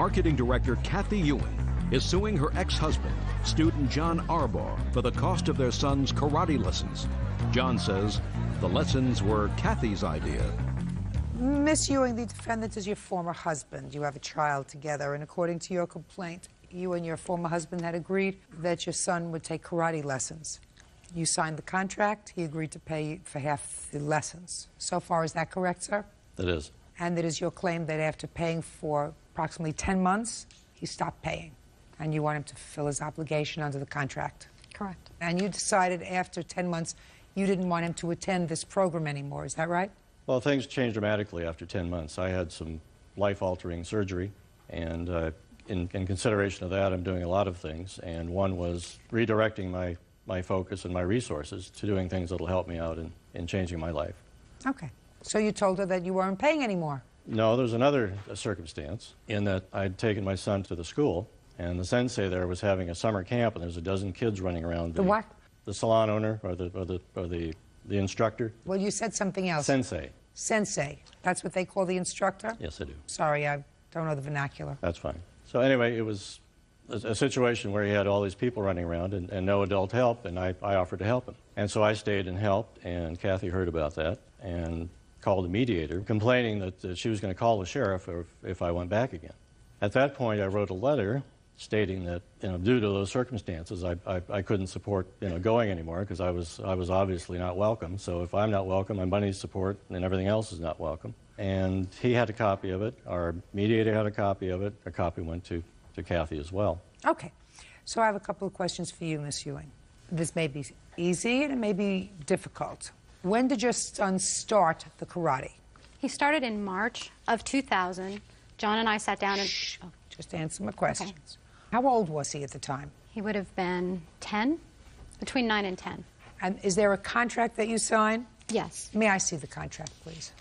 Marketing Director Kathy Ewing is suing her ex-husband, student John Arbaugh, for the cost of their son's karate lessons. John says the lessons were Kathy's idea. Miss Ewing, the defendant is your former husband. You have a child together, and according to your complaint, you and your former husband had agreed that your son would take karate lessons. You signed the contract. He agreed to pay for half the lessons. So far, is that correct, sir? It is. And it is your claim that after paying for approximately 10 months, he stopped paying, and you want him to fulfill his obligation under the contract? Correct. And you decided after 10 months you didn't want him to attend this program anymore, is that right? Well, things changed dramatically after 10 months. I had some life-altering surgery, and in consideration of that, I'm doing a lot of things, and one was redirecting my focus and my resources to doing things that will help me out in changing my life. Okay. So you told her that you weren't paying anymore? No, there's another circumstance in that I'd taken my son to the school, and the sensei there was having a summer camp, and there's a dozen kids running around. The what? The salon owner or the instructor. Well, you said something else. Sensei. Sensei. That's what they call the instructor? Yes, I do. Sorry, I don't know the vernacular. That's fine. So anyway, it was a situation where he had all these people running around and no adult help, and I offered to help him. And so I stayed and helped, and Kathy heard about that and called the mediator, complaining that she was going to call the sheriff if I went back again. At that point, I wrote a letter stating that, due to those circumstances, I couldn't support, going anymore because I was obviously not welcome. So if I'm not welcome, my money support and everything else is not welcome. And he had a copy of it. Our mediator had a copy of it. A copy went to Kathy as well. Okay. So I have a couple of questions for you, Miss Ewing. This may be easy and it may be difficult. When did your son start the karate? He started in March of 2000. John and I sat down and... Shh. Just answer my questions. Okay. How old was he at the time? He would have been 10, between 9 and 10. And is there a contract that you signed? Yes. May I see the contract, please?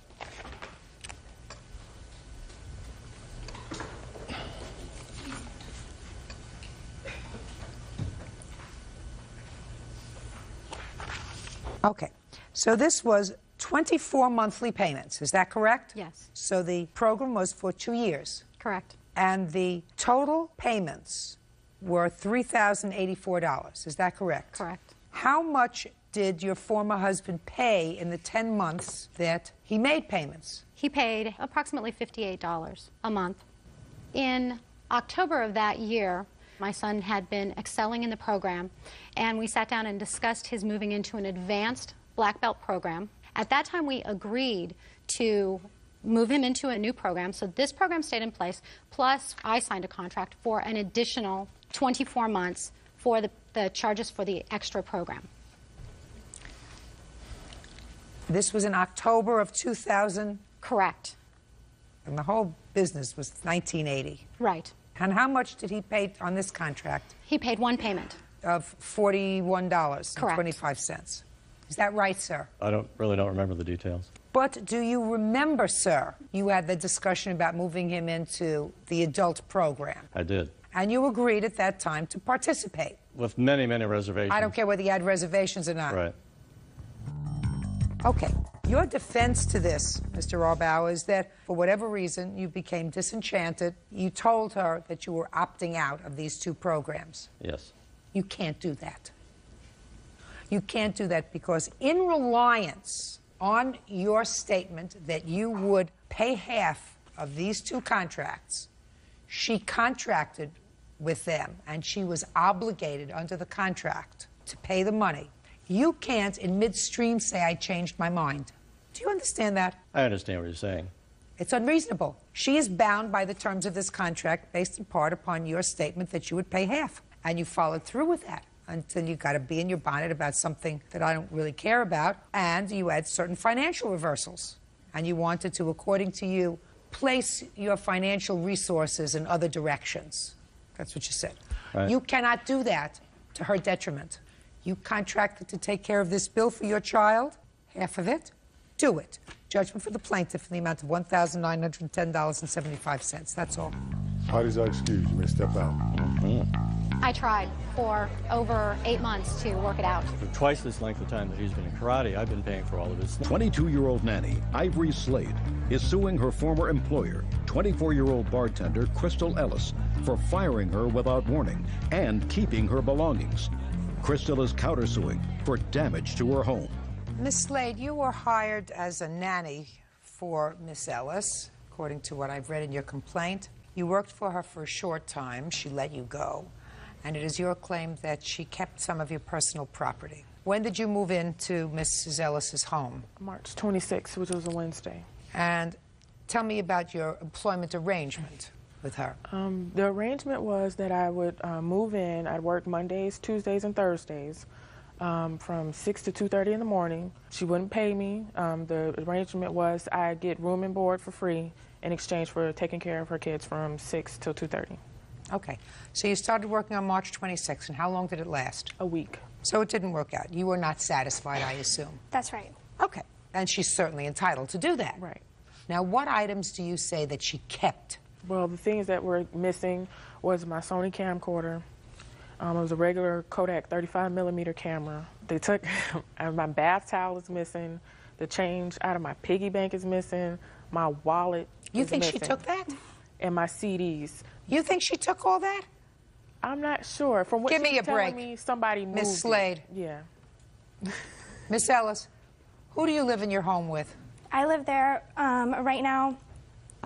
Okay. So this was 24 monthly payments, is that correct? Yes. So the program was for 2 years. Correct. And the total payments were $3,084, is that correct? Correct. How much did your former husband pay in the 10 months that he made payments? He paid approximately $58 a month. In October of that year, my son had been excelling in the program, and we sat down and discussed his moving into an advanced black belt program. At that time, we agreed to move him into a new program, so this program stayed in place, plus I signed a contract for an additional 24 months for the charges for the extra program. This was in October of 2000? Correct. And the whole business was 1980. Right. And how much did he pay on this contract? He paid one payment. Of $41.25. Is that right, sir? I really don't remember the details. But do you remember, sir, you had the discussion about moving him into the adult program? I did. And you agreed at that time to participate? With many, many reservations. I don't care whether you had reservations or not. Right. Okay. Your defense to this, Mr. Arbaugh, is that for whatever reason you became disenchanted. You told her that you were opting out of these two programs. Yes. You can't do that. You can't do that because in reliance on your statement that you would pay half of these two contracts, she contracted with them and she was obligated under the contract to pay the money. You can't in midstream say, I changed my mind. Do you understand that? I understand what you're saying. It's unreasonable. She is bound by the terms of this contract based in part upon your statement that you would pay half. And you followed through with that until you got to be in your bonnet about something that I don't really care about. And you had certain financial reversals. And you wanted to, according to you, place your financial resources in other directions. That's what you said. Right. You cannot do that to her detriment. You contracted to take care of this bill for your child, half of it. Do it. Judgment for the plaintiff in the amount of $1,910.75. That's all. Parties are excused. You may step out. I tried for over 8 months to work it out. For twice this length of time that he's been in karate, I've been paying for all of his. 22-year-old nanny Ivory Slade is suing her former employer, 24-year-old bartender Crystal Ellis, for firing her without warning and keeping her belongings. Crystal is countersuing for damage to her home. Miss Slade, you were hired as a nanny for Miss Ellis, according to what I've read in your complaint. You worked for her for a short time. She let you go. And it is your claim that she kept some of your personal property. When did you move into Mrs. Ellis's home? March 26th, which was a Wednesday. And tell me about your employment arrangement with her. The arrangement was that I would move in. I'd work Mondays, Tuesdays, and Thursdays from 6 to 2:30 in the morning. She wouldn't pay me. The arrangement was I'd get room and board for free in exchange for taking care of her kids from 6 till 2:30. Okay. So you started working on March 26th, and how long did it last? A week. So it didn't work out. You were not satisfied, I assume. That's right. Okay. And she's certainly entitled to do that. Right. Now, what items do you say that she kept? Well, the things that were missing was my Sony camcorder. It was a regular Kodak 35mm camera. They took, my bath towel is missing. The change out of my piggy bank is missing. My wallet You is think missing. she took that? And my CDs. You think she took all that? I'm not sure. From what Give me she's a telling break. me, somebody moved Miss Slade. it. Yeah. Miss Ellis, who do you live in your home with? I live there right now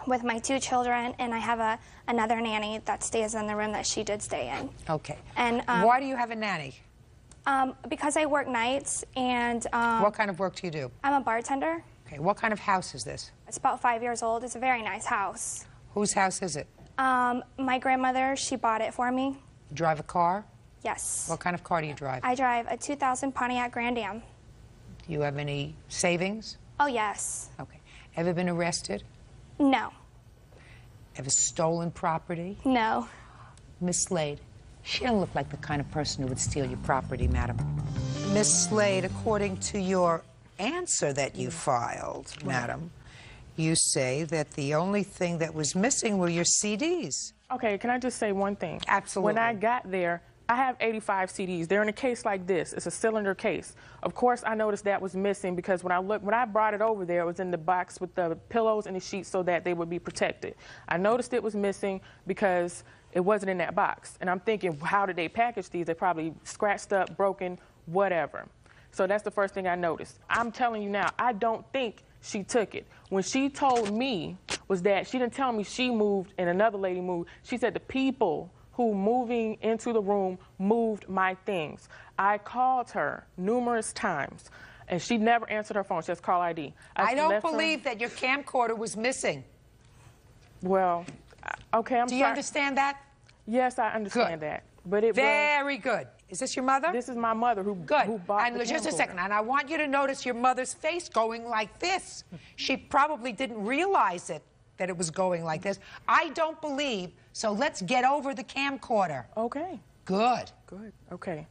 with my 2 children, and I have another nanny that stays in the room that she did stay in. Okay. And why do you have a nanny? Because I work nights, and What kind of work do you do? I'm a bartender. Okay. What kind of house is this? It's about 5 years old. It's a very nice house. Whose house is it? My grandmother, she bought it for me. You drive a car? Yes. What kind of car do you drive? I drive a 2000 Pontiac Grand Am. Do you have any savings? Oh, yes. Okay. Ever been arrested? No. Ever stolen property? No. Miss Slade, she doesn't look like the kind of person who would steal your property, madam. Miss Slade, according to your answer that you filed, madam, you say that the only thing that was missing were your CDs. Okay, can I just say one thing? Absolutely. When I got there, I have 85 CDs. They're in a case like this. It's a cylinder case. Of course, I noticed that was missing because when I brought it over there, it was in the box with the pillows and the sheets so that they would be protected. I noticed it was missing because it wasn't in that box. And I'm thinking, how did they package these? They probably scratched up, broken, whatever. So that's the first thing I noticed. I'm telling you now, I don't think she took it. When she told me was that she didn't tell me she moved and another lady moved. She said the people who moving into the room moved my things. I called her numerous times, and she never answered her phone. She has call ID. I don't believe that your camcorder was missing. Well, okay, I'm sorry. Do you understand that? Yes, I understand Good. that. But it Very good. Is this your mother? This is my mother who Good. bought And the just a camcorder. second, and I want you to notice your mother's face going like this. She probably didn't realize it, that it was going like this. I don't believe, so let's get over the camcorder. Okay. Good. Good. Okay.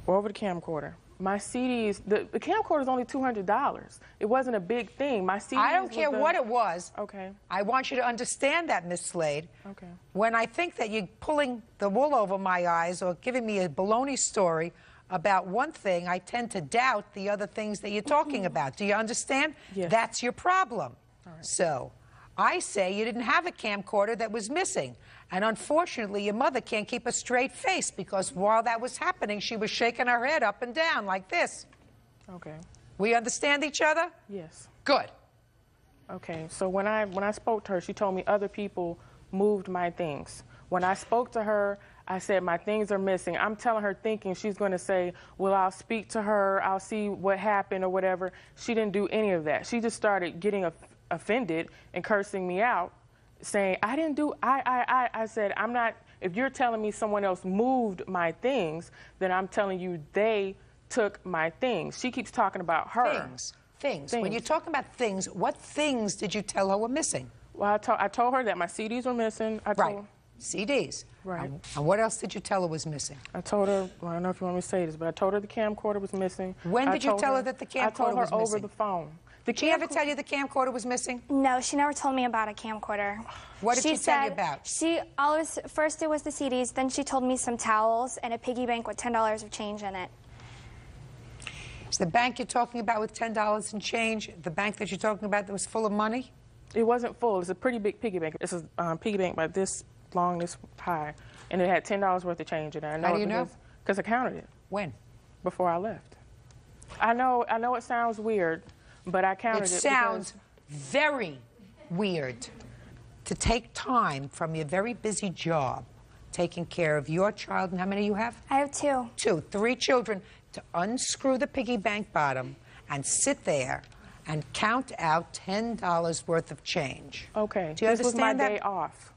We're over the camcorder. My CDs, the camcorder is only $200. It wasn't a big thing. My CDs. I don't care what it was. Okay. I want you to understand that, Miss Slade. Okay. When I think that you're pulling the wool over my eyes or giving me a baloney story about one thing, I tend to doubt the other things that you're talking about. Do you understand? Yes. That's your problem. All right. So, I say you didn't have a camcorder that was missing. And unfortunately, your mother can't keep a straight face because while that was happening, she was shaking her head up and down like this. Okay. We understand each other? Yes. Good. Okay. So when I spoke to her, she told me other people moved my things. When I spoke to her, I said my things are missing. I'm telling her thinking she's going to say, well, I'll speak to her, I'll see what happened or whatever. She didn't do any of that. She just started getting offended and cursing me out, saying, I didn't do, I said, I'm not, if you're telling me someone else moved my things, then I'm telling you they took my things. She keeps talking about her. Things. When you're talking about things, what things did you tell her were missing? Well, I told her that my CDs were missing. Right. CDs. Right. And what else did you tell her was missing? I told her, well, I don't know if you want me to say this, but I told her the camcorder was missing. When did you tell her that the camcorder was missing? I told her over the phone. Did she ever tell you the camcorder was missing? No, she never told me about a camcorder. What did she tell you about? First it was the CDs, then she told me some towels and a piggy bank with $10 of change in it. Is the bank you're talking about with $10 and change the bank that you're talking about that was full of money? It wasn't full. It's a pretty big piggy bank. It's a piggy bank about this long, this high, and it had $10 worth of change in there. How do you know? Because I counted it. When? Before I left. I know it sounds weird, but I counted it. It sounds very weird to take time from your very busy job, taking care of your child, and how many you have? I have 2. 2, 3 children, to unscrew the piggy bank bottom and sit there and count out $10 worth of change. Okay. Do you this was my understand that? day off.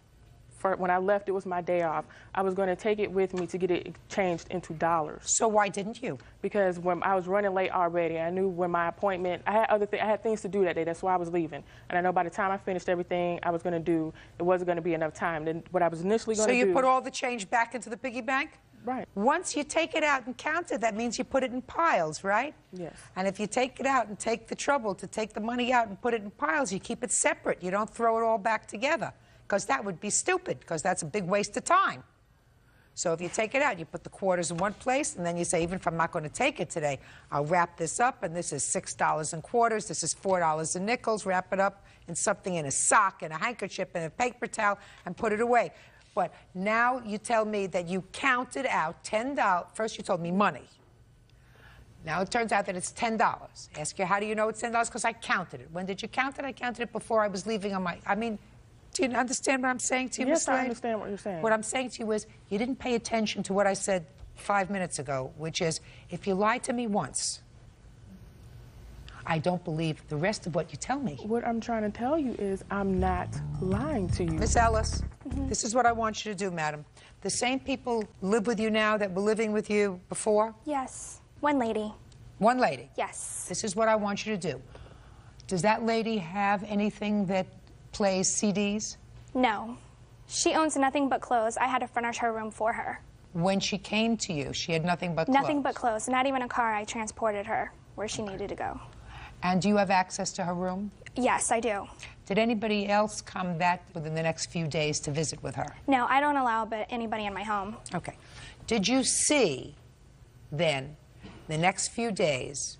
When I left, it was my day off. I was going to take it with me to get it changed into dollars. So why didn't you? Because when I was running late already, I knew when my appointment, I had things to do that day. That's why I was leaving. And I know by the time I finished everything I was going to do, it wasn't going to be enough time. Then what I was initially going to do. So you put all the change back into the piggy bank? Right. Once you take it out and count it, that means you put it in piles, right? Yes. And if you take it out and take the trouble to take the money out and put it in piles, you keep it separate. You don't throw it all back together, because that would be stupid, because that's a big waste of time. So if you take it out, you put the quarters in one place, and then you say, even if I'm not going to take it today, I'll wrap this up, and this is $6 in quarters, this is $4 in nickels, wrap it up in something, in a sock, in a handkerchief, in a paper towel, and put it away. But now you tell me that you counted out $10. First you told me money. Now it turns out that it's $10. Ask you, how do you know it's $10? Because I counted it. When did you count it? I counted it before I was leaving on my, do you understand what I'm saying to you, Yes, Ms. Slade? I understand what you're saying. What I'm saying to you is, you didn't pay attention to what I said 5 minutes ago, which is, if you lie to me once, I don't believe the rest of what you tell me. What I'm trying to tell you is I'm not lying to you. Miss Ellis, this is what I want you to do, madam. The same people live with you now that were living with you before? Yes. One lady. One lady? Yes. This is what I want you to do. Does that lady have anything that plays CDs? No. She owns nothing but clothes. I had to furnish her room for her. When she came to you, she had nothing but clothes? Nothing but clothes. Not even a car. I transported her where she needed to go. And do you have access to her room? Yes, I do. Did anybody else come back within the next few days to visit with her? No, I don't allow anybody in my home. Okay. Did you see, then, the next few days,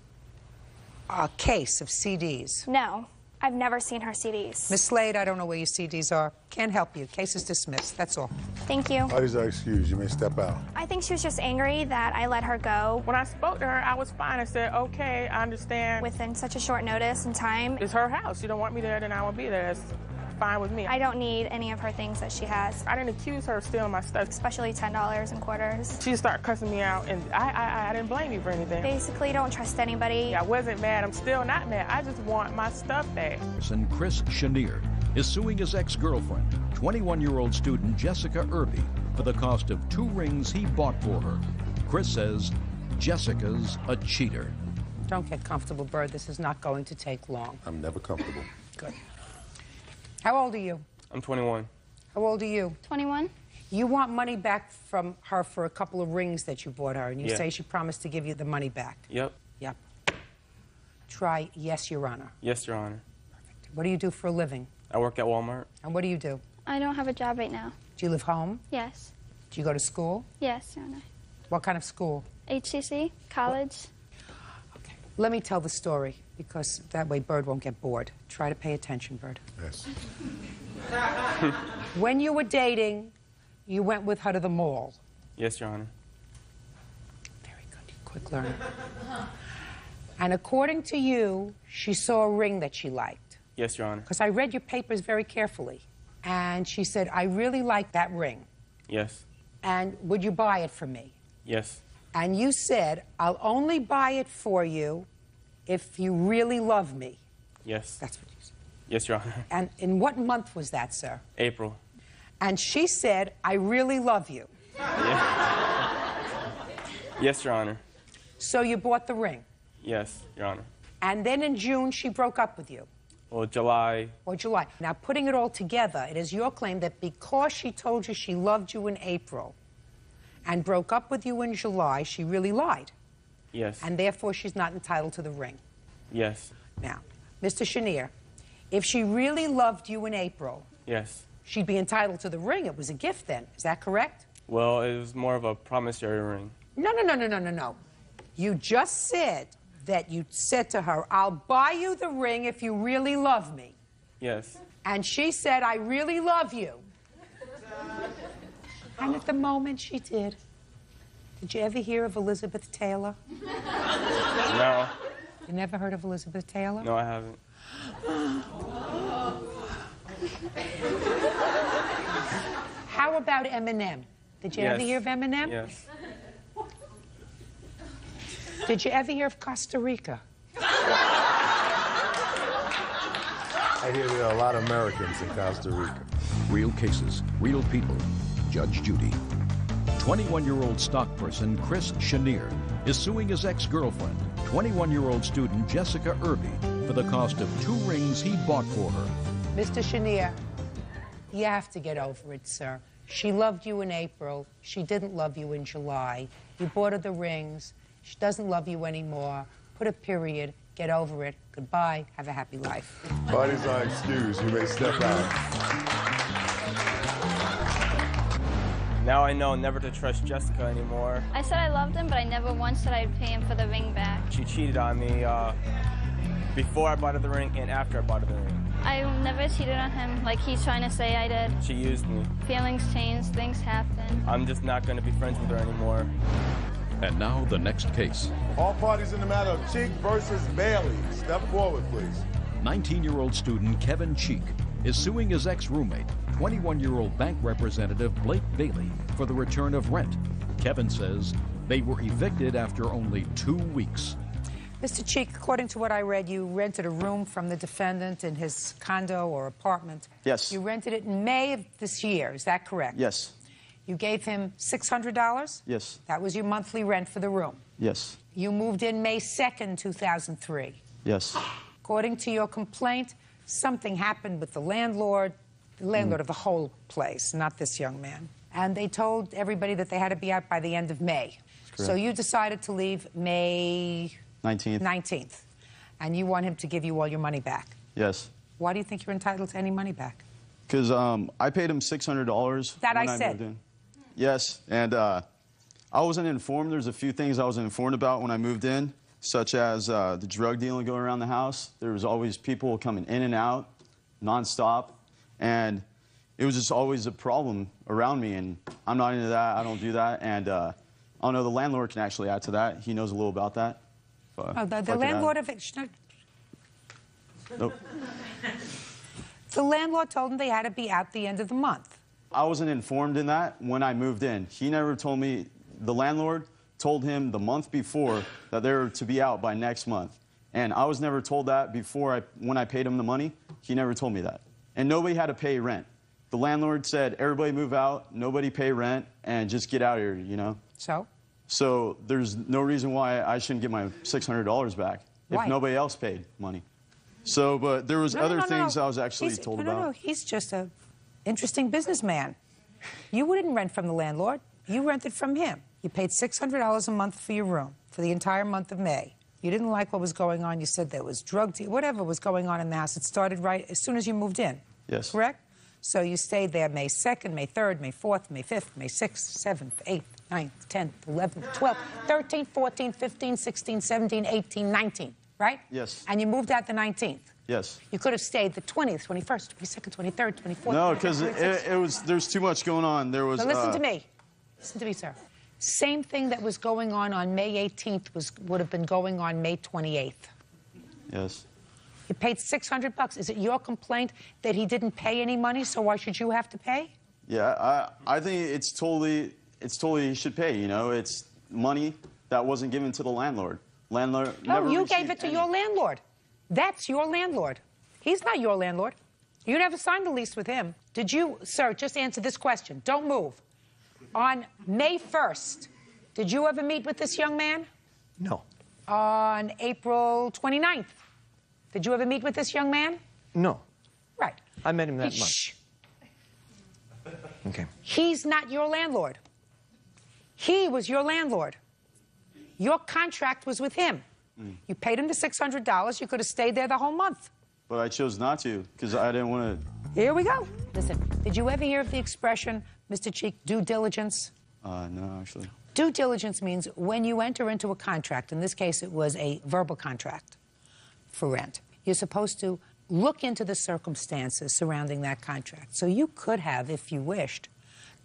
a case of CDs? No. I've never seen her CDs. Miss Slade, I don't know where your CDs are. Can't help you. Case is dismissed. That's all. Thank you. Parties are excused. You may step out. I think she was just angry that I let her go When I spoke to her, I was fine. I said, okay, I understand. within such a short notice and time. It's her house. You don't want me there, then I won't be there. That's fine with me. I don't need any of her things that she has, I didn't accuse her of stealing my stuff. especially $10 in quarters. She started cussing me out, and I didn't blame you for anything. Basically, don't trust anybody. I wasn't mad. I'm still not mad. I just want my stuff back. And Chris Chenier is suing his ex-girlfriend, 21-year-old student Jessica Irby, for the cost of 2 rings he bought for her. Chris says Jessica's a cheater. Don't get comfortable, Bird. This is not going to take long. I'm never comfortable. Good. How old are you? I'm 21. How old are you? 21? You want money back from her for a couple of rings that you bought her, and you Yeah. say she promised to give you the money back. Yep. Yep. Try yes, Your Honor. Yes, Your Honor. What do you do for a living? I work at Walmart. And what do you do? I don't have a job right now. Do you live home? Yes. Do you go to school? Yes, Your Honor. What kind of school? HCC, college. Okay. Let me tell the story, because that way Bird won't get bored. Try to pay attention, Bird. Yes. When you were dating, you went with her to the mall. Yes, Your Honor. Very good. Quick learner. And according to you, she saw a ring that she liked. Yes, Your Honor. Because I read your papers very carefully. And she said, I really like that ring. Yes. And would you buy it for me? Yes. And you said, I'll only buy it for you if you really love me. Yes. That's what you said. Yes, Your Honor. And in what month was that, sir? April. And she said, I really love you. Yes, Your Honor. So you bought the ring. Yes, Your Honor. And then in June, she broke up with you. Well, July. Or July. Now, putting it all together, it is your claim that because she told you she loved you in April and broke up with you in July, she really lied. Yes. And therefore, she's not entitled to the ring. Yes. Now, Mr. Chenier, if she really loved you in April, Yes. she'd be entitled to the ring. It was a gift then. Is that correct? Well, it was more of a promissory ring. No. You just said that you said to her, I'll buy you the ring if you really love me. Yes. And she said, I really love you. And at the moment she did. Did you ever hear of Elizabeth Taylor? No. You never heard of Elizabeth Taylor? No, I haven't. How about Eminem? Did you ever hear of Eminem? Yes. Did you ever hear of Costa Rica? I hear there are a lot of Americans in Costa Rica. Real cases, real people. Judge Judy. 21-year-old stock person Chris Chenier is suing his ex-girlfriend, 21-year-old student Jessica Irby, for the cost of 2 rings he bought for her. Mr. Chenier, you have to get over it, sir. She loved you in April. She didn't love you in July. You bought her the rings. She doesn't love you anymore. Put a period. Get over it. Goodbye. Have a happy life. Parties are excused. You may step out. Now I know never to trust Jessica anymore. I said I loved him, but I never once said I'd pay him for the ring back. She cheated on me before I bought her the ring and after I bought her the ring. I never cheated on him like he's trying to say I did. She used me. Feelings change, things happen. I'm just not going to be friends with her anymore. And now the next case. All parties in the matter of Cheek versus Bailey. Step forward, please. 19-year-old student Kevin Cheek is suing his ex-roommate, 21-year-old bank representative Blake Bailey, for the return of rent. Kevin says they were evicted after only 2 weeks. Mr. Cheek, according to what I read, you rented a room from the defendant in his condo or apartment. Yes. You rented it in May of this year. Is that correct? Yes. You gave him $600? Yes. That was your monthly rent for the room. Yes. You moved in May 2nd, 2003. Yes. According to your complaint, something happened with the landlord of the whole place, not this young man. And they told everybody that they had to be out by the end of May. So you decided to leave May 19th. And you want him to give you all your money back. Yes. Why do you think you're entitled to any money back? Because I paid him $600 That when I said. moved in. Yes, and I wasn't informed. There's a few things I wasn't informed about when I moved in, such as the drug dealing going around the house. There was always people coming in and out, nonstop, and it was just always a problem around me, and I'm not into that. I don't do that, and I don't know, the landlord can actually add to that. He knows a little about that. The landlord of it... Nope. The landlord told them they had to be out the end of the month. I wasn't informed in that when I moved in. He never told me. The landlord told him the month before that they were to be out by next month. And I was never told that before when I paid him the money. He never told me that. And nobody had to pay rent. The landlord said, everybody move out, nobody pay rent, and just get out of here, you know? So there's no reason why I shouldn't get my $600 back if nobody else paid money. So, but there was other things I was actually told about. No, he's just a interesting businessman. You wouldn't rent from the landlord. You rented from him. You paid $600 a month for your room for the entire month of May. You didn't like what was going on. You said there was drug deal, whatever was going on in the house. It started right as soon as you moved in. Yes. Correct? So you stayed there May 2nd, May 3rd, May 4th, May 5th, May 6th, 7th, 8th, 9th, 10th, 11th, 12th, 13th, 14th, 15th, 16th, 17th, 18th, 19th, right? Yes. And you moved out the 19th. Yes. You could have stayed the 20th, 21st, 22nd, 23rd, 24th. No, because it was, there's too much going on. There was. Now listen to me. Listen to me, sir. Same thing that was going on May 18th would have been going on May 28th. Yes. You paid $600. Is it your complaint that he didn't pay any money, so why should you have to pay? Yeah, I think it's totally he should pay, you know. It's money that wasn't given to the landlord. Landlord never you received gave it to any. your landlord. That's your landlord. He's not your landlord. You never signed a lease with him. Did you, sir, just answer this question. Don't move. On May 1st, did you ever meet with this young man? No. On April 29th, did you ever meet with this young man? No. Right. I met him that month. Shh. Okay. He's not your landlord. He was your landlord. Your contract was with him. You paid him the $600. You could have stayed there the whole month. But I chose not to because I didn't want to. Here we go. Listen, did you ever hear of the expression, Mr. Cheek, due diligence? No, actually. Due diligence means when you enter into a contract, in this case it was a verbal contract for rent, you're supposed to look into the circumstances surrounding that contract. So you could have, if you wished,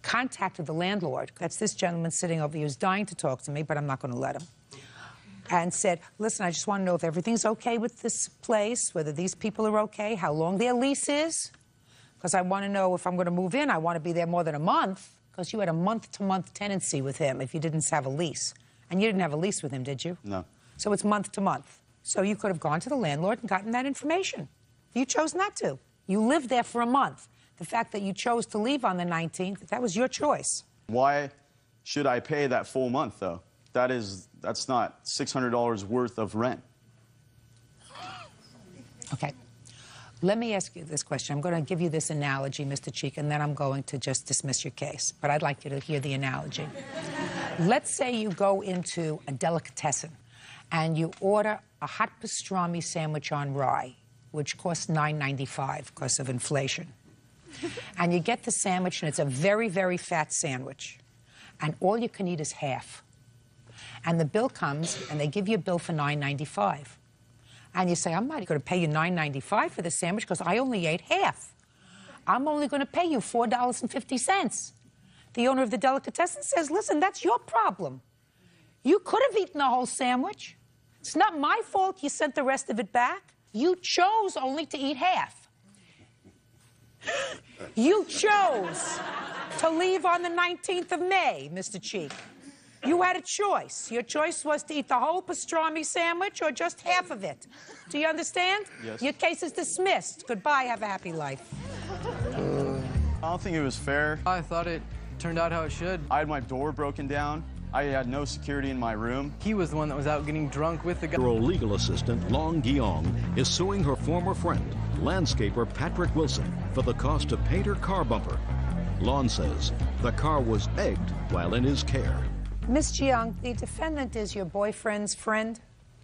contacted the landlord. That's this gentleman sitting over here who's dying to talk to me, but I'm not going to let him. And said, listen, I just want to know if everything's okay with this place, whether these people are okay, how long their lease is. Because I want to know if I'm going to move in, I want to be there more than a month. Because you had a month-to-month tenancy with him if you didn't have a lease. And you didn't have a lease with him, did you? No. So it's month-to-month. So you could have gone to the landlord and gotten that information. You chose not to. You lived there for a month. The fact that you chose to leave on the 19th, that was your choice. Why should I pay that full month, though? That's not $600 worth of rent. Okay. Let me ask you this question. I'm going to give you this analogy, Mr. Cheek, and then I'm going to just dismiss your case. But I'd like you to hear the analogy. Let's say you go into a delicatessen and you order a hot pastrami sandwich on rye, which costs $9.95 because of inflation. And you get the sandwich, and it's a very, very fat sandwich. And all you can eat is half. And the bill comes, and they give you a bill for $9.95. And you say, I'm not going to pay you $9.95 for the sandwich because I only ate half. I'm only going to pay you $4.50. The owner of the delicatessen says, listen, that's your problem. You could have eaten the whole sandwich. It's not my fault you sent the rest of it back. You chose only to eat half. You chose to leave on the 19th of May, Mr. Cheek. You had a choice. Your choice was to eat the whole pastrami sandwich or just half of it. Do you understand? Yes. Your case is dismissed. Goodbye. Have a happy life. I don't think it was fair. I thought it turned out how it should. I had my door broken down. I had no security in my room. He was the one that was out getting drunk with the guy. Her legal assistant, Long Giong, is suing her former friend, landscaper Patrick Wilson, for the cost to paint her car bumper. Lon says the car was egged while in his care. Ms. Jiang, the defendant is your boyfriend's friend?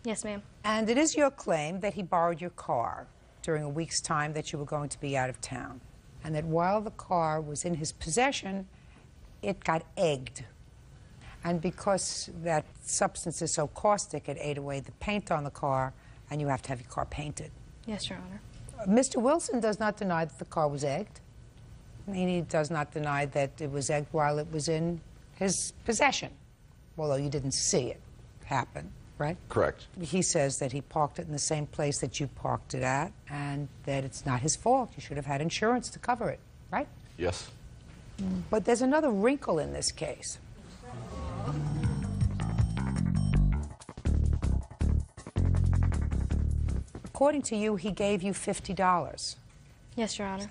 Yes, ma'am. And it is your claim that he borrowed your car during a week's time that you were going to be out of town, and that while the car was in his possession, it got egged. And because that substance is so caustic, it ate away the paint on the car, and you have to have your car painted. Yes, Your Honor. Mr. Wilson does not deny that the car was egged. He does not deny that it was egged while it was in his possession, although you didn't see it happen, right? Correct. He says that he parked it in the same place that you parked it at, and that it's not his fault. You should have had insurance to cover it, right? Yes. But there's another wrinkle in this case. According to you, he gave you $50. Yes, Your Honor.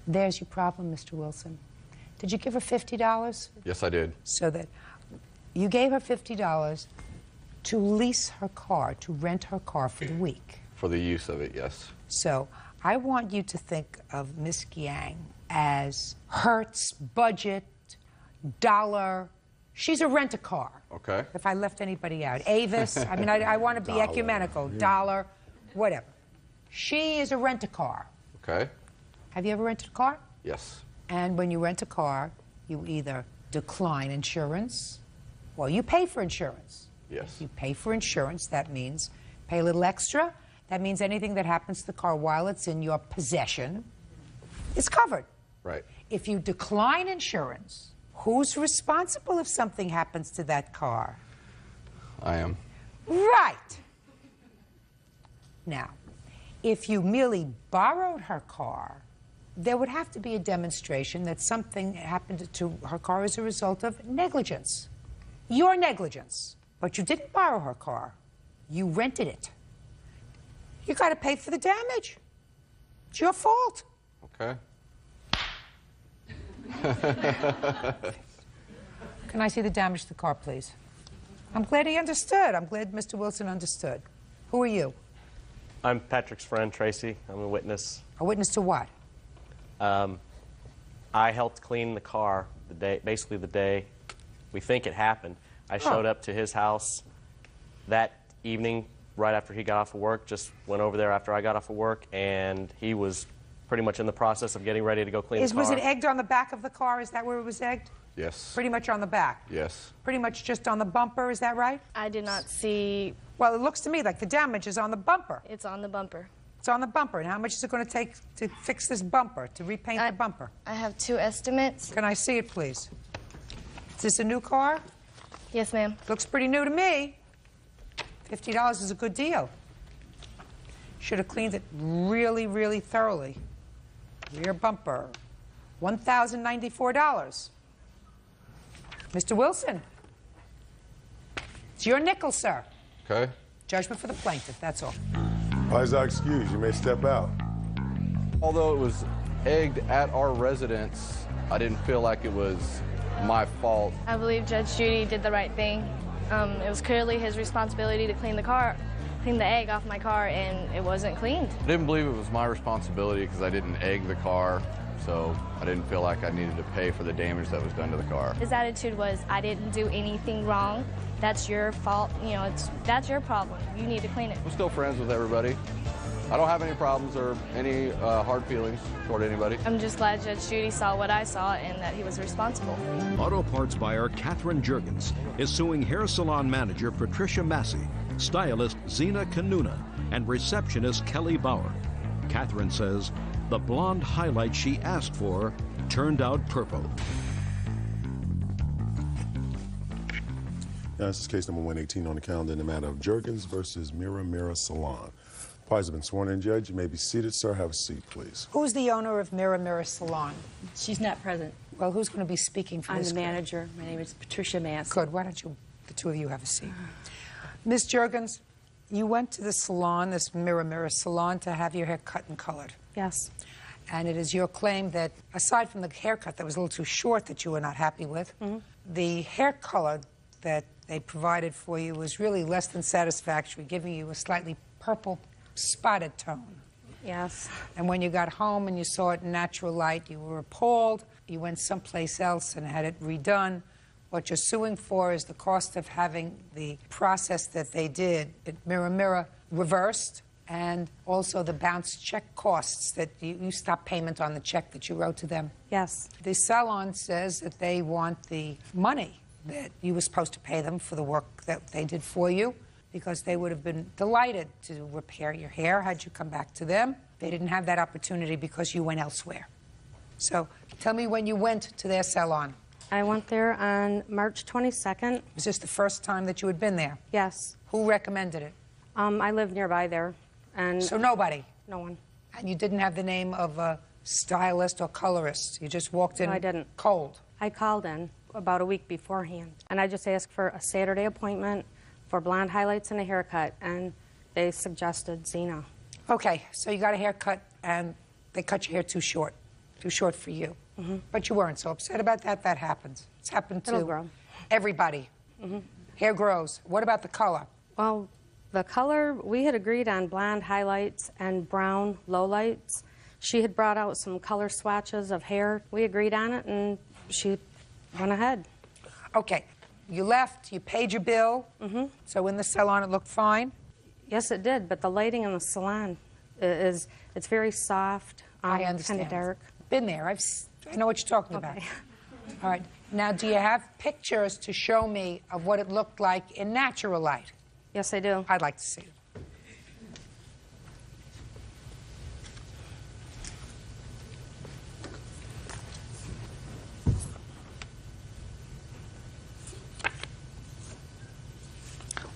There's your problem, Mr. Wilson. Did you give her $50? Yes, I did. So that you gave her $50 to lease her car, to rent her car for the week. For the use of it, yes. So I want you to think of Miss Giang as Hertz, budget, dollar. She's a rent-a-car. Okay. If I left anybody out. Avis, I mean, I want to be ecumenical. Dollar, whatever. She is a rent-a-car. Okay. Have you ever rented a car? Yes. And when you rent a car, you either decline insurance or you pay for insurance. Yes. If you pay for insurance, that means pay a little extra. That means anything that happens to the car while it's in your possession is covered. Right. If you decline insurance, who's responsible if something happens to that car? I am. Right. Now, if you merely borrowed her car, there would have to be a demonstration that something happened to her car as a result of negligence. Your negligence. But you didn't borrow her car. You rented it. You got to pay for the damage. It's your fault. Okay. Can I see the damage to the car, please? I'm glad he understood. I'm glad Mr. Wilson understood. Who are you? I'm Patrick's friend, Tracy. I'm a witness. A witness to what? I helped clean the car basically the day we think it happened. I showed up to his house that evening right after he got off of work, just went over there after I got off of work, and he was pretty much in the process of getting ready to go clean the car. Was it egged on the back of the car? Is that where it was egged? Yes. Pretty much on the back? Yes. Pretty much just on the bumper, is that right? I did not see. Well, it looks to me like the damage is on the bumper. It's on the bumper. It's on the bumper. And how much is it going to take to fix this bumper, to repaint the bumper? I have 2 estimates. Can I see it, please? Is this a new car? Yes, ma'am. Looks pretty new to me. $50 is a good deal. Should have cleaned it really, really thoroughly. Rear bumper, $1,094. Mr. Wilson, it's your nickel, sir. Okay. Judgment for the plaintiff, that's all. Isaac, excuse, you may step out. Although it was egged at our residence, I didn't feel like it was my fault. I believe Judge Judy did the right thing. It was clearly his responsibility to clean the egg off my car, and it wasn't cleaned. I didn't believe it was my responsibility because I didn't egg the car, so I didn't feel like I needed to pay for the damage that was done to the car. His attitude was, I didn't do anything wrong. That's your fault. You know, that's your problem. You need to clean it. I'm still friends with everybody. I don't have any problems or any hard feelings toward anybody. I'm just glad Judge Judy saw what I saw and that he was responsible. Auto parts buyer Catherine Jurgens is suing hair salon manager Patricia Massey, stylist Zena Kanuna, and receptionist Kelly Bauer. Catherine says the blonde highlight she asked for turned out purple. Now, this is case number 118 on the calendar in the matter of Jurgens versus Mirror Salon. Parties have been sworn in, Judge. You may be seated, sir. Have a seat, please. Who's the owner of Mirror Salon? She's not present. Well, who's going to be speaking for I'm this the group? manager. My name is Patricia Massey. Good. Why don't you, the two of you, have a seat? Ms. Jurgens, you went to the salon, this Mirror Salon, to have your hair cut and colored. Yes. And it is your claim that, aside from the haircut that was a little too short that you were not happy with, the hair color that they provided for you was really less than satisfactory, giving you a slightly purple spotted tone. Yes. And when you got home and you saw it in natural light, you were appalled. You went someplace else and had it redone. What you're suing for is the cost of having the process that they did at Mirror reversed, and also the bounce check costs that you stopped payment on the check that you wrote to them. Yes. The salon says that they want the money that you were supposed to pay them for the work that they did for you, because they would have been delighted to repair your hair had you come back to them. They didn't have that opportunity because you went elsewhere. So tell me when you went to their salon. I went there on March 22nd. Was this the first time that you had been there? Yes. Who recommended it? I live nearby there. And so nobody? No one. And you didn't have the name of a stylist or colorist? You just walked in No, I didn't. Cold? I called in about a week beforehand, and I just asked for a Saturday appointment for blonde highlights and a haircut, and they suggested Zena. Okay, so you got a haircut, and they cut your hair too short for you. But you weren't so upset about that. That happens. It's happened It'll to grow. everybody. Hair grows. What about the color? Well, the color, we had agreed on blonde highlights and brown lowlights. She had brought out some color swatches of hair. We agreed on it, and she went ahead. Okay. You left, you paid your bill, so in the salon it looked fine? Yes, it did, but the lighting in the salon it's very soft, I understand. kind of dark. Been there. I know what you're talking about. All right. Now, do you have pictures to show me of what it looked like in natural light? Yes, I do. I'd like to see it.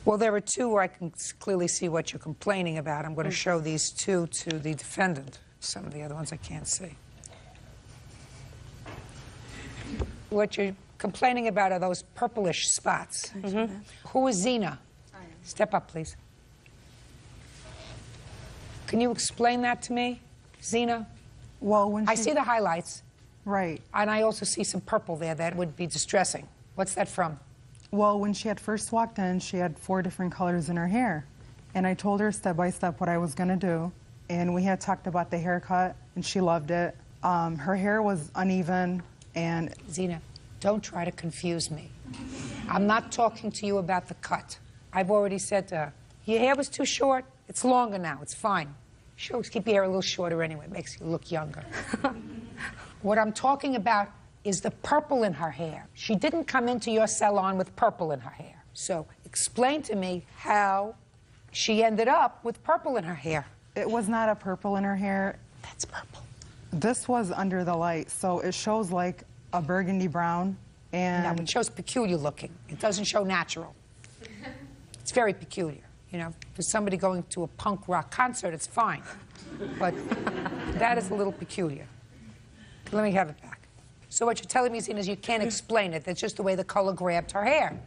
Well, there are two where I can clearly see what you're complaining about. I'm going to show these two to the defendant. Some of the other ones I can't see. What you're complaining about are those purplish spots. Who is Zena? Step up, please. Can you explain that to me, Zena? Well, when I see the highlights. Right. And I also see some purple there that would be distressing. What's that from? Well, when she had first walked in, she had 4 different colors in her hair. And I told her step by step what I was going to do. And we had talked about the haircut, and she loved it. Her hair was uneven, and... Zena, don't try to confuse me. I'm not talking to you about the cut. I've already said to her, your hair was too short. It's longer now. It's fine. Sure, keep your hair a little shorter anyway. It makes you look younger. What I'm talking about is the purple in her hair. She didn't come into your salon with purple in her hair. So explain to me how she ended up with purple in her hair. It was not a purple in her hair. That's purple. This was under the light, so it shows like a burgundy brown. And No, it shows peculiar looking. It doesn't show natural. It's very peculiar. You know, for somebody going to a punk rock concert, it's fine. But that is a little peculiar. Let me have it back. So what you're telling me, Zena, is you can't explain it. That's just the way the color grabbed her hair.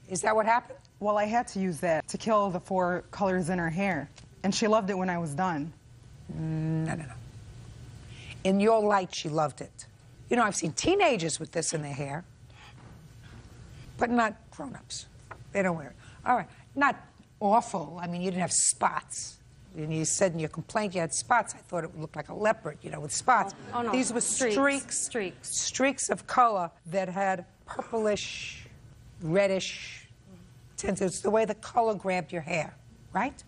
Is that what happened? Well, I had to use that to kill the 4 colors in her hair. And she loved it when I was done. No. In your light, she loved it. You know, I've seen teenagers with this in their hair, but not grown-ups. They don't wear it. All right, not awful. I mean, you didn't have spots. And you said in your complaint you had spots. I thought it would look like a leopard, you know, with spots. Oh, no. These were streaks of color that had purplish, reddish tints. It's the way the color grabbed your hair, right?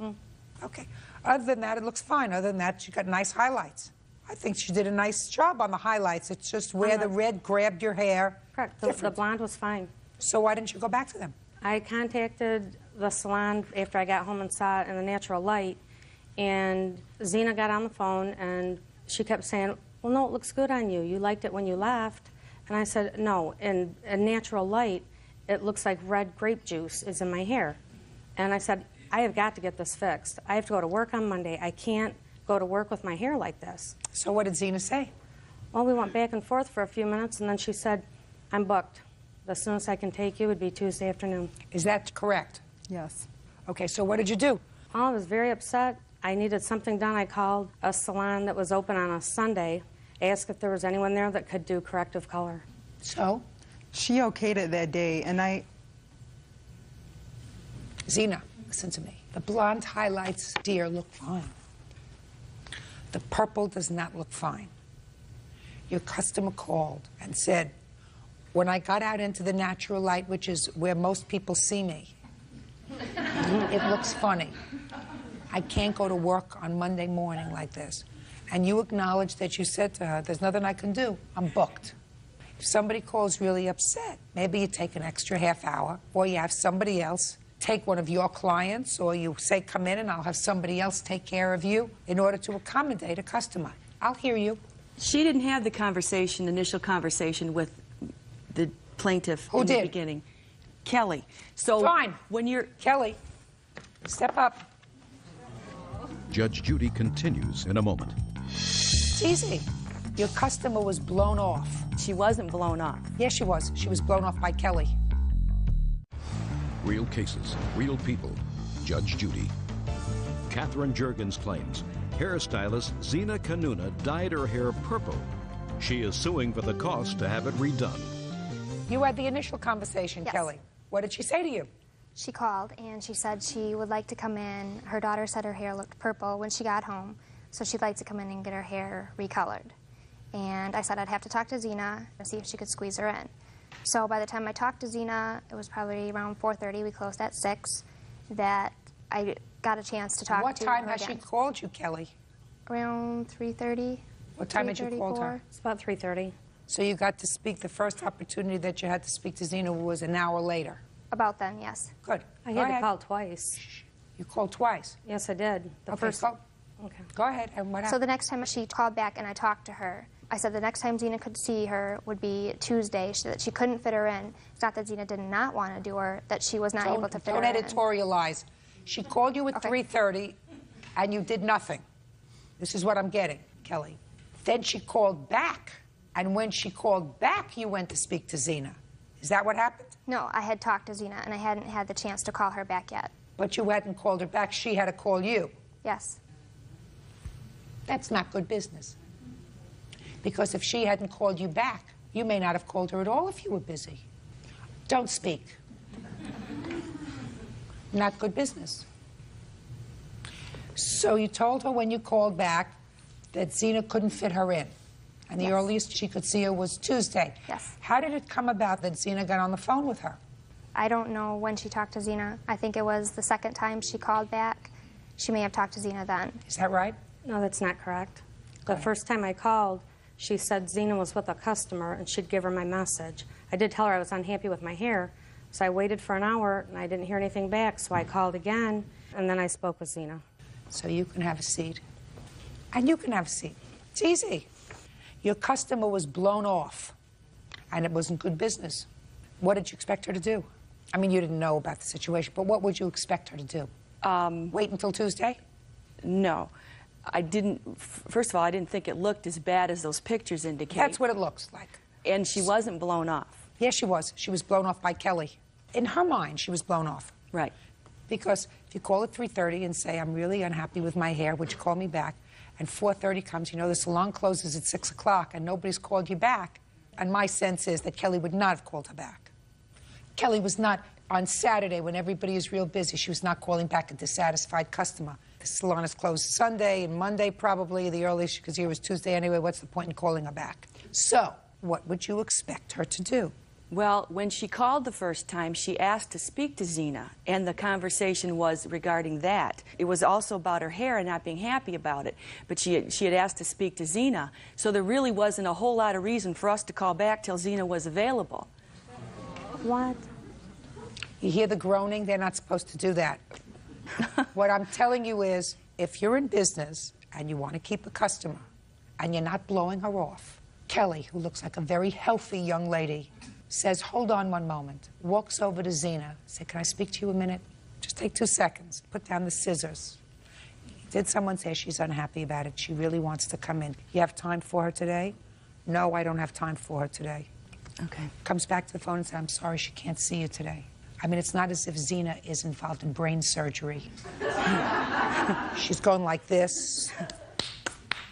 Okay. Other than that, it looks fine. Other than that, you got nice highlights. I think she did a nice job on the highlights. It's just where the red grabbed your hair. Correct. The blonde was fine. So why didn't you go back to them? I contacted the salon after I got home and saw it in the natural light, and Zena got on the phone, and she kept saying, well, no, it looks good on you. You liked it when you left. And I said, no, in a natural light, it looks like red grape juice is in my hair. And I said, I have got to get this fixed. I have to go to work on Monday. I can't go to work with my hair like this. So what did Zena say? Well, we went back and forth for a few minutes, and then she said, I'm booked. The soonest I can take you would be Tuesday afternoon. Is that correct? Yes. Okay, so what did you do? I was very upset. I needed something done. I called a salon that was open on a Sunday, asked if there was anyone there that could do corrective color. So? She okayed it that day, and Zena, listen to me. The blonde highlights, dear, look fine. The purple does not look fine. Your customer called and said, when I got out into the natural light, which is where most people see me, it looks funny. I can't go to work on Monday morning like this. And you acknowledged that you said to her, there's nothing I can do. I'm booked. If somebody calls really upset, maybe you take an extra half hour, or you have somebody else take one of your clients, or you say, come in and I'll have somebody else take care of you in order to accommodate a customer. I'll hear you. She didn't have the initial conversation with the plaintiff in the beginning. Kelly. So fine. When you're Kelly, step up. Judge Judy continues in a moment. It's easy. Your customer was blown off. She wasn't blown off. Yes, she was. She was blown off by Kelly. Real cases, real people. Judge Judy. Catherine Juergens claims hairstylist Zena Kanuna dyed her hair purple. She is suing for the cost to have it redone. You had the initial conversation, Yes. Kelly. What did she say to you? She called and she said she would like to come in. Her daughter said her hair looked purple when she got home, so she'd like to come in and get her hair recolored. And I said I'd have to talk to Zena and see if she could squeeze her in. So by the time I talked to Zena, it was probably around 4:30. We closed at 6. That I got a chance to talk What to time her has she again. called you, Kelly? Around 3:30. What time had you called her? It's about 3:30. So you got to speak, the first opportunity that you had to speak to Zena was an hour later. About then, yes. Good. I Go had to ahead. call twice. You called twice? Yes, I did. The Okay, first. go. Okay. Go ahead. And what So happened? the next time she called back and I talked to her, I said the next time Zena could see her would be Tuesday, that she couldn't fit her in. It's not that Zena did not want to do her, that she was not able to fit Don't her in. editorialize. She called you at 3:30, and you did nothing. This is what I'm getting, Kelly. Then she called back, and when she called back, you went to speak to Zena. Is that what happened? No, I had talked to Zena, and I hadn't had the chance to call her back yet. But you hadn't called her back. She had to call you. Yes. That's not good business. Because if she hadn't called you back, you may not have called her at all if you were busy. Don't speak. Not good business. So you told her when you called back that Zena couldn't fit her in, and the earliest she could see her was Tuesday. Yes. How did it come about that Zena got on the phone with her? I don't know when she talked to Zena. I think it was the second time she called back. She may have talked to Zena then. Is that right? No, that's not correct. The first time I called, she said Zena was with a customer and she'd give her my message. I did tell her I was unhappy with my hair, so I waited for an hour and I didn't hear anything back, so I called again and then I spoke with Zena. so you can have a seat. And you can have a seat. It's easy. Your customer was blown off, and it wasn't good business. What did you expect her to do? I mean, you didn't know about the situation, but what would you expect her to do? Wait until Tuesday? No. I didn't, first of all, I didn't think it looked as bad as those pictures indicate. That's what it looks like. And she wasn't blown off. Yes, she was. She was blown off by Kelly. In her mind, she was blown off. Right. Because if you call at 3:30 and say, I'm really unhappy with my hair, would you call me back? And 4:30 comes, you know, the salon closes at 6 o'clock and nobody's called you back. And my sense is that Kelly would not have called her back. Kelly was not, on Saturday when everybody is real busy, she was not calling back a dissatisfied customer. The salon is closed Sunday and Monday probably, the earliest, because here was Tuesday anyway. What's the point in calling her back? So, what would you expect her to do? Well, when she called the first time, she asked to speak to Zena, and the conversation was regarding that. It was also about her hair and not being happy about it, but she had asked to speak to Zena, so there really wasn't a whole lot of reason for us to call back till Zena was available. What? You hear the groaning? They're not supposed to do that. What I'm telling you is, if you're in business and you want to keep a customer and you're not blowing her off, Kelly, who looks like a very healthy young lady, says, hold on one moment, walks over to Zena, say, can I speak to you a minute? Just take 2 seconds, put down the scissors. Did someone say she's unhappy about it? She really wants to come in. You have time for her today? No, I don't have time for her today. Okay. Comes back to the phone and says, I'm sorry, she can't see you today. I mean, it's not as if Zena is involved in brain surgery. She's going like this,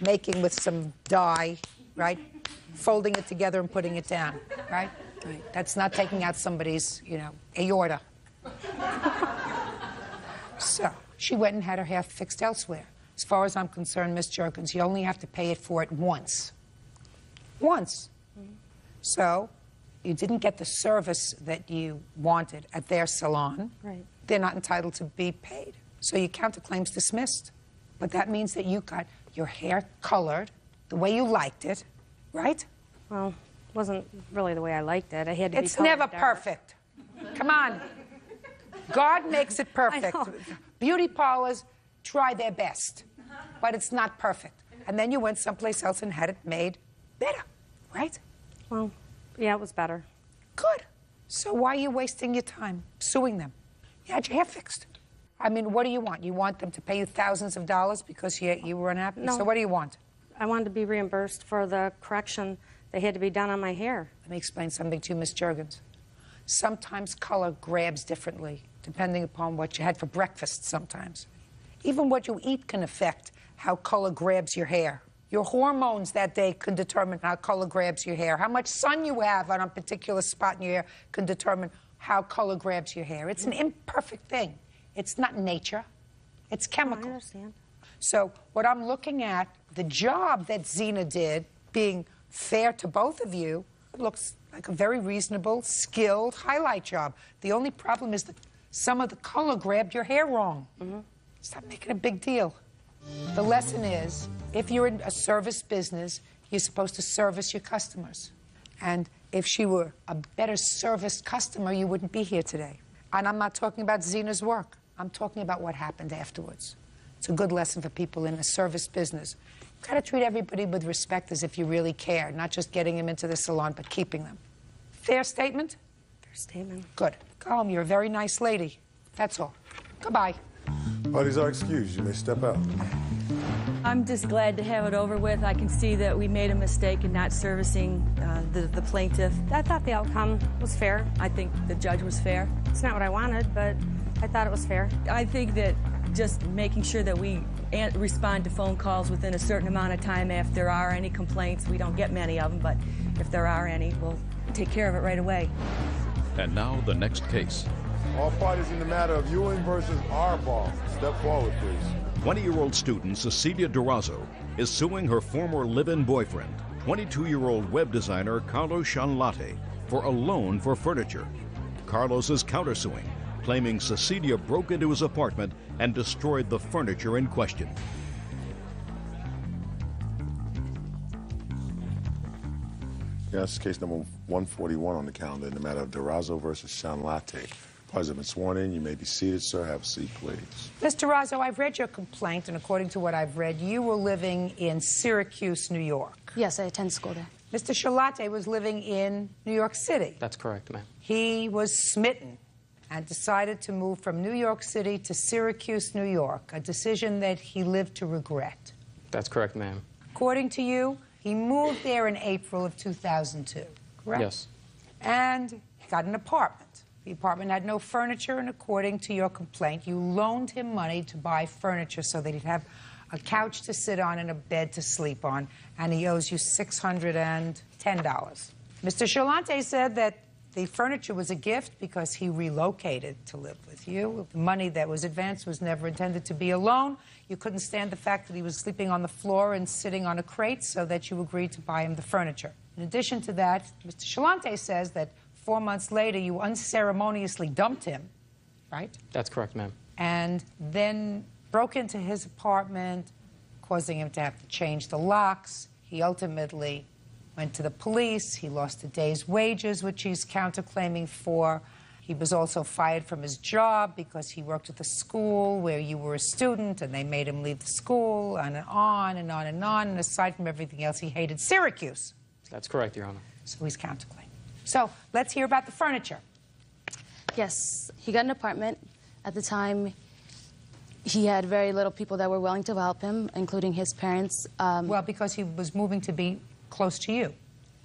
making with some dye, right? Folding it together and putting it down, right? Right. That's not taking out somebody's, you know, aorta. So she went and had her hair fixed elsewhere. As far as I'm concerned, Miss Jerkins, you only have to pay it for it once. Once. Mm-hmm. So you didn't get the service that you wanted at their salon. Right. They're not entitled to be paid. So your counterclaim's dismissed. But that means that you got your hair colored the way you liked it, right? Well, wasn't really the way I liked it. I had to be It's colored never dark. perfect. Come on. God makes it perfect. Beauty parlors try their best, but it's not perfect. And then you went someplace else and had it made better, right? Well, yeah, it was better. Good. So why are you wasting your time suing them? You had your hair fixed. I mean, what do you want? You want them to pay you thousands of dollars because you were unhappy? No. So what do you want? I wanted to be reimbursed for the correction that had to be done on my hair. Let me explain something to you, Miss Jergens. Sometimes color grabs differently, depending upon what you had for breakfast sometimes. Even what you eat can affect how color grabs your hair. Your hormones that day can determine how color grabs your hair. How much sun you have on a particular spot in your hair can determine how color grabs your hair. It's an imperfect thing. It's not nature. It's chemical. I understand. So what I'm looking at, the job that Zena did, being fair to both of you, looks like a very reasonable, skilled highlight job. The only problem is that some of the color grabbed your hair wrong. Mm-hmm. Stop making a big deal. The lesson is, if you're in a service business, you're supposed to service your customers. And if she were a better serviced customer, you wouldn't be here today. And I'm not talking about Zena's work. I'm talking about what happened afterwards. It's a good lesson for people in a service business. You've got to treat everybody with respect as if you really care, not just getting them into the salon, but keeping them. Fair statement? Fair statement. Good. Go home. You're a very nice lady. That's all. Goodbye. Parties are excused. You may step out. I'm just glad to have it over with. I can see that we made a mistake in not servicing the plaintiff. I thought the outcome was fair. I think the judge was fair. It's not what I wanted, but I thought it was fair. I think that just making sure that we respond to phone calls within a certain amount of time if there are any complaints. We don't get many of them, but if there are any, we'll take care of it right away. And now the next case. All parties in the matter of Ewing versus Arbaugh. Step forward, please. 20-year-old student Cecilia Durazo is suing her former live-in boyfriend, 22-year-old web designer Carlos Shanlate, for a loan for furniture. Carlos is countersuing, claiming Cecilia broke into his apartment and destroyed the furniture in question. Yes, case number 141 on the calendar in the matter of Durazo versus Shanlate. Parties have been sworn in. You may be seated, sir. Have a seat, please. Mr. Razzo, I've read your complaint, and according to what I've read, you were living in Syracuse, New York. Yes, I attend school there. Mr. Charlate was living in New York City. That's correct, ma'am. He was smitten and decided to move from New York City to Syracuse, New York, a decision that he lived to regret. That's correct, ma'am. According to you, he moved there in April of 2002, correct? Yes. And he got an apartment. The apartment had no furniture, and according to your complaint, you loaned him money to buy furniture so that he'd have a couch to sit on and a bed to sleep on, and he owes you $610. Mr. Charlante said that the furniture was a gift because he relocated to live with you. The money that was advanced was never intended to be a loan. You couldn't stand the fact that he was sleeping on the floor and sitting on a crate, so that you agreed to buy him the furniture. In addition to that, Mr. Charlante says that 4 months later you unceremoniously dumped him, right? That's correct, ma'am. And then broke into his apartment, causing him to have to change the locks. He ultimately went to the police. He lost a day's wages, which he's counterclaiming for. He was also fired from his job because he worked at the school where you were a student, and they made him leave the school, and on and on and on. And aside from everything else, he hated Syracuse. That's correct, Your Honor. So he's counterclaiming. So let's hear about the furniture. Yes, he got an apartment. At the time, he had very little people that were willing to help him, including his parents. Well, because he was moving to be close to you.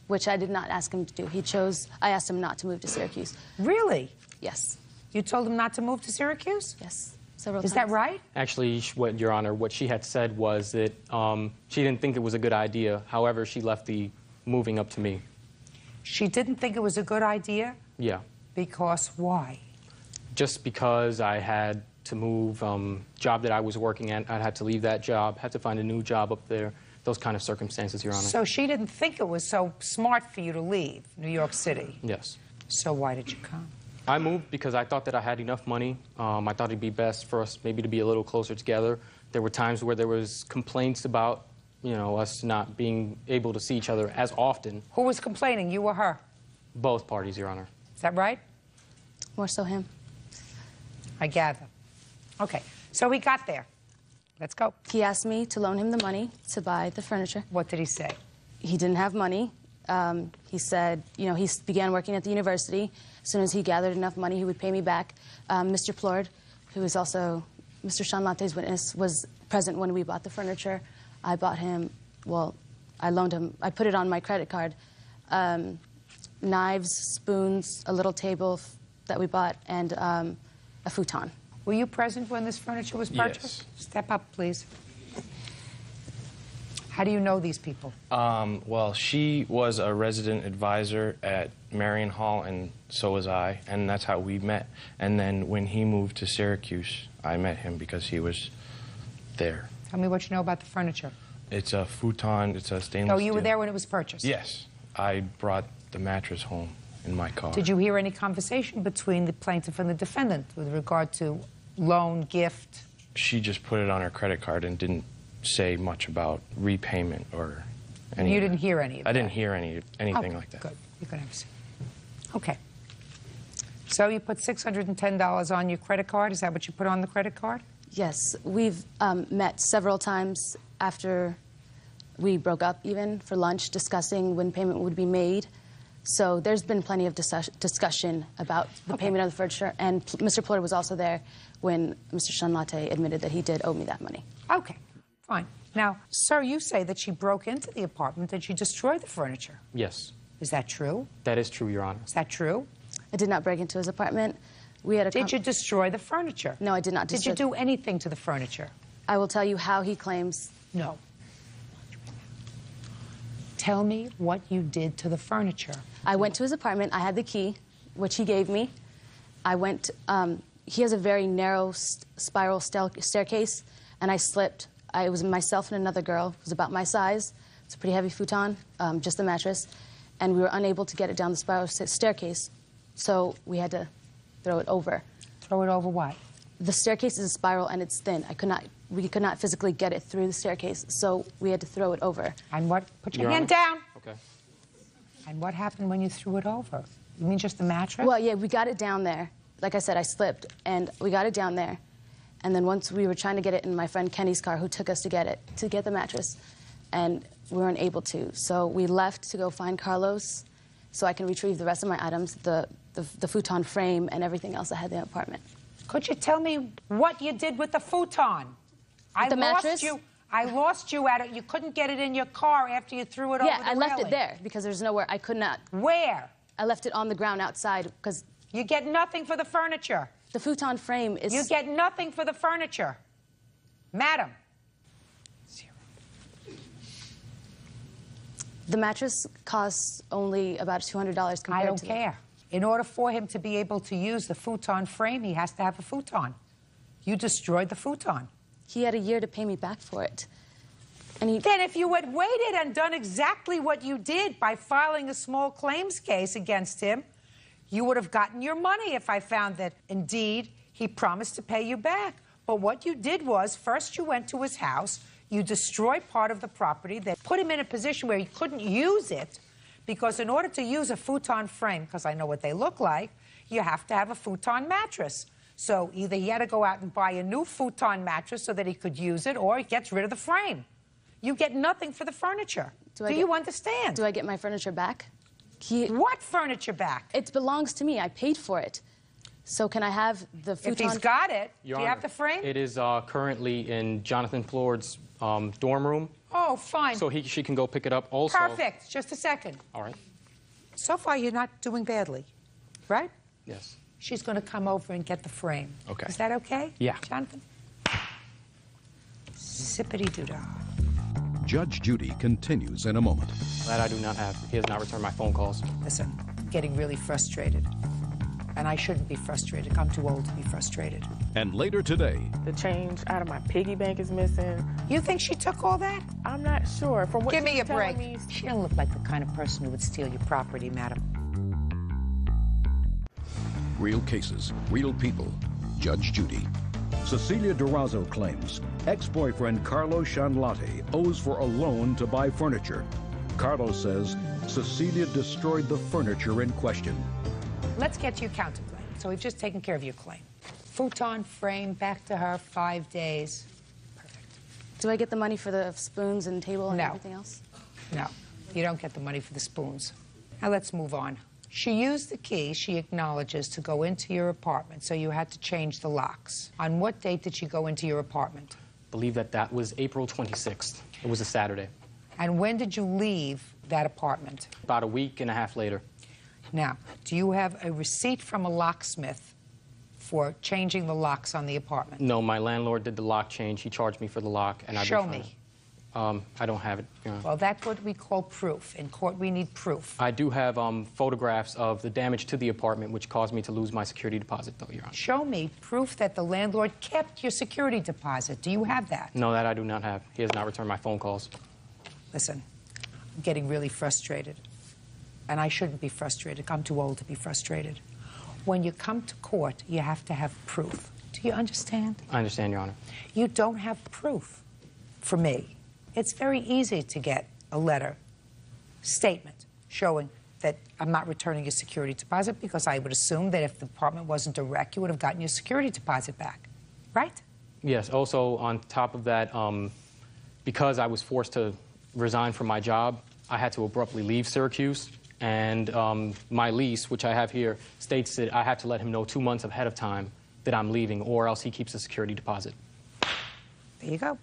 Which I did not ask him to do. He chose, I asked him not to move to Syracuse. Really? Yes. You told him not to move to Syracuse? Yes, several times. Is that right? Actually, what, Your Honor, what she had said was that she didn't think it was a good idea. However, she left the moving up to me. She didn't think it was a good idea? Yeah. Because why? Just because I had to move, job that I was working at, I had to leave that job, had to find a new job up there, those kind of circumstances, Your Honor. So she didn't think it was so smart for you to leave New York City? Yes. So why did you come? I moved because I thought that I had enough money. I thought it'd be best for us maybe to be a little closer together. There were times where there was complaints about, you know, us not being able to see each other as often. Who was complaining, you or her? Both parties, Your Honor. Is that right? More so him. I gather. Okay, so we got there. Let's go. He asked me to loan him the money to buy the furniture. What did he say? He didn't have money. He said, you know, he began working at the university. As soon as he gathered enough money, he would pay me back. Mr. Plord, who is also Mr. Charlate's witness, was present when we bought the furniture. I bought him, well, I loaned him, I put it on my credit card. Knives, spoons, a little table that we bought, and a futon. Were you present when this furniture was purchased? Yes. Step up, please. How do you know these people? Well, she was a resident advisor at Marion Hall, and so was I, and that's how we met. And then when he moved to Syracuse, I met him because he was there. Tell me what you know about the furniture. It's a futon, it's a stainless Oh, you were steel. there when it was purchased? Yes. I brought the mattress home in my car. Did you hear any conversation between the plaintiff and the defendant with regard to loan, gift? She just put it on her credit card and didn't say much about repayment or anything. You didn't hear any of that? I didn't hear anything like that. Good. You can have a seat. Okay. So you put $610 on your credit card. Is that what you put on the credit card? Yes, we've met several times after we broke up, even for lunch, discussing when payment would be made. So there's been plenty of discussion about the payment of the furniture, and Mr. Plord was also there when Mr. Charlate admitted that he did owe me that money. Okay, fine. Now, sir, you say that she broke into the apartment and she destroyed the furniture. Yes. Is that true? That is true, Your Honor. Is that true? I did not break into his apartment. We had a Did you destroy the furniture? No, I did not destroy. Did you do anything to the furniture? I will tell you how he claims. No. Tell me what you did to the furniture. I went to his apartment. I had the key, which he gave me. I went, he has a very narrow spiral staircase, and I slipped. It was myself and another girl. It was about my size. It's a pretty heavy futon, just the mattress. And we were unable to get it down the spiral staircase, so we had to throw it over. Throw it over what? The staircase is a spiral and it's thin. We could not physically get it through the staircase, so we had to throw it over. And what? Put your hand down. Okay. And what happened when you threw it over? You mean just the mattress? Well, yeah, we got it down there, like I said, I slipped, and we got it down there. And then once we were trying to get it in my friend Kenny's car, who took us to get the mattress, and we weren't able to. So we left to go find Carlos so I can retrieve the rest of my items, the futon frame and everything else I had in the apartment. Could you tell me what you did with the futon? The mattress? I lost you at it. You couldn't get it in your car after you threw it over the Yeah, I left railing. it there because there's nowhere I could not. Where? I left it on the ground outside because... You get nothing for the furniture. The futon frame is... You get nothing for the furniture. Madam. The mattress costs only about $200 compared to... I don't care. In order for him to be able to use the futon frame, he has to have a futon. You destroyed the futon. He had a year to pay me back for it. And he... Then if you had waited and done exactly what you did by filing a small claims case against him, you would have gotten your money if I found that, indeed, he promised to pay you back. But what you did was, first you went to his house, you destroyed part of the property that put him in a position where he couldn't use it, because in order to use a futon frame, because I know what they look like, you have to have a futon mattress. So either he had to go out and buy a new futon mattress so that he could use it, or he gets rid of the frame. You get nothing for the furniture. Do you understand? Do I get my furniture back? What furniture back? It belongs to me. I paid for it. So can I have the futon? If he's got it, Your do you Honor, have the frame? It is currently in Jonathan Plord's dorm room. Oh, fine. So she can go pick it up also. Perfect. Just a second. All right. So far, you're not doing badly, right? Yes. She's going to come over and get the frame. Okay. Is that okay? Yeah. Jonathan? Zippity-doo-dah. Judge Judy continues in a moment. That I do not have. He has not returned my phone calls. Listen, I'm getting really frustrated. And I shouldn't be frustrated. I'm too old to be frustrated. And later today... The change out of my piggy bank is missing. You think she took all that? I'm not sure. From what Give me she's a break. telling me, She don't look like the kind of person who would steal your property, madam. Real cases, real people. Judge Judy. Cecilia Durazo claims ex-boyfriend Carlos Shanlate owes for a loan to buy furniture. Carlos says Cecilia destroyed the furniture in question. Let's get to your counterclaim. So we've just taken care of your claim. Futon frame, back to her, 5 days. Do I get the money for the spoons and table and everything else? No, you don't get the money for the spoons. Now let's move on. She used the key, she acknowledges, to go into your apartment, so you had to change the locks. On what date did she go into your apartment? I believe that was April 26th. It was a Saturday. And when did you leave that apartment? About a week and a half later. Now, do you have a receipt from a locksmith for changing the locks on the apartment? No, my landlord did the lock change. He charged me for the lock. And Show me. I don't have it. Well, that's what we call proof. In court, we need proof. I do have photographs of the damage to the apartment, which caused me to lose my security deposit, though, Your Honor. Show me proof that the landlord kept your security deposit. Do you have that? No, that I do not have. He has not returned my phone calls. Listen, I'm getting really frustrated. And I shouldn't be frustrated. I'm too old to be frustrated. When you come to court, you have to have proof. Do you understand? I understand, Your Honor. You don't have proof for me. It's very easy to get a letter, statement, showing that I'm not returning your security deposit, because I would assume that if the apartment wasn't a wreck, you would have gotten your security deposit back, right? Yes. Also, on top of that, because I was forced to resign from my job, I had to abruptly leave Syracuse. And my lease, which I have here, states that I have to let him know 2 months ahead of time that I'm leaving, or else he keeps the security deposit. There you go.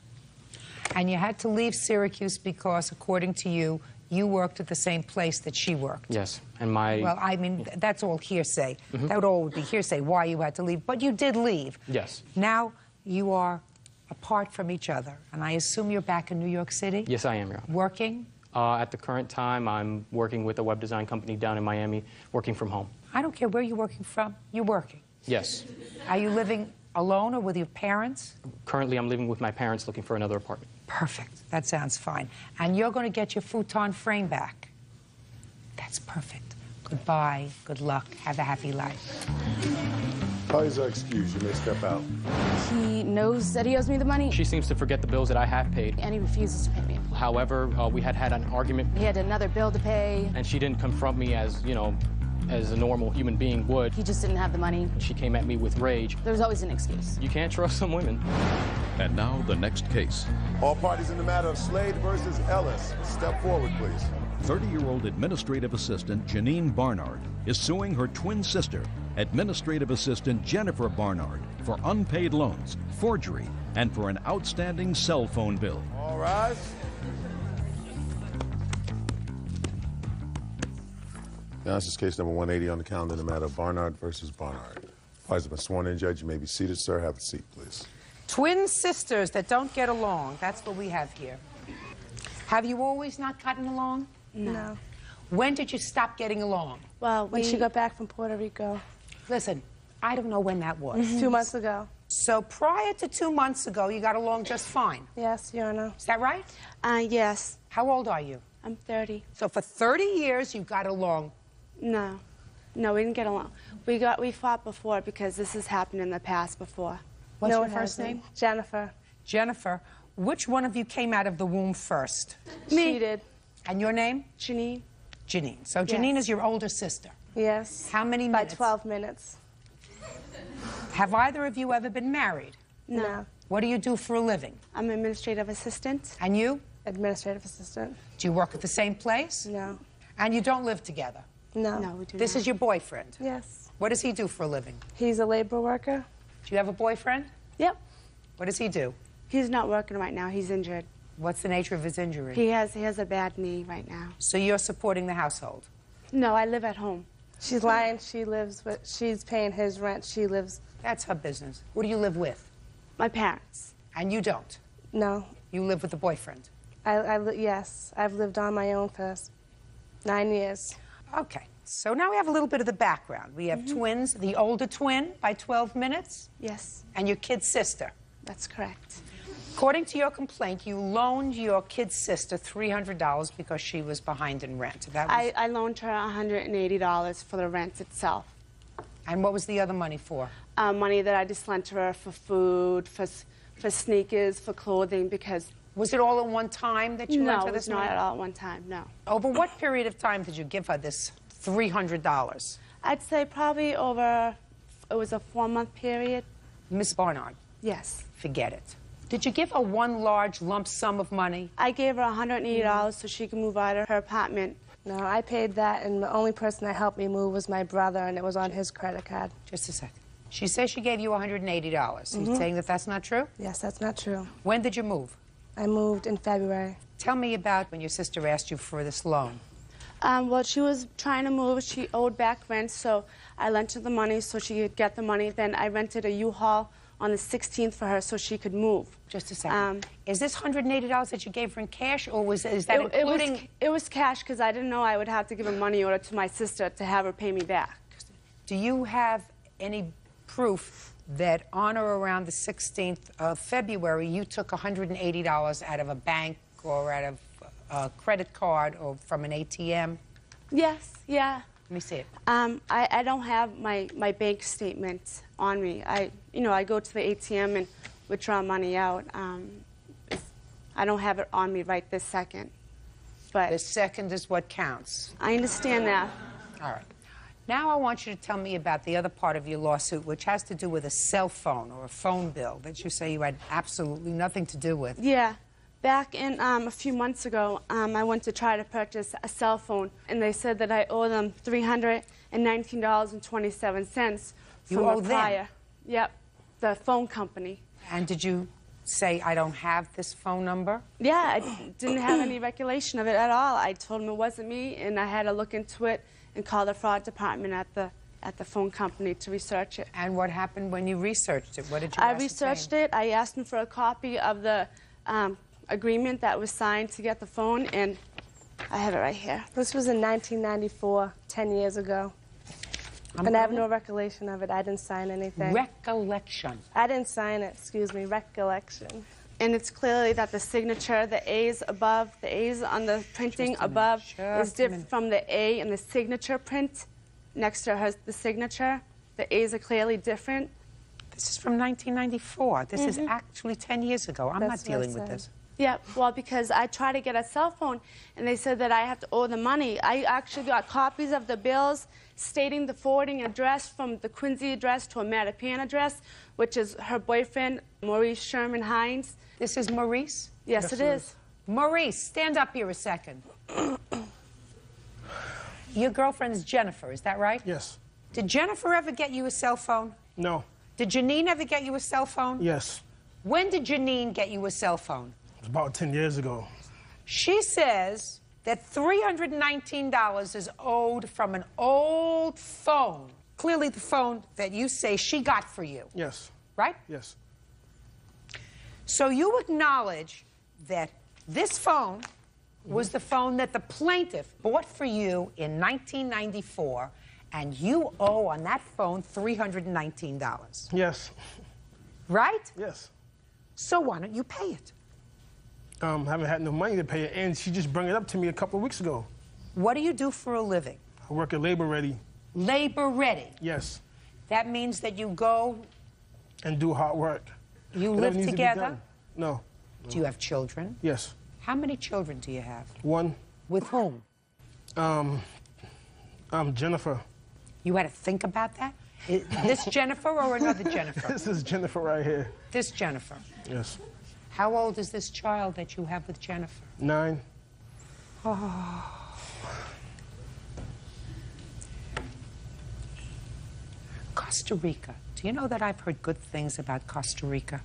And you had to leave Syracuse because, according to you, you worked at the same place that she worked. Yes, and my... Well, I mean, that's all hearsay. Mm-hmm. That would all be hearsay, why you had to leave. But you did leave. Yes. Now you are apart from each other. And I assume you're back in New York City? Yes, I am, Your Honor. Working? At the current time, I'm working with a web design company down in Miami, working from home. I don't care where you're working from. You're working. Yes. Are you living alone or with your parents? Currently, I'm living with my parents looking for another apartment. Perfect. That sounds fine. And you're going to get your futon frame back. That's perfect. Goodbye. Good luck. Have a happy life. Parties are excused. You may step out. He knows that he owes me the money. She seems to forget the bills that I have paid. And he refuses to pay me. However, we had an argument. He had another bill to pay. And she didn't confront me as, you know, as a normal human being would. He just didn't have the money. She came at me with rage. There was always an excuse. You can't trust some women. And now the next case. All parties in the matter of Slade versus Ellis. Step forward, please. 30-year-old administrative assistant Janine Barnard is suing her twin sister, administrative assistant Jennifer Barnard, for unpaid loans, forgery, and for an outstanding cell phone bill. All rise. Now, this is case number 180 on the calendar in the matter of Barnard versus Barnard. Parties have been sworn in, Judge. You may be seated, sir. Have a seat, please. Twin sisters that don't get along. That's what we have here. Have you always not gotten along? No. When did you stop getting along? Well, when she got back from Puerto Rico. Listen, I don't know when that was. 2 months ago. So prior to 2 months ago, you got along just fine? Yes, Your Honor. Is that right? Yes. How old are you? I'm 30. So for 30 years, you got along? No. No, we didn't get along. We fought before because this has happened in the past before. What's no, your first name? Jennifer. Jennifer. Which one of you came out of the womb first? Me. She did. And your name? Janine. Janine. So Janine is your older sister? Yes. How many minutes? By 12 minutes. Have either of you ever been married? No. What do you do for a living? I'm an administrative assistant. And you? Administrative assistant. Do you work at the same place? No. And you don't live together? No. No, we do This not. is your boyfriend? Yes. What does he do for a living? He's a labor worker. Do you have a boyfriend? Yep. What does he do? He's not working right now. He's injured. What's the nature of his injury? He has a bad knee right now. So you're supporting the household? No, I live at home. She's lying. She's paying his rent. She lives. That's her business. What do you live with? My parents. And you don't? No. You live with a boyfriend? Yes. I've lived on my own for 9 years. Okay. So now we have a little bit of the background. We have twins, the older twin by 12 minutes? Yes. And your kid's sister? That's correct. According to your complaint, you loaned your kid's sister $300 because she was behind in rent. That was... I loaned her $180 for the rent itself. And what was the other money for? Money that I just lent to her for food, for sneakers, for clothing, because... Was it all at one time that you lent her this money? No, it was not at all at one time, no. Over what period of time did you give her this $300? I'd say probably it was a 4-month period. Miss Barnard? Yes. Forget it. Did you give her one large lump sum of money? I gave her $180 so she could move out of her apartment. No, I paid that, and the only person that helped me move was my brother, and it was on his credit card. Just a second. She says she gave you $180. You saying that that's not true? Yes, that's not true. When did you move? I moved in February. Tell me about when your sister asked you for this loan. Well, she was trying to move. She owed back rent, so I lent her the money so she could get the money. Then I rented a U-Haul on the 16th for her so she could move. Just a second. Is this $180 that you gave her in cash, or is that including... It was cash because I didn't know I would have to give a money order to my sister to have her pay me back. Do you have any proof that on or around the 16th of February you took $180 out of a bank or out of a credit card or from an ATM? Yes, yeah. Let me see it. I don't have my bank statement on me. I go to the ATM and withdraw money out. I don't have it on me right this second. But the second is what counts. I understand that. All right. Now I want you to tell me about the other part of your lawsuit, which has to do with a cell phone or a phone bill that you say you had absolutely nothing to do with. Yeah. Back in a few months ago, I went to try to purchase a cell phone, and they said that I owe them $319.27 from a prior. Yep, the phone company. And did you say, I don't have this phone number? Yeah, I didn't have any recollection of it at all. I told them it wasn't me, and I had to look into it and call the fraud department at the phone company to research it. And what happened when you researched it? What did you I researched it. I asked them for a copy of the agreement that was signed to get the phone, and I have it right here. This was in 1994, 10 years ago. And I have no recollection of it. I didn't sign anything. Recollection. I didn't sign it, excuse me, recollection. And it's clearly that the signature, the A's above, the A's on the printing above is different from the A in the signature print. Next to her, the signature, the A's are clearly different. This is from 1994. This is actually 10 years ago. I'm not dealing with this. Yeah, well, because I tried to get a cell phone, and they said that I have to owe the money. I actually got copies of the bills stating the forwarding address from the Quincy address to a Mattapan address, which is her boyfriend, Maurice Sherman Hines. This is Maurice? Yes, it is. Maurice, stand up here a second. Your girlfriend's Jennifer, is that right? Yes. Did Jennifer ever get you a cell phone? No. Did Janine ever get you a cell phone? Yes. When did Janine get you a cell phone? It was about 10 years ago. She says that $319 is owed from an old phone. Clearly the phone that you say she got for you. Yes. Right? Yes. So you acknowledge that this phone was the phone that the plaintiff bought for you in 1994, and you owe on that phone $319. Yes. Right? Yes. So why don't you pay it? Haven't had no money to pay it, and she just brought it up to me a couple of weeks ago. What do you do for a living? I work at Labor Ready. Labor Ready? Yes. That means that you go... And do hard work. You Whatever live needs to be together? done. No. Do you have children? Yes. How many children do you have? One. With whom? Jennifer. You had to think about that? Is this Jennifer or another Jennifer? This is Jennifer right here. This Jennifer. Yes. How old is this child that you have with Jennifer? 9. Oh. Costa Rica. Do you know that I've heard good things about Costa Rica?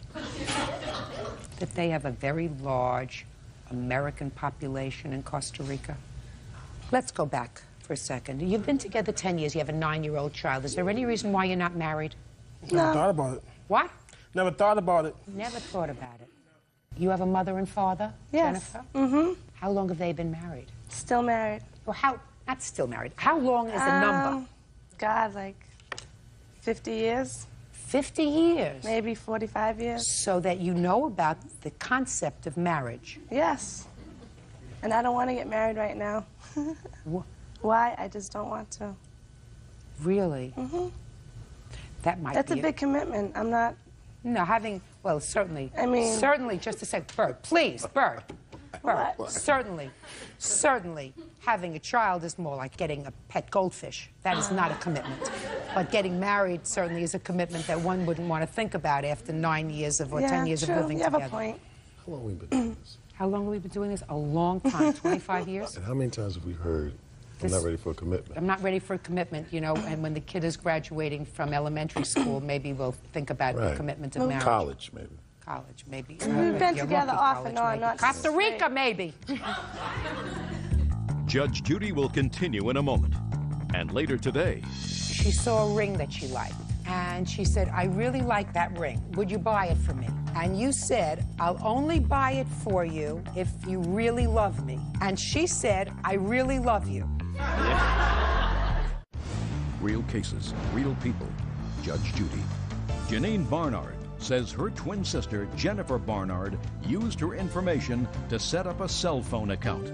That they have a very large American population in Costa Rica. Let's go back for a second. You've been together 10 years. You have a 9-year-old child. Is there any reason why you're not married? Never thought about it. What? Never thought about it. Never thought about it. You have a mother and father, Yes. Jennifer? Mm-hmm. How long have they been married? Still married. Well, not still married. How long is the number? God, like 50 years. 50 years? Maybe 45 years. So that you know about the concept of marriage. Yes. And I don't want to get married right now. Why? I just don't want to. Really? Mm-hmm. That might That's be a big commitment. I'm not... No, well, certainly. I mean... Certainly, just a sec. Bird, please, Bird. Bird, certainly, having a child is more like getting a pet goldfish. That is not a commitment. But getting married certainly is a commitment that one wouldn't want to think about after 9 years of, or 10 years of living together. You have a point. How long have we been doing this? How long have we been doing this? A long time, 25 years. And how many times have we heard, I'm not ready for a commitment? I'm not ready for a commitment, you know, and when the kid is graduating from elementary school, maybe we'll think about the commitment of marriage. College, maybe. College, maybe. We've been together off and on, not Costa Rica, maybe. Judge Judy will continue in a moment. And later today, She saw a ring that she liked, and she said, I really like that ring. Would you buy it for me? And you said, I'll only buy it for you if you really love me. And she said, I really love you. real cases, real people. Judge Judy. Janine Barnard says her twin sister, Jennifer Barnard, used her information to set up a cell phone account.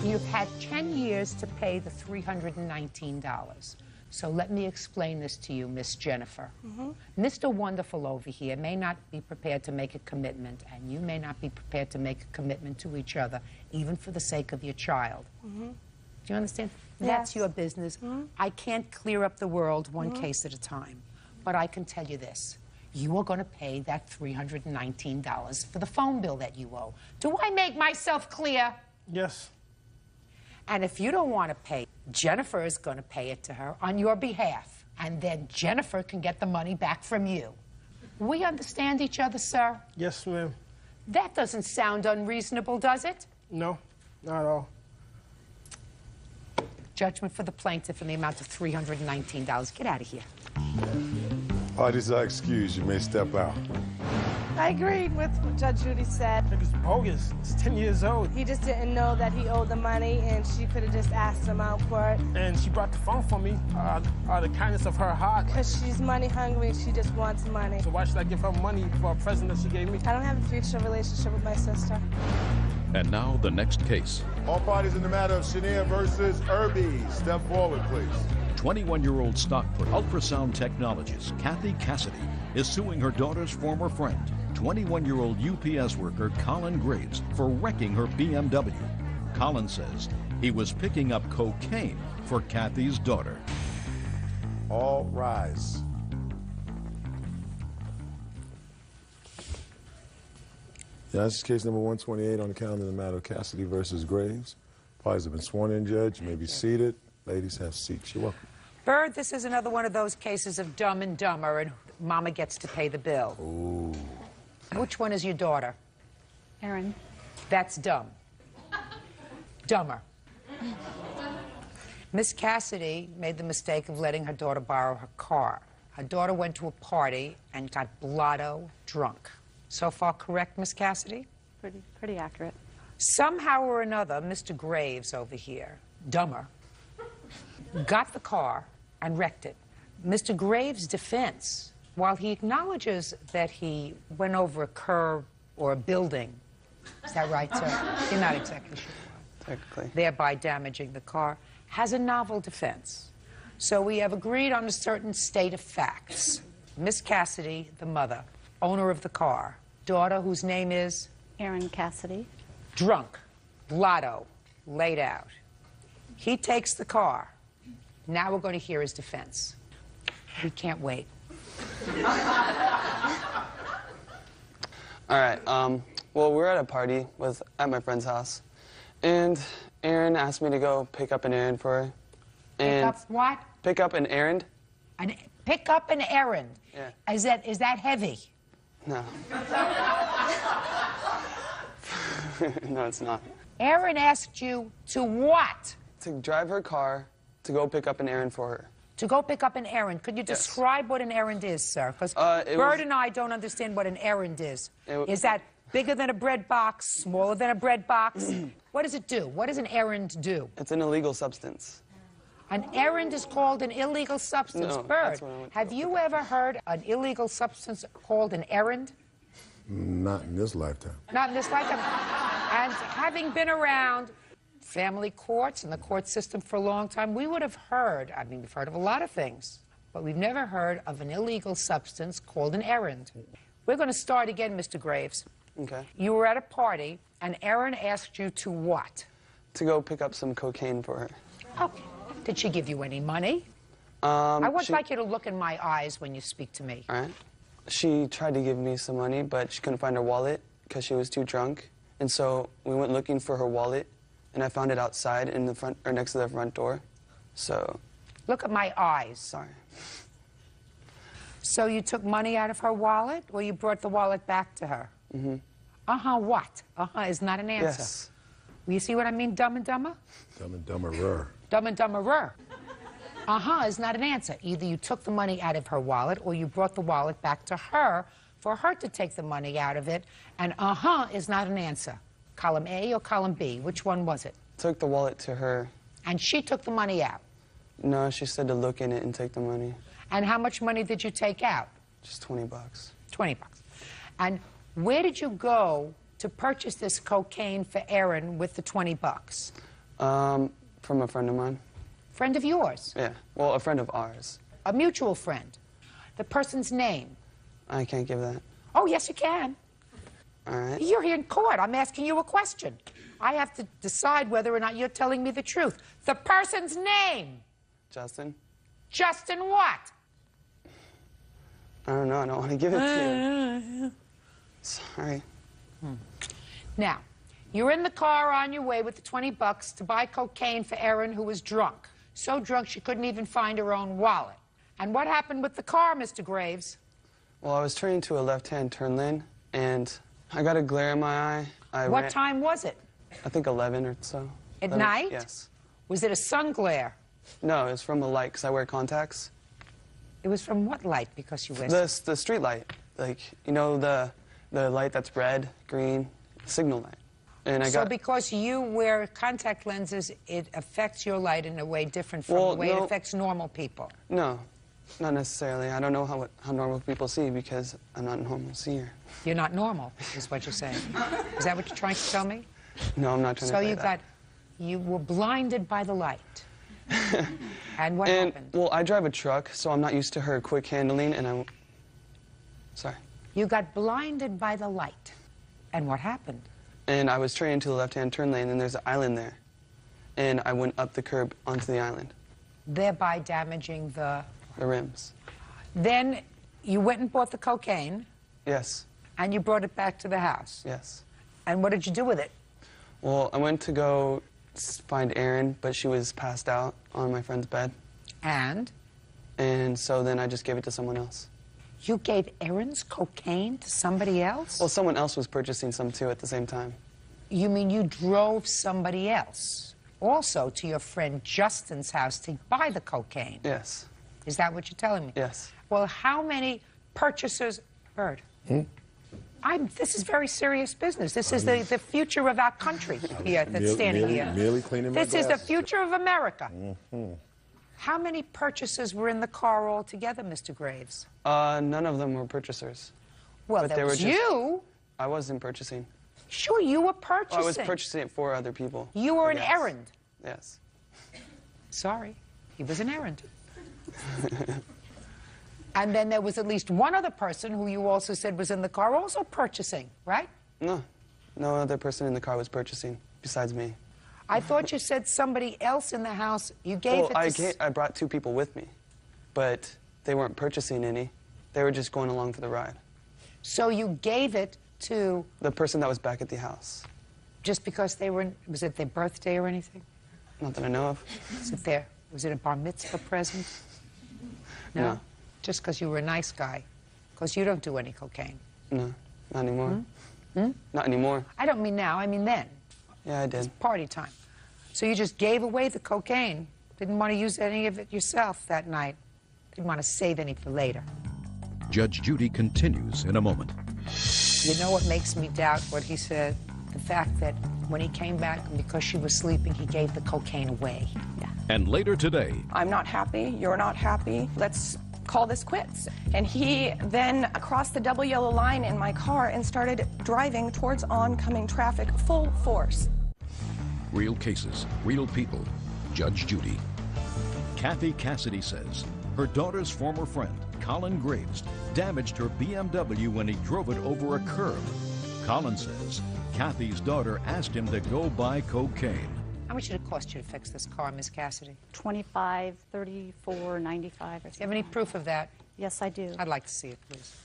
You've had 10 years to pay the $319. So let me explain this to you, Miss Jennifer. Mr. Wonderful over here may not be prepared to make a commitment, and you may not be prepared to make a commitment to each other, even for the sake of your child. Do you understand? That's your business. I can't clear up the world one case at a time. But I can tell you this. You are going to pay that $319 for the phone bill that you owe. Do I make myself clear? Yes. And if you don't want to pay, Jennifer is going to pay it to her on your behalf. And then Jennifer can get the money back from you. We understand each other, sir? Yes, ma'am. That doesn't sound unreasonable, does it? No, not at all. Judgment for the plaintiff in the amount of $319. Get out of here. Parties are excused. You may step out. I agreed with what Judge Judy said. It's bogus. It's 10 years old. He just didn't know that he owed the money, and she could have just asked him out for it. And she brought the phone for me out of the kindness of her heart. Because she's money hungry and she just wants money. So why should I give her money for a present that she gave me? I don't have a future relationship with my sister. And now the next case. All parties in the matter of Chenier versus Irby. Step forward, please. 21-year-old Stockport ultrasound technologist Kathy Cassidy is suing her daughter's former friend. 21-year-old UPS worker Colin Graves for wrecking her BMW. Colin says he was picking up cocaine for Kathy's daughter. All rise. Yeah, this is case number 128 on the calendar in the matter of Cassidy versus Graves. Parties have been sworn in, Judge. You may be seated. Ladies, have seats. You're welcome. Bird, this is another one of those cases of Dumb and Dumber, and Mama gets to pay the bill. Ooh. Which one is your daughter? Erin. That's dumb. Dumber. Miss Cassidy made the mistake of letting her daughter borrow her car. Her daughter went to a party and got blotto drunk. So far correct, Miss Cassidy? Pretty accurate. Somehow or another, Mr. Graves over here, dumber, got the car and wrecked it. Mr. Graves' defense, while he acknowledges that he went over a curb or a building, is that right, sir? You're not exactly sure. Technically. Thereby damaging the car, has a novel defense. So we have agreed on a certain state of facts. Miss Cassidy, the mother, owner of the car, daughter whose name is? Erin Cassidy. Drunk, blotto, laid out. He takes the car. Now we're going to hear his defense. We can't wait. All right. Well, we're at a party at my friend's house, and Erin asked me to go pick up an errand for her. Pick up what? Pick up an errand. Pick up an errand. Yeah. Is that heavy? No. No, it's not. Erin asked you to what? To drive her car to go pick up an errand for her. To go pick up an errand. Could you describe what an errand is, sir? Because Bird and I don't understand what an errand is. Is that bigger than a bread box, smaller than a bread box? What does it do? What does an errand do? It's an illegal substance. An errand is called an illegal substance. No, Bird, that's what I went have you ever heard an illegal substance called an errand? Not in this lifetime. Not in this lifetime. And having been around family courts and the court system for a long time, we would have heard, I mean, we've heard of a lot of things, but we've never heard of an illegal substance called an errand. We're going to start again, Mr. Graves. Okay. You were at a party, and Erin asked you to what? To go pick up some cocaine for her. Okay. Did she give you any money? I would like you to look in my eyes when you speak to me. All right. She tried to give me some money, but she couldn't find her wallet because she was too drunk. And so we went looking for her wallet, and I found it outside in the front, or next to the front door. So. Look at my eyes. Sorry. So you took money out of her wallet, or you brought the wallet back to her? Mm-hmm. Uh-huh, what? Uh-huh is not an answer. Yes. Well, you see what I mean, Dumb and Dumber? Dumb and Dumberer. Dumb and Dumberer. Uh-huh is not an answer. Either you took the money out of her wallet, or you brought the wallet back to her for her to take the money out of it, and uh-huh is not an answer. Column A or column B? Which one was it? Took the wallet to her. And she took the money out? No, she said to look in it and take the money. And how much money did you take out? Just $20. 20 bucks. And where did you go to purchase this cocaine for Erin with the 20 bucks? From a friend of mine. Friend of yours? Yeah, well, a friend of ours. A mutual friend. The person's name? I can't give that. Oh, yes, you can. All right. You're here in court. I'm asking you a question. I have to decide whether or not you're telling me the truth. The person's name? Justin? Justin what? I don't know. I don't want to give it to you. Sorry. Now, you're in the car on your way with the 20 bucks to buy cocaine for Erin, who was drunk. So drunk she couldn't even find her own wallet. And what happened with the car, Mr. Graves? Well, I was turning to a left-hand turn lane, and I got a glare in my eye. What time was it? I think 11 or so. At 11? night? Yes. Was it a sun glare? No, it was from a light, because I wear contacts. It was from what light, because you wear... The street light. Like, you know, the light that's red, green, signal light. And I So because you wear contact lenses, it affects your light in a way different from the way it affects normal people? No, not necessarily. I don't know how normal people see because I'm not a normal seer. You're not normal, is what you're saying. Is that what you're trying to tell me? No, I'm not trying to say that. You were blinded by the light. And what happened? Well, I drive a truck, so I'm not used to her quick handling, and sorry. You got blinded by the light. And what happened? And I was turning to the left-hand turn lane, and there's an island there. And I went up the curb onto the island. Thereby damaging the rims. Then you went and bought the cocaine. Yes. And you brought it back to the house. Yes. And what did you do with it? Well, I went to go find Erin, but she was passed out on my friend's bed. And? And so then I just gave it to someone else. You gave Erin's cocaine to somebody else? Well, someone else was purchasing some too at the same time. You mean you drove somebody else also to your friend Justin's house to buy the cocaine? Yes. Is that what you're telling me? Yes. Well, how many purchasers... Bird. This is very serious business. This is the future of our country here that's standing here. Merely cleaning my This is the glasses. future of America. Mhm. How many purchasers were in the car altogether, Mr. Graves? None of them were purchasers. Well, But that they were was just- you. I wasn't purchasing. Sure, you were purchasing. Well, I was purchasing it for other people. You were I an guess. errand. Yes. Sorry, he was an errand. And then there was at least one other person who you also said was in the car also purchasing, right? No. No other person in the car was purchasing besides me. I thought you said somebody else in the house. You gave Well, it to... I brought 2 people with me, but they weren't purchasing any. They were just going along for the ride. So you gave it to... The person that was back at the house. Just because they were... Was it their birthday or anything? Not that I know of. Was it a bar mitzvah present? No. Just because you were a nice guy. Because you don't do any cocaine. No, not anymore. Hmm? Not anymore. I don't mean now, I mean then. Yeah, I did. It's party time. So you just gave away the cocaine. Didn't want to use any of it yourself that night. Didn't want to save any for later. Judge Judy continues in a moment. You know what makes me doubt what he said? The fact that when he came back, and because she was sleeping, he gave the cocaine away. And later today, I'm not happy, you're not happy, let's call this quits. And he then crossed the double yellow line in my car and started driving towards oncoming traffic full force. real cases, real people. Judge Judy. Kathy Cassidy says her daughter's former friend, Colin Graves, damaged her BMW when he drove it over a curb. Colin says Kathy's daughter asked him to go buy cocaine. How much did it cost you to fix this car, Miss Cassidy? $25, $34, $95 or something. Do you have any proof of that? Yes, I do. I'd like to see it, please.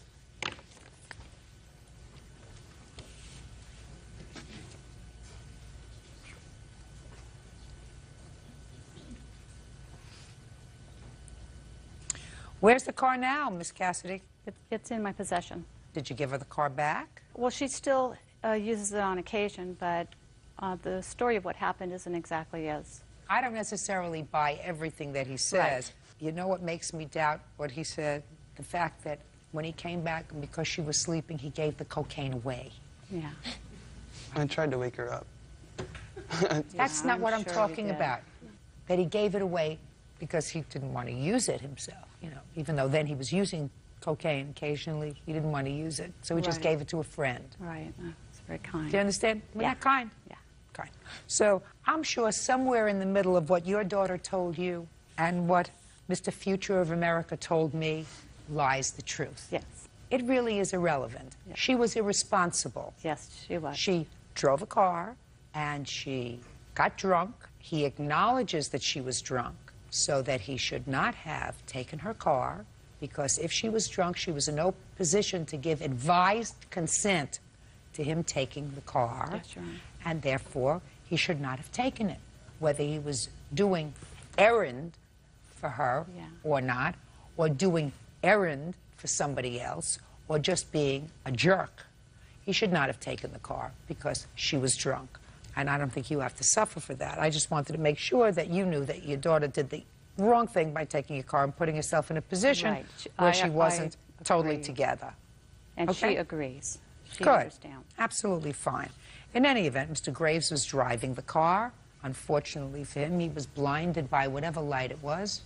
Where's the car now, Miss Cassidy? It's in my possession. Did you give her the car back? Well, she still uses it on occasion, but the story of what happened isn't exactly as... I don't necessarily buy everything that he says. Right. You know what makes me doubt what he said? The fact that when he came back, and because she was sleeping, he gave the cocaine away. Yeah. I tried to wake her up. That's not what I'm sure you talking did. about. That he gave it away because he didn't want to use it himself, you know, even though then he was using cocaine occasionally, he didn't want to use it, so he just Right. gave it to a friend. Right. That's very kind. Do you understand? We're Yeah. not kind. Yeah. Kind. So I'm sure somewhere in the middle of what your daughter told you and what Mr. Future of America told me lies the truth. Yes. It really is irrelevant. Yes. She was irresponsible. Yes, she was. She drove a car and she got drunk. He acknowledges that she was drunk, so that he should not have taken her car, because if she was drunk, she was in no position to give advised consent to him taking the car. That's right. And therefore, he should not have taken it, whether he was doing errand for her Yeah. or not, or doing errand for somebody else, or just being a jerk. He should not have taken the car because she was drunk. And I don't think you have to suffer for that. I just wanted to make sure that you knew that your daughter did the wrong thing by taking your car and putting herself in a position Right. where I she wasn't totally agree. together. And Okay? she agrees. She Good. understands. Absolutely fine. In any event, Mr. Graves was driving the car. Unfortunately for him, he was blinded by whatever light it was.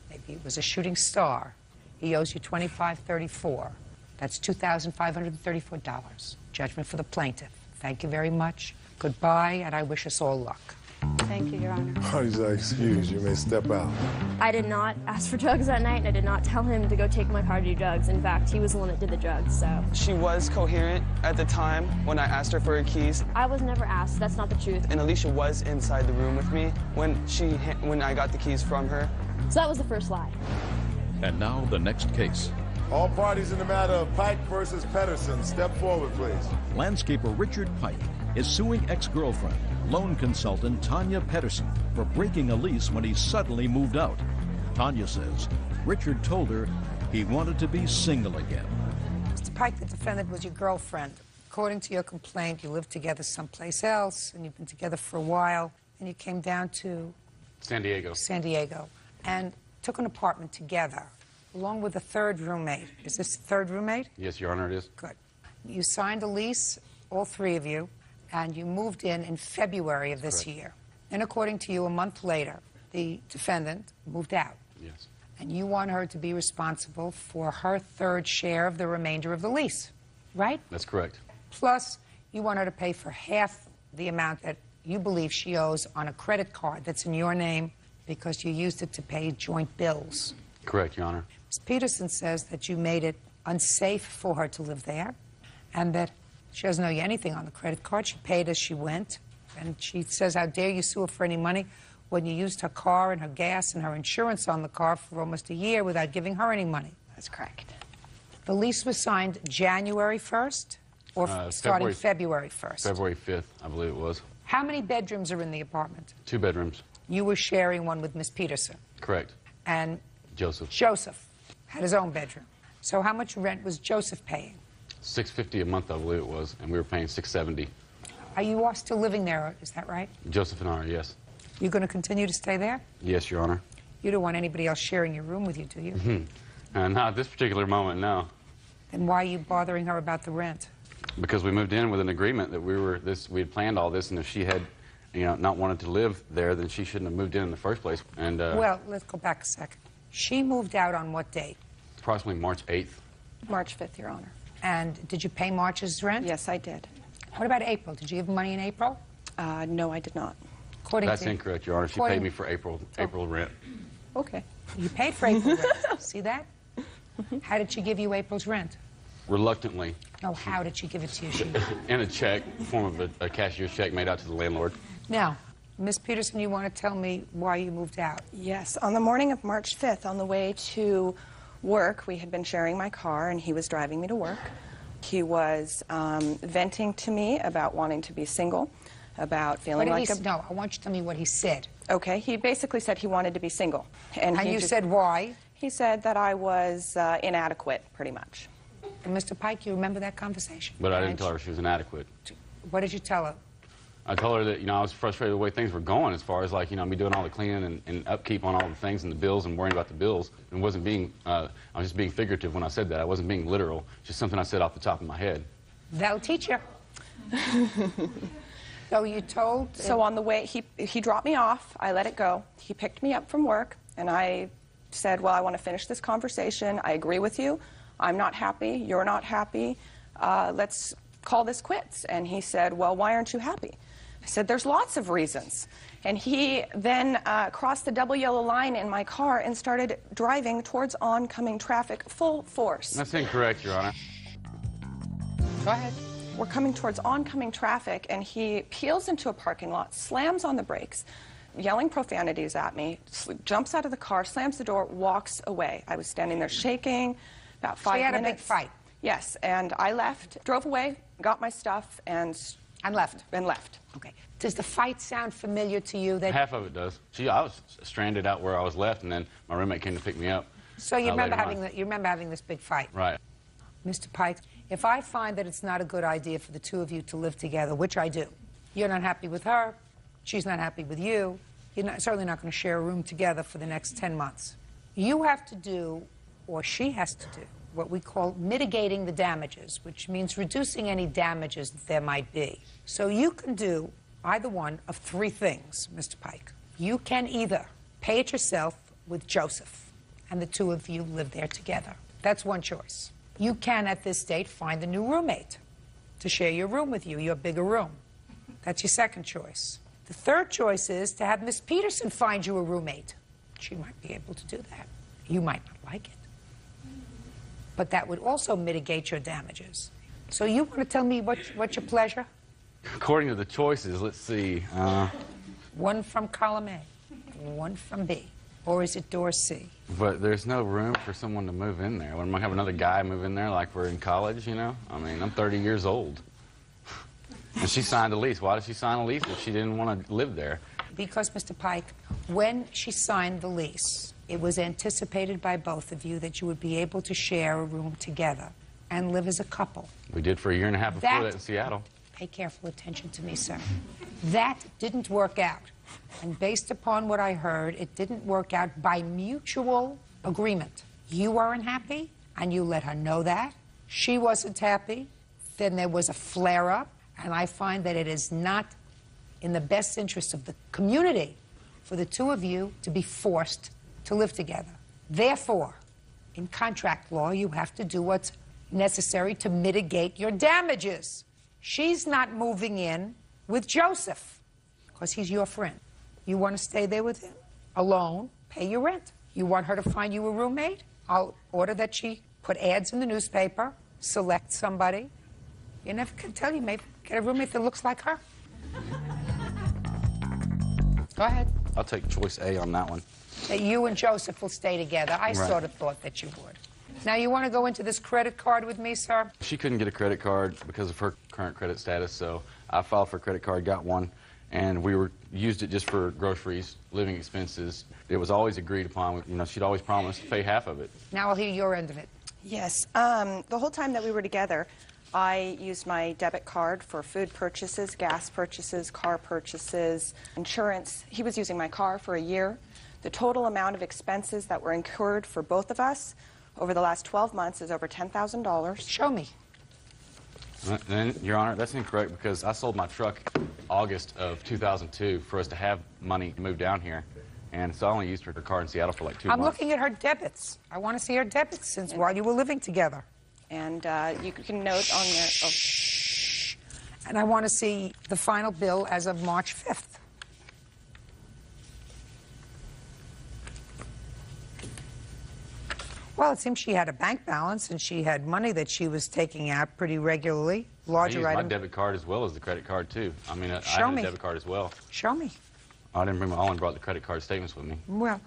Maybe it was a shooting star. He owes you $25.34. That's $2,534. Judgment for the plaintiff. Thank you very much. Goodbye, and I wish us all luck. Thank you, Your Honor. Parties are excused. You may step out. I did not ask for drugs that night, and I did not tell him to go take my car to do drugs. In fact, he was the one that did the drugs, so. She was coherent at the time when I asked her for her keys. I was never asked. That's not the truth. And Alicia was inside the room with me when I got the keys from her. So that was the first lie. And now the next case. All parties in the matter of Pike versus Pedersen, step forward, please. Landscaper Richard Pike is suing ex-girlfriend, loan consultant Tanya Pedersen, for breaking a lease when he suddenly moved out. Tanya says Richard told her he wanted to be single again. Mr. Pike, the defendant was your girlfriend. According to your complaint, you lived together someplace else, and you've been together for a while, and you came down to San Diego, and took an apartment together, along with a third roommate. Is this the third roommate? Yes, Your Honor, it is. Good. You signed a lease, all three of you, and you moved in February of this year. And according to you, a month later, the defendant moved out. Yes. And you want her to be responsible for her third share of the remainder of the lease, right? That's correct. Plus, you want her to pay for half the amount that you believe she owes on a credit card that's in your name because you used it to pay joint bills. Correct, Your Honor. Ms. Peterson says that you made it unsafe for her to live there and that she doesn't owe you anything on the credit card. She paid as she went. And she says, how dare you sue her for any money when you used her car and her gas and her insurance on the car for almost a year without giving her any money. That's correct. The lease was signed January 1st or starting February 1st? February 5th, I believe it was. How many bedrooms are in the apartment? 2 bedrooms. You were sharing one with Ms. Peterson. Correct. And Joseph had his own bedroom. So how much rent was Joseph paying? $650 a month, I believe it was, and we were paying $670. Are you all still living there, is that right? Joseph and I, yes. You're going to continue to stay there? Yes, Your Honor. You don't want anybody else sharing your room with you, do you? Not at this particular moment, no. Then why are you bothering her about the rent? Because we moved in with an agreement that we had planned all this, and if she had, not wanted to live there, then she shouldn't have moved in the first place. And well, let's go back a second. She moved out on what date? Approximately March 8th. March 5th, Your Honor. And did you pay March's rent? Yes, I did. What about April? Did you give money in April? No, I did not. That's incorrect, Your Honor. She paid me for April rent. Okay. You paid for April rent. See that? How did she give you April's rent? Reluctantly. No, how did she give it to you? In a check, form of a cashier's check made out to the landlord. Now, Ms. Peterson, you want to tell me why you moved out? Yes. On the morning of March 5th, on the way to work, we had been sharing my car, and he was driving me to work. He was venting to me about wanting to be single, about feeling like a... No, I want you to tell me what he said. Okay. He basically said he wanted to be single. And you said why? He said that I was inadequate, pretty much. And Mr. Pike, you remember that conversation? But I didn't tell her she was inadequate. What did you tell her? I told her that, I was frustrated with the way things were going as far as, like, me doing all the cleaning and upkeep on all the things and the bills and worrying about the bills. And wasn't being, I was just being figurative when I said that. I wasn't being literal. Just something I said off the top of my head. That'll teach you. So you told... So on the way, he dropped me off. I let it go. He picked me up from work, and I said, well, I want to finish this conversation. I agree with you. I'm not happy. You're not happy. Let's call this quits. And he said, well, why aren't you happy? I said, there's lots of reasons. And he then crossed the double yellow line in my car and started driving towards oncoming traffic full force. That's incorrect, Your Honor. Go ahead. We're coming towards oncoming traffic, and he peels into a parking lot, slams on the brakes, yelling profanities at me, jumps out of the car, slams the door, walks away. I was standing there shaking, about 5 minutes. So you had a big fight? Yes, and I left, drove away, got my stuff, and left. Okay. Does the fight sound familiar to you? Half of it does. I was stranded out where I was left, and then my roommate came to pick me up. So you remember having this big fight? Right. Mr. Pike, if I find that it's not a good idea for the two of you to live together, which I do, you're not happy with her, she's not happy with you, you're certainly not going to share a room together for the next 10 months. You have to do, or she has to do, what we call mitigating the damages, which means reducing any damages that there might be. So you can do either one of 3 things, Mr. Pike. You can either pay it yourself with Joseph, and the two of you live there together. That's one choice. You can, at this date, find a new roommate to share your room with you, your bigger room. That's your second choice. The third choice is to have Miss Peterson find you a roommate. She might be able to do that. You might not like it. But that would also mitigate your damages. So you want to tell me what's your pleasure? According to the choices, let's see. One from column A, one from B, or is it door C? But there's no room for someone to move in there. When am I have another guy move in there like we're in college, you know? I mean, I'm 30 years old. And she signed a lease. Why did she sign a lease if she didn't want to live there? Because, Mr. Pike, when she signed the lease, it was anticipated by both of you that you would be able to share a room together and live as a couple. We did for a year and a half before that in Seattle. Pay careful attention to me, sir. That didn't work out. And based upon what I heard, it didn't work out by mutual agreement. You weren't happy, and you let her know that. She wasn't happy. Then there was a flare-up, and I find that it is not in the best interest of the community for the two of you to be forced to live together. Therefore, in contract law, you have to do what's necessary to mitigate your damages. She's not moving in with Joseph because he's your friend. You want to stay there with him alone, pay your rent. You want her to find you a roommate? I'll order that she put ads in the newspaper, select somebody. You never can tell, you may get a roommate that looks like her. Go ahead. I'll take choice A on that one. That you and Joseph will stay together. I sort of thought that you would. Now, you want to go into this credit card with me, sir? She couldn't get a credit card because of her current credit status, so I filed for a credit card, got one, and we used it just for groceries, living expenses. It was always agreed upon. You know, she'd always promised to pay half of it. Now I'll hear your end of it. Yes. The whole time that we were together, I used my debit card for food purchases, gas purchases, car purchases, insurance. He was using my car for a year. The total amount of expenses that were incurred for both of us over the last 12 months is over $10,000. Show me. Then, Your Honor, that's incorrect because I sold my truck August of 2002 for us to have money to move down here. And so I only used her car in Seattle for like 2 months. I'm looking at her debits. I want to see her debits since while you were living together. And you can note on there... Oh. Shh. And I want to see the final bill as of March 5th. Well, it seems she had a bank balance and she had money that she was taking out pretty regularly. Larger I used item. my debit card as well as the credit card, too. I mean, I Show had me. a debit card as well. Show me. I didn't bring my own, brought the credit card statements with me. Well,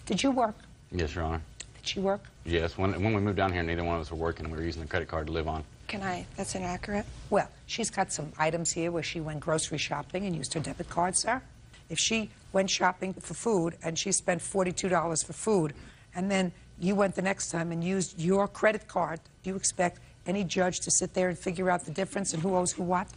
did you work? Yes, Your Honor. Did she work? Yes, when we moved down here, neither one of us were working, and we were using the credit card to live on. Can I? That's inaccurate. Well, she's got some items here where she went grocery shopping and used her debit card, sir. If she went shopping for food and she spent $42 for food, and then you went the next time and used your credit card, do you expect any judge to sit there and figure out the difference and who owes who what?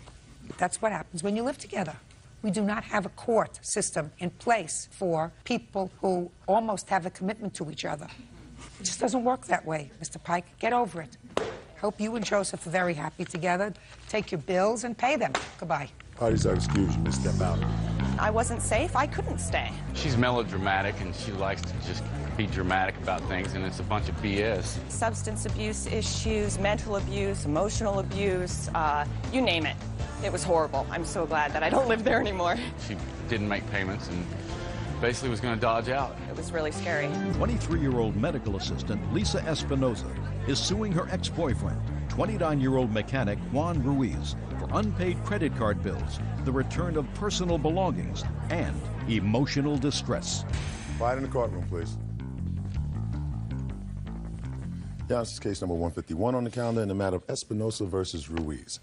That's what happens when you live together. We do not have a court system in place for people who almost have a commitment to each other. It just doesn't work that way, Mr. Pike. Get over it. Hope you and Joseph are very happy together. Take your bills and pay them. Goodbye. Parties are excused. You may step out. I wasn't safe. I couldn't stay. She's melodramatic, and she likes to just be dramatic about things, and it's a bunch of BS. Substance abuse issues, mental abuse, emotional abuse, you name it. It was horrible. I'm so glad that I don't live there anymore. She didn't make payments and basically was going to dodge out. It was really scary. 23-year-old medical assistant Lisa Espinoza is suing her ex-boyfriend, 29-year-old mechanic Juan Ruiz, for unpaid credit card bills, the return of personal belongings, and emotional distress. Quiet in the courtroom, please. Yeah, this is case number 151 on the calendar in the matter of Espinoza versus Ruiz.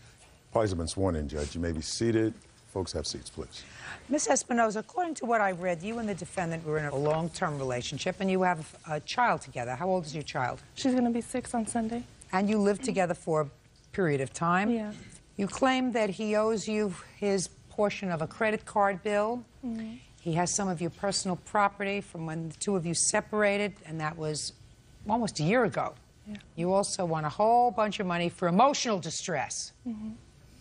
Parties have been sworn in, Judge. You may be seated. Folks, have seats, please. Miss Espinoza, according to what I read, you and the defendant were in a long-term relationship, and you have a child together. How old is your child? She's going to be 6 on Sunday. And you lived together for a period of time? Yeah. You claim that he owes you his portion of a credit card bill. Mm-hmm. He has some of your personal property from when the two of you separated, and that was almost a year ago. Yeah. You also won a whole bunch of money for emotional distress. Mm-hmm.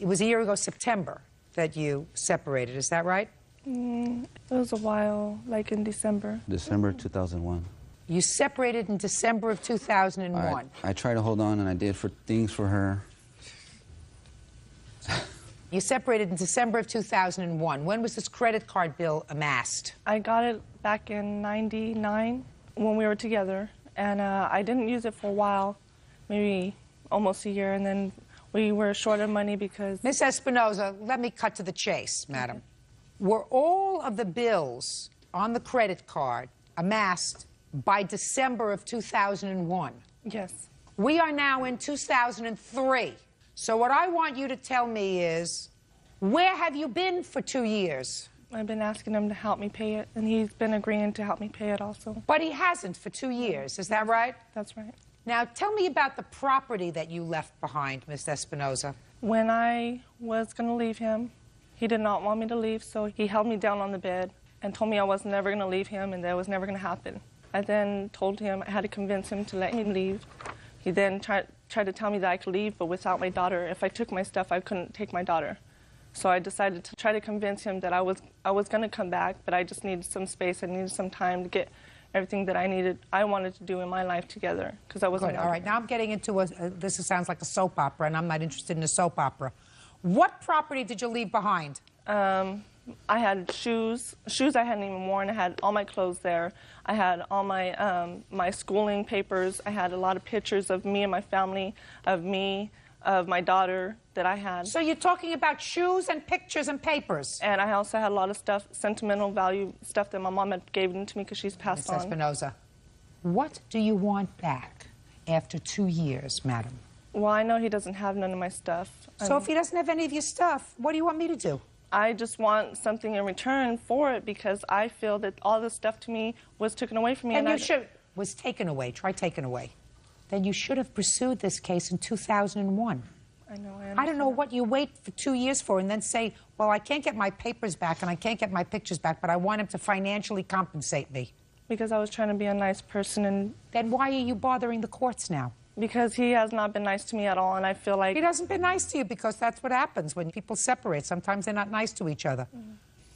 It was a year ago, September, that you separated. Is that right? It was a while, like in December. December 2001. You separated in December of 2001. I tried to hold on, and I did things for her. You separated in December of 2001. When was this credit card bill amassed? I got it back in '99 when we were together, and I didn't use it for a while, maybe almost a year, and then we were short of money because... Miss Espinoza, let me cut to the chase, madam. Were all of the bills on the credit card amassed by December of 2001? Yes. We are now in 2003. So what I want you to tell me is, where have you been for 2 years? I've been asking him to help me pay it, and he's been agreeing to help me pay it also. But he hasn't for 2 years, is that right? That's right. Now, tell me about the property that you left behind, Miss Espinoza. When I was going to leave him, he did not want me to leave, so he held me down on the bed and told me I was never going to leave him and that it was never going to happen. I then told him I had to convince him to let me leave. He then tried to tell me that I could leave, but without my daughter. If I took my stuff, I couldn't take my daughter. So I decided to try to convince him that I was going to come back, but I just needed some space. I needed some time to get everything that I wanted to do in my life together, because I wasn't... Good. All right, now I'm getting into this sounds like a soap opera, and I'm not interested in a soap opera. What property did you leave behind? I had shoes I hadn't even worn. I had all my clothes there. I had all my my schooling papers. I had a lot of pictures of me and my family, of my daughter that I had. So you're talking about shoes and pictures and papers? And I also had a lot of stuff, sentimental value stuff that my mom had given to me because she's passed on. Ms. Espinoza, what do you want back after 2 years, madam? Well, I know he doesn't have none of my stuff. So if he doesn't have any of your stuff, what do you want me to do? I just want something in return for it because I feel that all this stuff to me was taken away from me. And you should... Was taken away. Try taken away. Then you should have pursued this case in 2001. I know. I don't know what you wait for 2 years for and then say, well, I can't get my papers back and I can't get my pictures back, but I want him to financially compensate me. Because I was trying to be a nice person and... Then why are you bothering the courts now? Because he has not been nice to me at all, and I feel like... He hasn't been nice to you because that's what happens when people separate. Sometimes they're not nice to each other.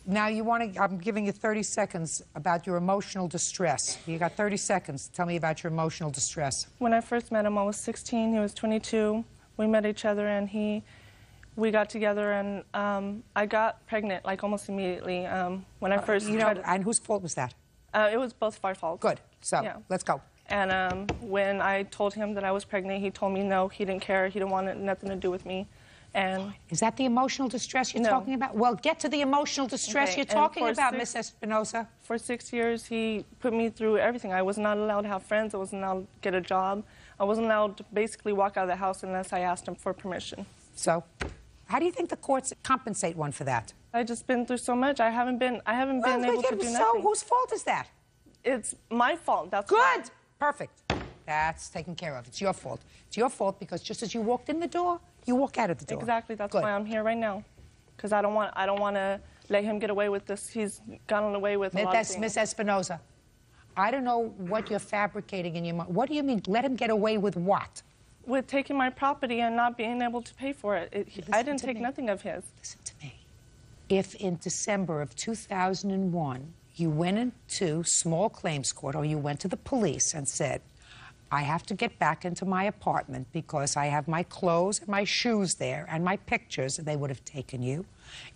Now, I'm giving you 30 seconds about your emotional distress. You got 30 seconds. Tell me about your emotional distress. When I first met him, I was 16. He was 22. We met each other, and we got together, and I got pregnant, like, almost immediately. When I first And whose fault was that? It was both of our faults. Good. So, yeah. Let's go. And when I told him that I was pregnant, he told me no, he didn't care, he didn't want nothing to do with me. And is that the emotional distress you're talking about? Well, get to the emotional distress you're talking about, Miss Espinoza. For 6 years, he put me through everything. I was not allowed to have friends. I wasn't allowed to get a job. I wasn't allowed to basically walk out of the house unless I asked him for permission. So, how do you think the courts compensate one for that? I've just been through so much. I haven't been able to do nothing. So, whose fault is that? It's my fault. That's good. Perfect. That's taken care of. It's your fault. It's your fault because just as you walked in the door, you walk out of the door. Exactly. That's why I'm here right now. Because I don't want to let him get away with this. He's gotten away with a lot of things. Miss Espinoza, I don't know what you're fabricating in your mind. What do you mean, let him get away with what? With taking my property and not being able to pay for it. I didn't take nothing of his. Listen to me. If in December of 2001, you went into small claims court or you went to the police and said, I have to get back into my apartment because I have my clothes and my shoes there and my pictures, they would have taken you.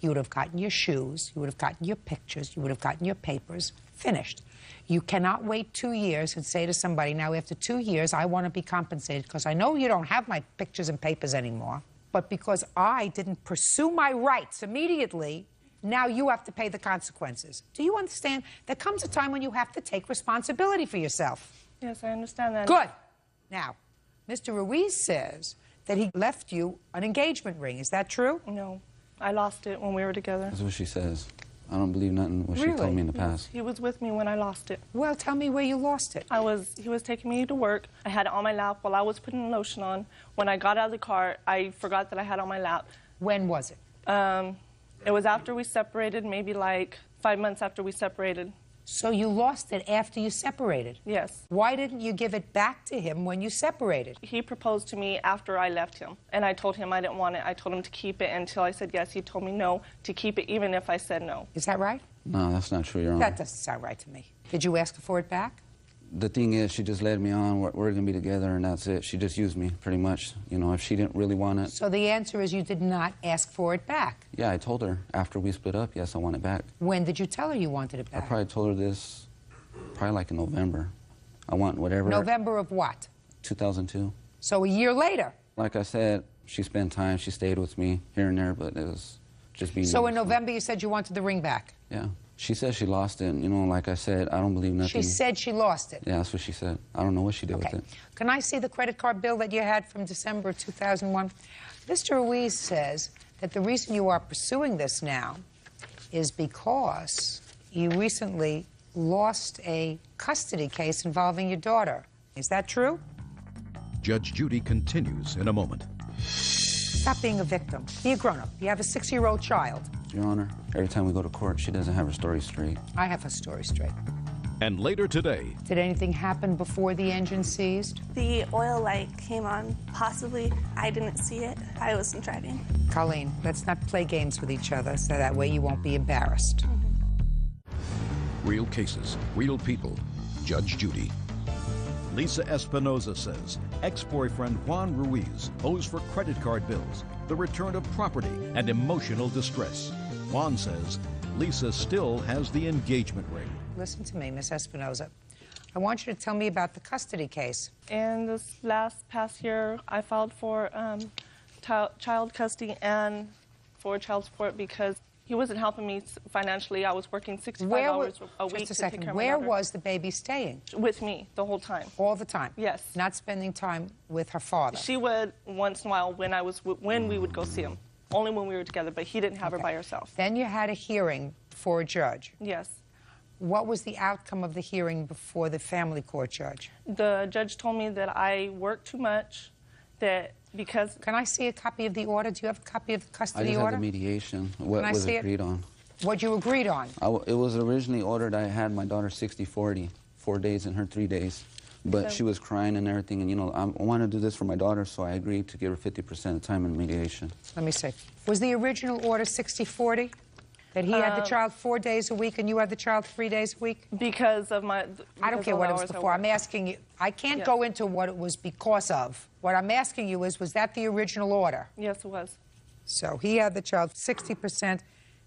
You would have gotten your shoes, you would have gotten your pictures, you would have gotten your papers, finished. You cannot wait 2 years and say to somebody, now after 2 years, I want to be compensated because I know you don't have my pictures and papers anymore, but because I didn't pursue my rights immediately, now you have to pay the consequences. Do you understand? There comes a time when you have to take responsibility for yourself. Yes, I understand that. Good. Now, Mr. Ruiz says that he left you an engagement ring. Is that true? No. I lost it when we were together. That's what she says. I don't believe nothing what she told me in the past. He was with me when I lost it. Well, tell me where you lost it. He was taking me to work. I had it on my lap while I was putting lotion on. When I got out of the car, I forgot that I had it on my lap. When was it? It was after we separated, maybe like 5 months after we separated. So you lost it after you separated? Yes. Why didn't you give it back to him when you separated? He proposed to me after I left him, and I told him I didn't want it. I told him to keep it until I said yes. He told me no, to keep it even if I said no. Is that right? No, that's not true, Your Honor. That doesn't sound right to me. Did you ask for it back? the thing is, she just led me on. We're going to be together, and that's it. She just used me, pretty much. You know, if she didn't really want it. So the answer is you did not ask for it back. Yeah, I told her after we split up, yes, I want it back. When did you tell her you wanted it I back? probably told her this, probably like in November. I want whatever. November of what? 2002. So a year later. Like I said, she spent time. She stayed with me here and there, but it was just being. So in November you said you wanted the ring back. Yeah. She said she lost it. You know, like I said, I don't believe nothing. She said she lost it. Yeah, that's what she said. I don't know what she did with it. Can I see the credit card bill that you had from December 2001? Mr. Ruiz says that the reason you are pursuing this now is because you recently lost a custody case involving your daughter. Is that true? Judge Judy continues in a moment. Stop being a victim. Be a grown-up. You have a 6-year-old child. Your Honor, every time we go to court, she doesn't have her story straight. I have her story straight. And later today. Did anything happen before the engine seized? The oil light came on, possibly. I didn't see it. I wasn't driving. Colleen, let's not play games with each other so that way you won't be embarrassed. Real cases, real people. Judge Judy. Lisa Espinoza says ex-boyfriend Juan Ruiz owes for credit card bills, the return of property, and emotional distress. Juan says Lisa still has the engagement ring. Listen to me, Miss Espinoza. I want you to tell me about the custody case. And this past year, I filed for child custody and for child support because he wasn't helping me financially. I was working 65 hours a week Just a to take care second. of my Where daughter. was the baby staying? With me the whole time. All the time? Yes. Not spending time with her father? She would once in a while when we would go see him. Only when we were together, but he didn't have her by herself. Then you had a hearing before a judge? Yes. What was the outcome of the hearing before the family court judge? The judge told me that I worked too much, that because... Can I see a copy of the order? Do you have a copy of the I custody just order? had the mediation, what Can I was see it? agreed on. What you agreed on? It was originally ordered I had my daughter 60-40, 4 days and her 3 days. But So- she was crying and everything, and, you know, I want to do this for my daughter, so I agreed to give her 50% of time in mediation. Let me see. Was the original order 60-40? That he had the child 4 days a week and you had the child 3 days a week? Because of my... I don't care what it was before. I'm asking you. I can't go into what it was because of. What I'm asking you is, was that the original order? Yes, it was. So he had the child 60%,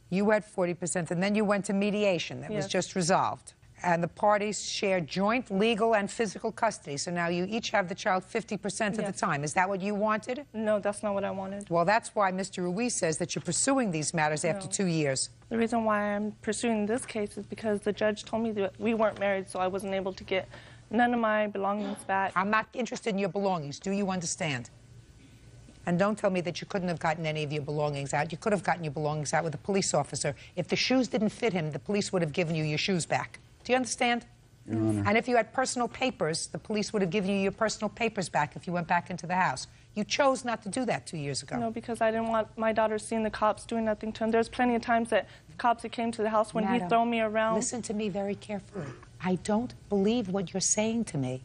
you had 40%, and then you went to mediation that was Yes. just resolved. And the parties shared joint legal and physical custody. So now you each have the child 50% of the Yes. time. Is that what you wanted? No, that's not what I wanted. Well, that's why Mr. Ruiz says that you're pursuing these matters after No. 2 years. The reason why I'm pursuing this case is because the judge told me that we weren't married, so I wasn't able to get none of my belongings back. I'm not interested in your belongings. Do you understand? And don't tell me that you couldn't have gotten any of your belongings out. You could have gotten your belongings out with a police officer. If the shoes didn't fit him, the police would have given you your shoes back. Do you understand? Your Honor. And if you had personal papers, the police would have given you your personal papers back if you went back into the house. You chose not to do that 2 years ago. No, because I didn't want my daughter seeing the cops doing nothing to him. There's plenty of times that the cops that came to the house when Madam, he thrown me around. Listen to me very carefully. I don't believe what you're saying to me,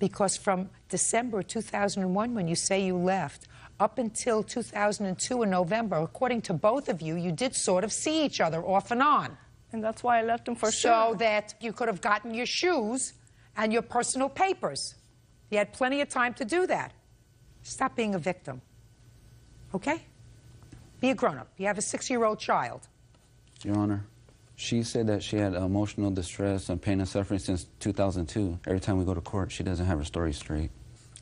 because from December 2001, when you say you left, up until 2002 in November, according to both of you, you did sort of see each other off and on. And that's why I left him for so sure. that you could have gotten your shoes and your personal papers. You had plenty of time to do that. Stop being a victim. Okay? Be a grown-up. You have a 6-year-old child. Your Honor, she said that she had emotional distress and pain and suffering since 2002. Every time we go to court, she doesn't have her story straight.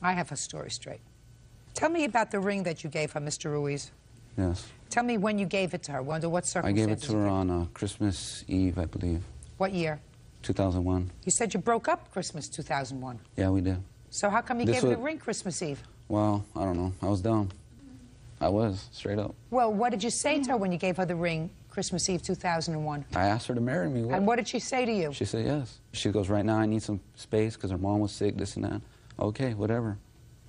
I have her story straight. Tell me about the ring that you gave her, Mr. Ruiz. Yes. Tell me when you gave it to her. Under what I circumstances? gave it to her on Christmas Eve, I believe, What year? 2001. You said you broke up Christmas 2001. Yeah, we did. So how come you This gave her the was- ring Christmas Eve? Well, I don't know. I was dumb. I was, straight up. Well, what did you say to her when you gave her the ring Christmas Eve 2001? I asked her to marry me. And what did she say to you? She said yes. She goes, right now I need some space because her mom was sick, this and that. Okay, whatever.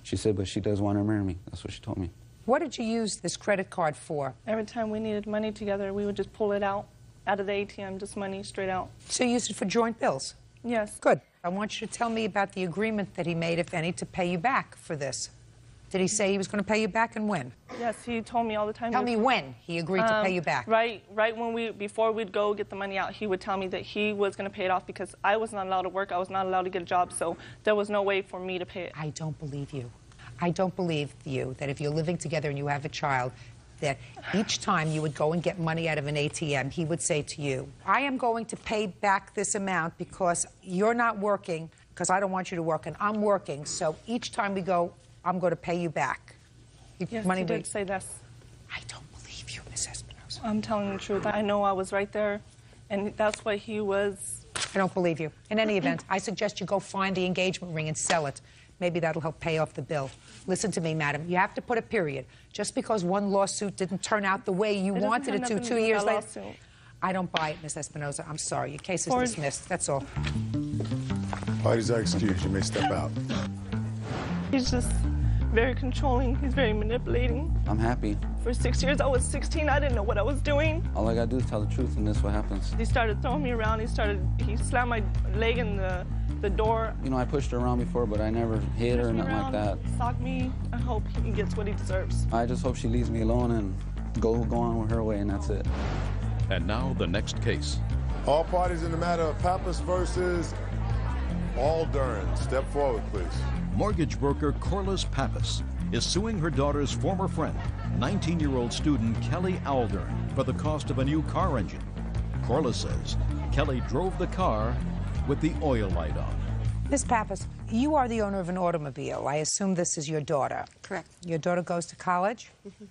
She said, but she does want to marry me. That's what she told me. What did you use this credit card for? Every time we needed money together, we would just pull it out of the ATM, just money straight out. So you used it for joint bills? Yes. Good. I want you to tell me about the agreement that he made, if any, to pay you back for this. Did he say he was going to pay you back, and when? Yes, he told me all the time. Tell me when he agreed to pay you back. Right when before we'd go get the money out, he would tell me that he was going to pay it off because I was not allowed to work. I was not allowed to get a job, so there was no way for me to pay it. I don't believe you. I don't believe you that if you're living together and you have a child, that each time you would go and get money out of an ATM, he would say to you, I am going to pay back this amount because you're not working, because I don't want you to work, and I'm working, so each time we go, I'm going to pay you back. Yes, he did say this. I don't believe you, Ms. Espinosa. I'm telling the truth. I know I was right there, and that's what he was. I don't believe you. In any event, I suggest you go find the engagement ring and sell it. Maybe that'll help pay off the bill. Listen to me, madam. You have to put a period. Just because one lawsuit didn't turn out the way you wanted it to 2 years later. I don't buy it, Ms. Espinosa. I'm sorry. Your case is dismissed. That's all. Parties are excused. You may step out. He's just very controlling. He's very manipulating. I'm happy. For 6 years, I was 16. I didn't know what I was doing. All I gotta do is tell the truth, and this is what happens. He started throwing me around. He slammed my leg in the door. You know, I pushed her around before, but I never hit her or nothing like that. Socked me. I hope he gets what he deserves. I just hope she leaves me alone and go on with her way, and that's it. And now the next case. All parties in the matter of Pappas versus Aldern. Step forward, please. Mortgage broker Corliss Pappas is suing her daughter's former friend, 19-year-old student Kelly Aldern, for the cost of a new car engine. Corliss says Kelly drove the car with the oil light on. Ms. Pappas, you are the owner of an automobile. I assume this is your daughter. Correct. Your daughter goes to college? Mm-hmm.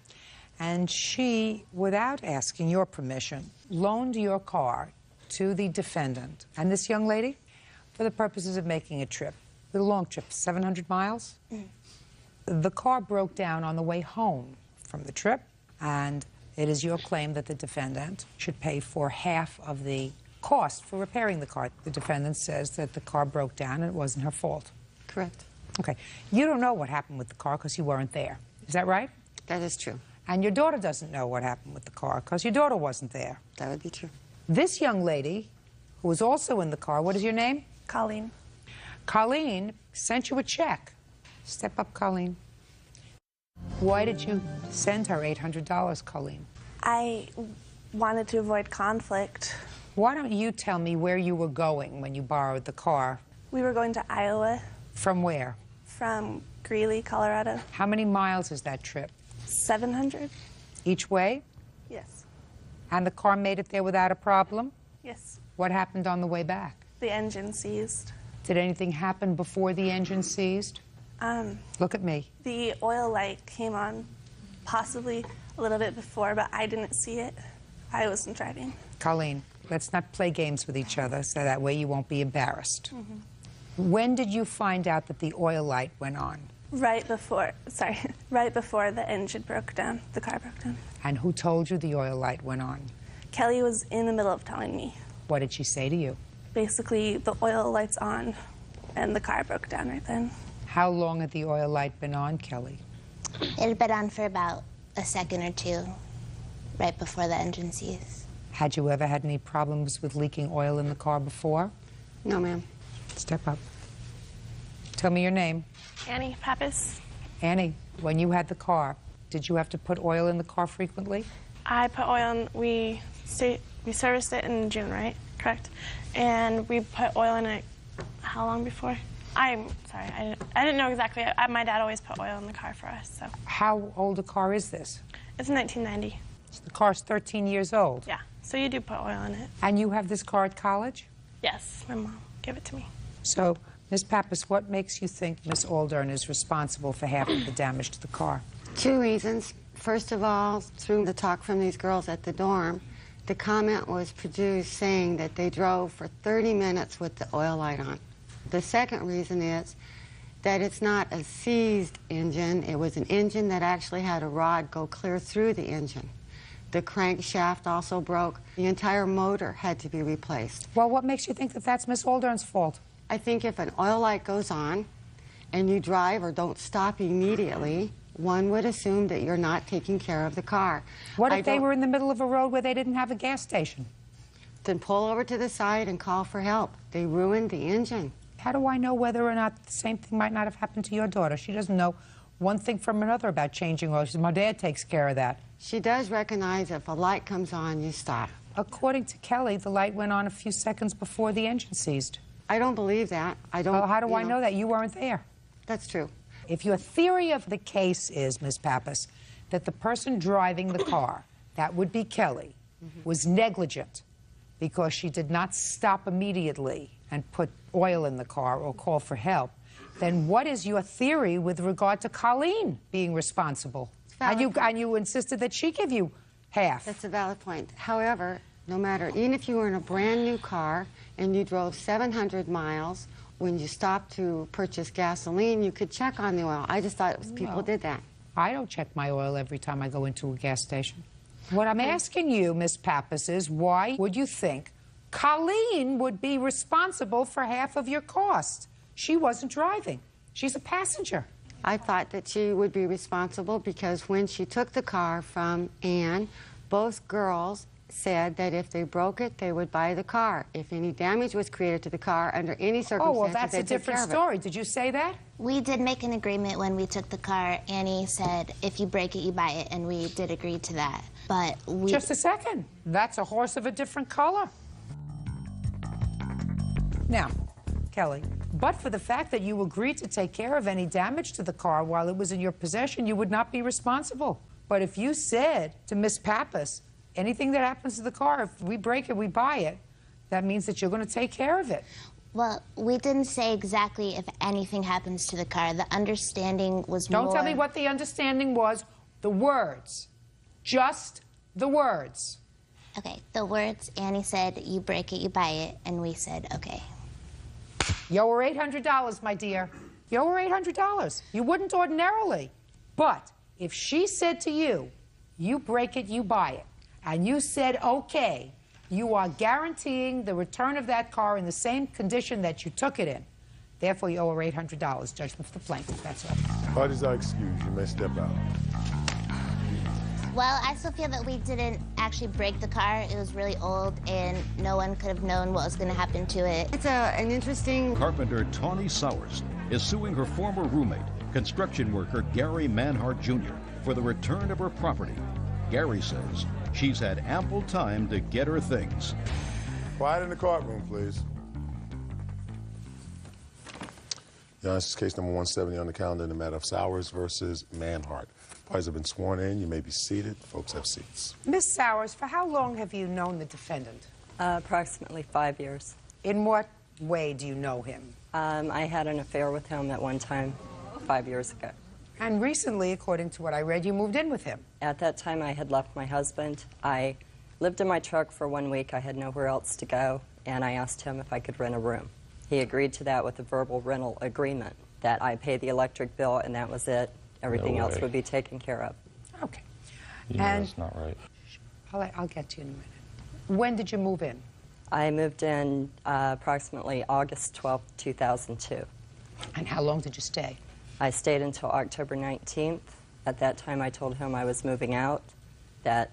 And she, without asking your permission, loaned your car to the defendant and this young lady for the purposes of making a trip, a long trip, 700 miles. Mm-hmm. The car broke down on the way home from the trip, and it is your claim that the defendant should pay for half of the cost for repairing the car. The defendant says that the car broke down and it wasn't her fault. Correct. Okay. You don't know what happened with the car because you weren't there. Is that right? That is true. And your daughter doesn't know what happened with the car because your daughter wasn't there. That would be true. This young lady, who was also in the car, what is your name? Colleen. Colleen sent you a check. Step up, Colleen. Why did you send her $800, Colleen? I wanted to avoid conflict. Why don't you tell me where you were going when you borrowed the car? We were going to Iowa. From where? From Greeley, Colorado. How many miles is that trip? 700. Each way? Yes. And the car made it there without a problem? Yes. What happened on the way back? The engine seized. Did anything happen before the engine seized? Look at me. The oil light came on possibly a little bit before, but I didn't see it. I wasn't driving. Colleen, let's not play games with each other so that way you won't be embarrassed. Mm-hmm. When did you find out that the oil light went on? Right before the engine broke down, the car broke down. And who told you the oil light went on? Kelly was in the middle of telling me. What did she say to you? Basically, the oil light's on, and the car broke down right then. How long had the oil light been on, Kelly? It had been on for about a second or two, right before the engine seized. Had you ever had any problems with leaking oil in the car before? No, ma'am. Step up. Tell me your name. Annie Pappas. Annie, when you had the car, did you have to put oil in the car frequently? I put oil in, we serviced it in June, right? Correct. And we put oil in it how long before? I'm sorry, I didn't know exactly. My dad always put oil in the car for us, so. How old a car is this? It's 1990. So the car's 13 years old? Yeah, so you do put oil in it. And you have this car at college? Yes, my mom gave it to me. So, Ms. Pappas, what makes you think Ms. Aldern is responsible for half of the damage to the car? Two reasons. First of all, through the talk from these girls at the dorm, the comment was produced saying that they drove for 30 minutes with the oil light on. The second reason is that it's not a seized engine. It was an engine that actually had a rod go clear through the engine. The crankshaft also broke. The entire motor had to be replaced. Well, what makes you think that that's Ms. Aldern's fault? I think if an oil light goes on and you drive or don't stop immediately, one would assume that you're not taking care of the car. What if they were in the middle of a road where they didn't have a gas station? Then pull over to the side and call for help. They ruined the engine. How do I know whether or not the same thing might not have happened to your daughter? She doesn't know one thing from another about changing oil. She said, my dad takes care of that. She does recognize if a light comes on, you stop. According to Kelly, the light went on a few seconds before the engine seized. I don't believe that. I don't. Well, how do I know that? You weren't there. That's true. If your theory of the case is, Ms. Pappas, that the person driving the car, that would be Kelly, was negligent because she did not stop immediately and put oil in the car or call for help, then what is your theory with regard to Colleen being responsible? And you insisted that she give you half. That's a valid point. However, no matter, even if you were in a brand new car and you drove 700 miles, when you stopped to purchase gasoline, you could check on the oil. I just thought people did that. I don't check my oil every time I go into a gas station. What I'm asking you, Ms. Pappas, is why would you think Colleen would be responsible for half of your cost? She wasn't driving. She's a passenger. I thought that she would be responsible because when she took the car from Ann, both girls said that if they broke it, they would buy the car. If any damage was created to the car under any circumstances, oh, well, that's a different story. Did you say that? We did make an agreement when we took the car. Annie said, if you break it, you buy it, and we did agree to that. But we... Just a second. That's a horse of a different color. Now, Kelly, but for the fact that you agreed to take care of any damage to the car while it was in your possession, you would not be responsible. But if you said to Miss Pappas, anything that happens to the car, if we break it, we buy it, that means that you're going to take care of it. Well, we didn't say exactly if anything happens to the car. The understanding was more... Don't tell me what the understanding was. The words. Just the words. Okay, the words, Annie said, you break it, you buy it, and we said, okay. You owe her $800, my dear. You owe her $800. You wouldn't ordinarily. But if she said to you, you break it, you buy it, and you said, okay, you are guaranteeing the return of that car in the same condition that you took it in. Therefore, you owe her $800. Judgment for the plaintiff. That's all. Parties are excused. You may step out. Well, I still feel that we didn't actually break the car. It was really old, and no one could have known what was going to happen to it. It's an interesting... Carpenter Tawny Sowers is suing her former roommate, construction worker Gary Manhart Jr., for the return of her property. Gary says she's had ample time to get her things. Quiet in the courtroom, please. This is case number 170 on the calendar in the matter of Sowers versus Manhart. Parties have been sworn in. You may be seated. Folks have seats. Ms. Sowers, for how long have you known the defendant? Approximately 5 years. In what way do you know him? I had an affair with him at one time 5 years ago. And recently, according to what I read, you moved in with him. At that time, I had left my husband. I lived in my truck for 1 week. I had nowhere else to go, and I asked him if I could rent a room. He agreed to that with a verbal rental agreement, that I pay the electric bill, and that was it. Everything else would be taken care of. Okay. Yeah, and that's not right. I'll get to you in a minute. When did you move in? I moved in approximately August 12, 2002. And how long did you stay? I stayed until October 19th. At that time, I told him I was moving out, that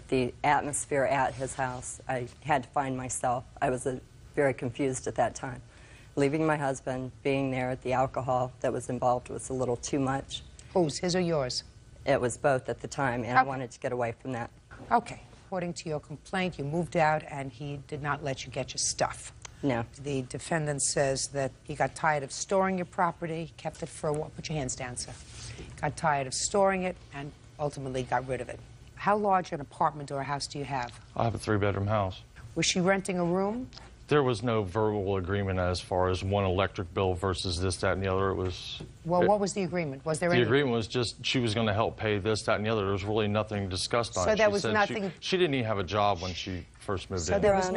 the atmosphere at his house, I had to find myself. I was very confused at that time. Leaving my husband, being there, the alcohol that was involved was a little too much. Whose, his or yours? It was both at the time, and I wanted to get away from that. Okay. According to your complaint, you moved out and he did not let you get your stuff. No. The defendant says that he got tired of storing your property, kept it for a while. Put your hands down, sir. Got tired of storing it and ultimately got rid of it. How large an apartment or a house do you have? I have a 3-bedroom house. Was she renting a room? There was no verbal agreement as far as one electric bill versus this, that, and the other. It was... Well, what was the agreement? Was there any... The agreement was just she was going to help pay this, that, and the other. There was really nothing discussed on it. So there was nothing... She didn't even have a job when she first moved in. So there was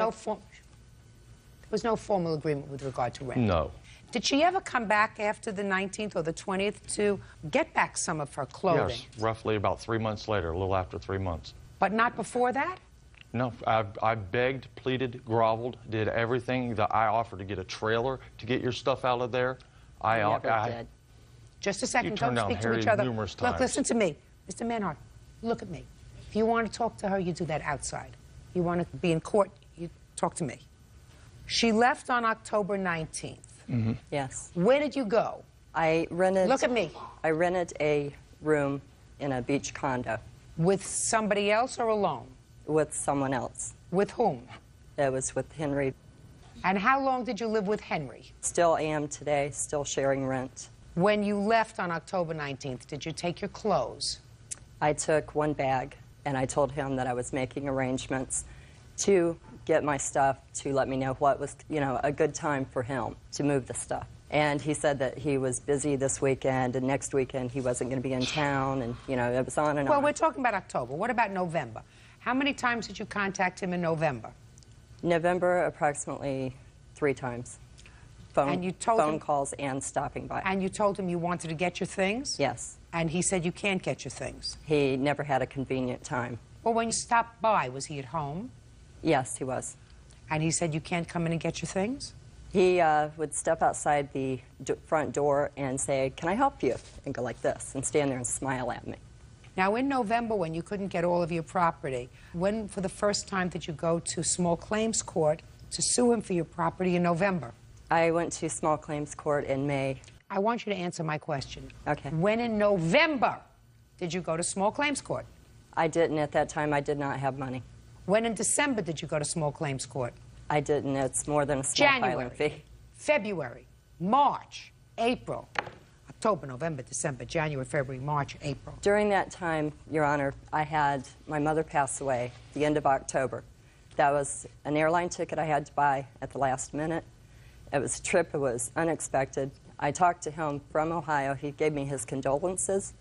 no formal agreement with regard to rent? No. Did she ever come back after the 19th or the 20th to get back some of her clothing? Yes, roughly about 3 months later, a little after 3 months. But not before that? No, I begged, pleaded, groveled, did everything that I offered to get a trailer to get your stuff out of there. I never did. Just a second, don't speak to each other. Look, listen to me. Mr. Manhart, look at me. If you want to talk to her, you do that outside. You want to be in court, you talk to me. She left on October 19th. Yes. Where did you go? I rented... Look at me. I rented a room in a beach condo. With somebody else or alone? With someone else. With whom? It was with Henry. And how long did you live with Henry? Still am today, still sharing rent. When you left on October 19th, did you take your clothes? I took one bag, and I told him that I was making arrangements to get my stuff, to let me know what was, you know, a good time for him to move the stuff. And he said that he was busy this weekend, and next weekend he wasn't going to be in town, and, you know, it was on and on. Well, we're talking about October. What about November? How many times did you contact him in November? November, approximately 3 times. And you told phone him, calls and stopping by. And you told him you wanted to get your things? Yes. And he said you can't get your things? He never had a convenient time. Well, when you stopped by, was he at home? Yes, he was. And he said you can't come in and get your things? He would step outside the front door and say, "Can I help you?" and go like this and stand there and smile at me. Now, in November, when you couldn't get all of your property, when for the first time did you go to small claims court to sue him for your property in November? I went to small claims court in May. I want you to answer my question. Okay. When in November did you go to small claims court? I didn't. At that time, I did not have money. When in December did you go to small claims court? I didn't. It's more than a small filing January, fee. February, March, April, October, November, December, January, February, March, April. During that time, Your Honor, I had my mother pass away the end of October. That was an airline ticket I had to buy at the last minute. It was a trip. It was unexpected. I talked to him from Ohio. He gave me his condolences.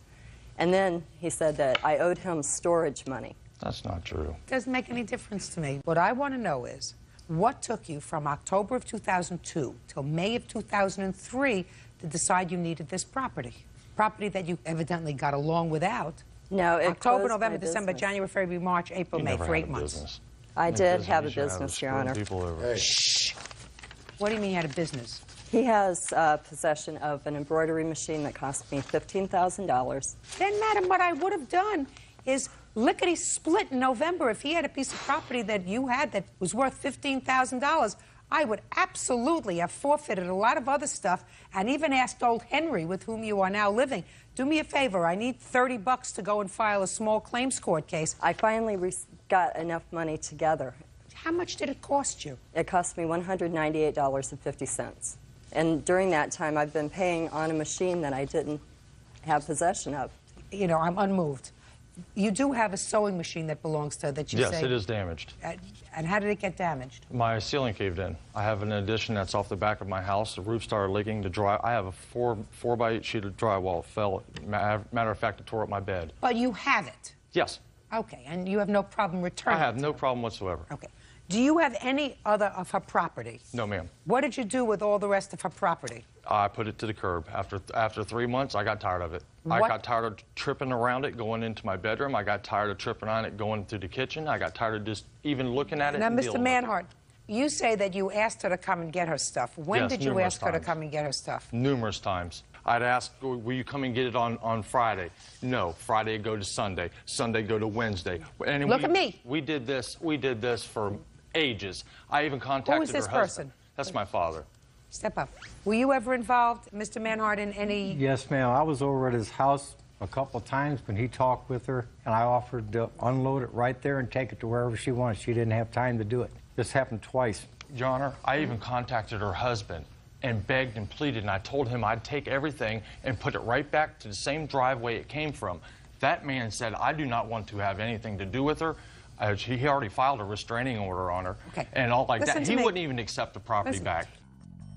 And then he said that I owed him storage money. That's not true. Doesn't make any difference to me. What I want to know is, what took you from October of 2002 till May of 2003 to decide you needed this property? Property that you evidently got along without. No, it October, closed November, my December, business. January, February, March, April, May, for 8 months. I did have a business, Your Honor. Shh. What do you mean you had a business? He has possession of an embroidery machine that cost me $15,000. Then, madam, what I would have done is lickety-split in November. If he had a piece of property that you had that was worth $15,000, I would absolutely have forfeited a lot of other stuff and even asked old Henry, with whom you are now living, do me a favor, I need $30 to go and file a small claims court case. I finally got enough money together. How much did it cost you? It cost me $198.50. And during that time, I've been paying on a machine that I didn't have possession of. You know, I'm unmoved. You do have a sewing machine that belongs to that you say... Yes, it is damaged. And how did it get damaged? My ceiling caved in. I have an addition that's off the back of my house. The roof started leaking. I have a 4x8 sheet of drywall. It fell. Matter of fact, it tore up my bed. But you have it? Yes. Okay, and you have no problem returning I have it? no problem whatsoever. Okay. Do you have any other of her property? No, ma'am. What did you do with all the rest of her property? I put it to the curb. After 3 months, I got tired of it. What? I got tired of tripping around it going into my bedroom. I got tired of tripping on it going through the kitchen. I got tired of just even looking at it. Now, and Mr. dealing with it. Manhart, you say that you asked her to come and get her stuff. When Yes, did you numerous ask her to times. come and get her stuff? Numerous times. I'd ask, will you come and get it on Friday? No. Friday go to Sunday. Sunday go to Wednesday. And Look at me. We did this for ages. I even contacted Who is this her husband. person? That's my father. Step up. Were you ever involved, Mr. Manhart, in any... Yes, ma'am. I was over at his house a couple of times when he talked with her, and I offered to unload it right there and take it to wherever she wanted. She didn't have time to do it. This happened twice. Your Honor, I even contacted her husband and begged and pleaded, and I told him I'd take everything and put it right back to the same driveway it came from. That man said, I do not want to have anything to do with her. He already filed a restraining order on her and all like Listen that. to He me. wouldn't even accept the property back.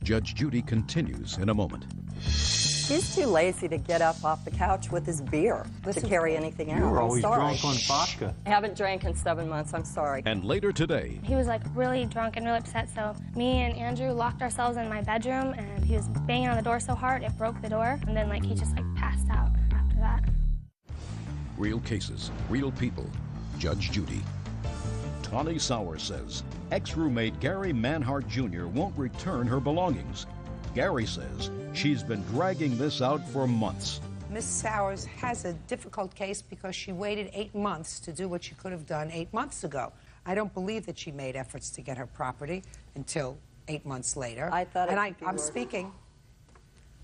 Judge Judy continues in a moment. He's too lazy to get up off the couch with his beer to carry anything out. You were I'm always sorry. drunk on vodka. I haven't drank in 7 months. I'm sorry. And later today, He was like really drunk and really upset, so me and Andrew locked ourselves in my bedroom, and he was banging on the door so hard it broke the door, and then he just passed out after that. real cases, real people. Judge Judy. Tawny Sauer says ex-roommate Gary Manhart Jr. won't return her belongings. Gary says she's been dragging this out for months. Miss Sowers has a difficult case because she waited 8 months to do what she could have done 8 months ago. I don't believe that she made efforts to get her property until 8 months later. I thought it and could be I'm worse.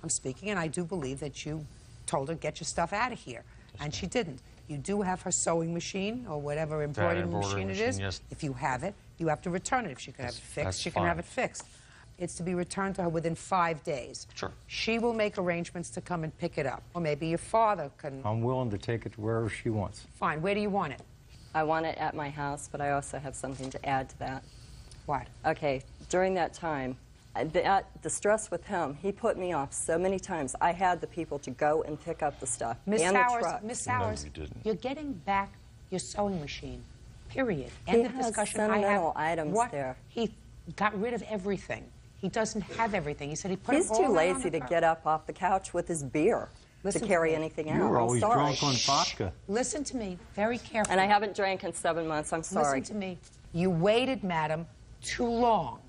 I'm speaking, and I do believe that you told her, get your stuff out of here, and she didn't. You do have her sewing machine or whatever embroidery machine it is. Yes. If you have it, you have to return it. If she can have it fixed, she can have it fixed. It's to be returned to her within 5 days. Sure. She will make arrangements to come and pick it up. Or maybe your father can... I'm willing to take it to wherever she wants. Fine. Where do you want it? I want it at my house, but I also have something to add to that. What? Okay, during that time, the stress with him, he put me off so many times. I had the people to go and pick up the stuff Miss and the Sowers, truck. Miss Sowers, you're getting back your sewing machine. Period. He End of has discussion. sentimental items what? there. He got rid of everything. He doesn't have everything. He said he put He's it all too around lazy the to car. get up off the couch with his beer Listen to to carry me. anything You out. were I'm always sorry. drunk on vodka. Listen to me very carefully. And I haven't drank in 7 months. I'm sorry. Listen to me. You waited, madam, too long.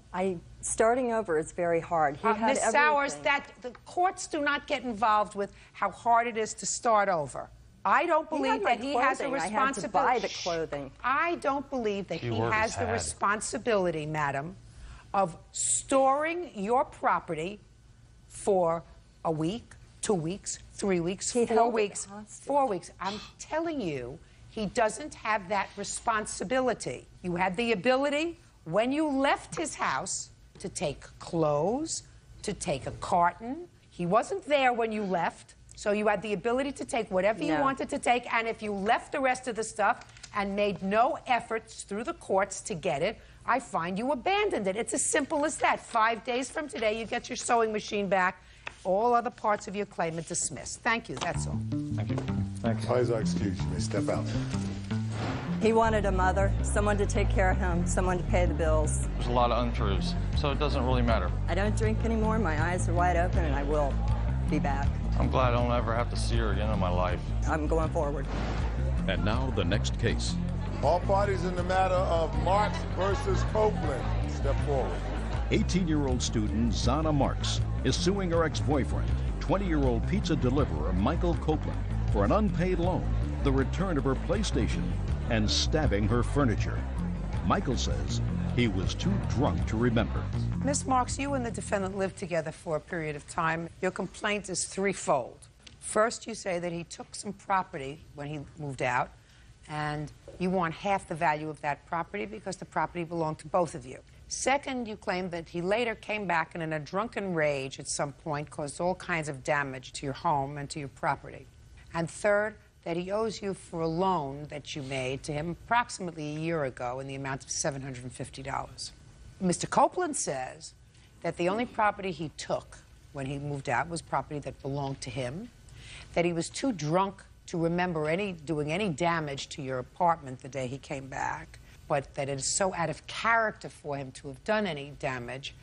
Starting over is very hard. He had Miss everything. Sowers, the courts do not get involved with how hard it is to start over. I don't believe that he has a responsibility. I had to buy the clothing. I don't believe that he has the had. responsibility, madam, of storing your property for a week, 2 weeks, 3 weeks, 4 weeks, 4 weeks. I'm telling you, he doesn't have that responsibility. You had the ability, when you left his house, to take clothes, to take a carton. He wasn't there when you left, so you had the ability to take whatever you wanted to take, and if you left the rest of the stuff and made no efforts through the courts to get it, I find you abandoned it. It's as simple as that. 5 days from today, you get your sewing machine back. All other parts of your claim are dismissed. Thank you. That's all. Thank you. Thank you. Please excuse you may step out. He wanted a mother, someone to take care of him, someone to pay the bills. There's a lot of untruths, so it doesn't really matter. I don't drink anymore. My eyes are wide open, and I will be back. I'm glad I don't ever have to see her again in my life. I'm going forward. And now the next case. All parties in the matter of Marks versus Copeland. Step forward. 18-year-old student Zana Marks is suing her ex-boyfriend, 20-year-old pizza deliverer Michael Copeland, for an unpaid loan, the return of her PlayStation, and stabbing her furniture. Michael says he was too drunk to remember. Miss Marks, you and the defendant lived together for a period of time. Your complaint is threefold. First, you say that he took some property when he moved out, and you want half the value of that property because the property belonged to both of you. Second, you claim that he later came back and in a drunken rage at some point caused all kinds of damage to your home and to your property. And third, that he owes you for a loan that you made to him approximately a year ago in the amount of $750. Mr. Copeland says that the only property he took when he moved out was property that belonged to him, that he was too drunk to remember doing any damage to your apartment the day he came back, but that it is so out of character for him to have done any damage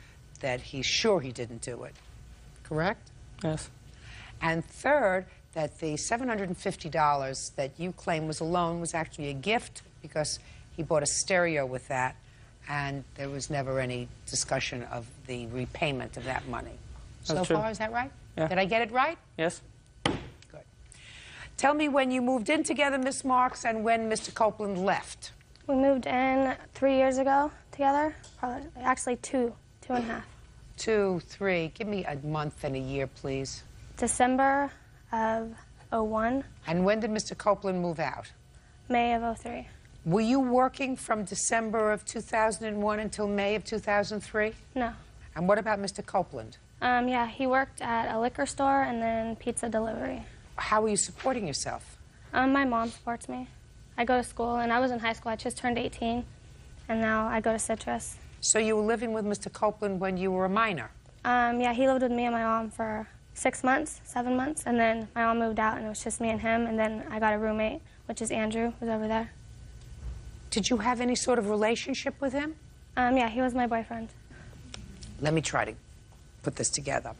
that he's sure he didn't do it. Correct? Yes. And third, that the $750 that you claim was a loan was actually a gift because he bought a stereo with that, and there was never any discussion of the repayment of that money. That's true. Far, is that right? Yeah. Did I get it right? Yes. Good. Tell me when you moved in together, Miss Marks, and when Mr. Copeland left. We moved in 3 years ago together. Probably, actually two and a half. 2, 3. Give me a month and a year, please. December of 01. And when did Mr. Copeland move out? May of 03. Were you working from December of 2001 until May of 2003? No. And what about Mr. Copeland? Yeah, he worked at a liquor store and then pizza delivery. How are you supporting yourself? My mom supports me. I go to school, and I was in high school. I just turned 18, and now I go to Citrus. So you were living with Mr. Copeland when you were a minor? Yeah, he lived with me and my mom for 6 months, 7 months, and then my mom moved out, and it was just me and him, and then I got a roommate, which is Andrew, who's over there. Did you have any sort of relationship with him? Yeah, he was my boyfriend. Let me try to put this together.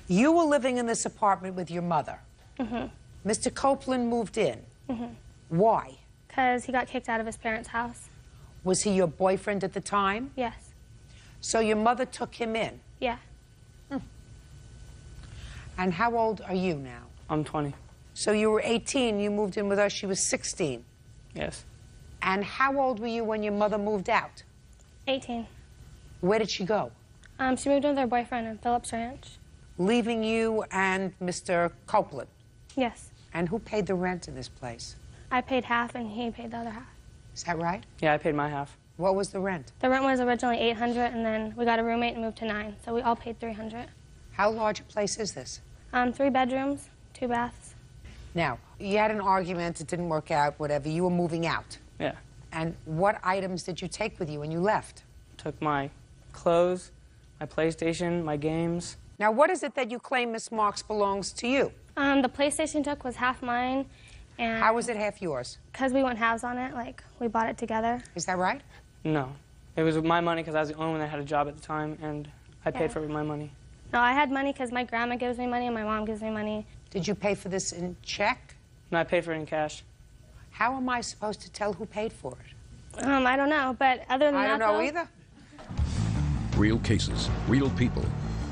You were living in this apartment with your mother. Mm-hmm. Mr. Copeland moved in. Mm-hmm. Why? Because he got kicked out of his parents' house. Was he your boyfriend at the time? Yes. So your mother took him in? Yeah. And how old are you now? I'm 20. So you were 18, you moved in with us, she was 16. Yes. And how old were you when your mother moved out? 18. Where did she go? She moved in with her boyfriend in Phillips Ranch. leaving you and Mr. Copeland. Yes. And who paid the rent in this place? I paid half and he paid the other half. Is that right? Yeah, I paid my half. What was the rent? The rent was originally $800, and then we got a roommate and moved to $900, so we all paid $300. How large a place is this? 3 bedrooms, 2 baths. Now, you had an argument, it didn't work out, whatever. You were moving out. Yeah. And what items did you take with you when you left? Took my clothes, my PlayStation, my games. Now, what is it that you claim Miss Marks belongs to you? The PlayStation took was half mine. And how was it half yours? Because we went halves on it, like we bought it together. Is that right? No. It was my money because I was the only one that had a job at the time, and I paid for it with my money. No, I had money because my grandma gives me money and my mom gives me money. Did you pay for this in check? No, I paid for it in cash. How am I supposed to tell who paid for it? I don't know, but other than that, I don't know either. Real cases, real people.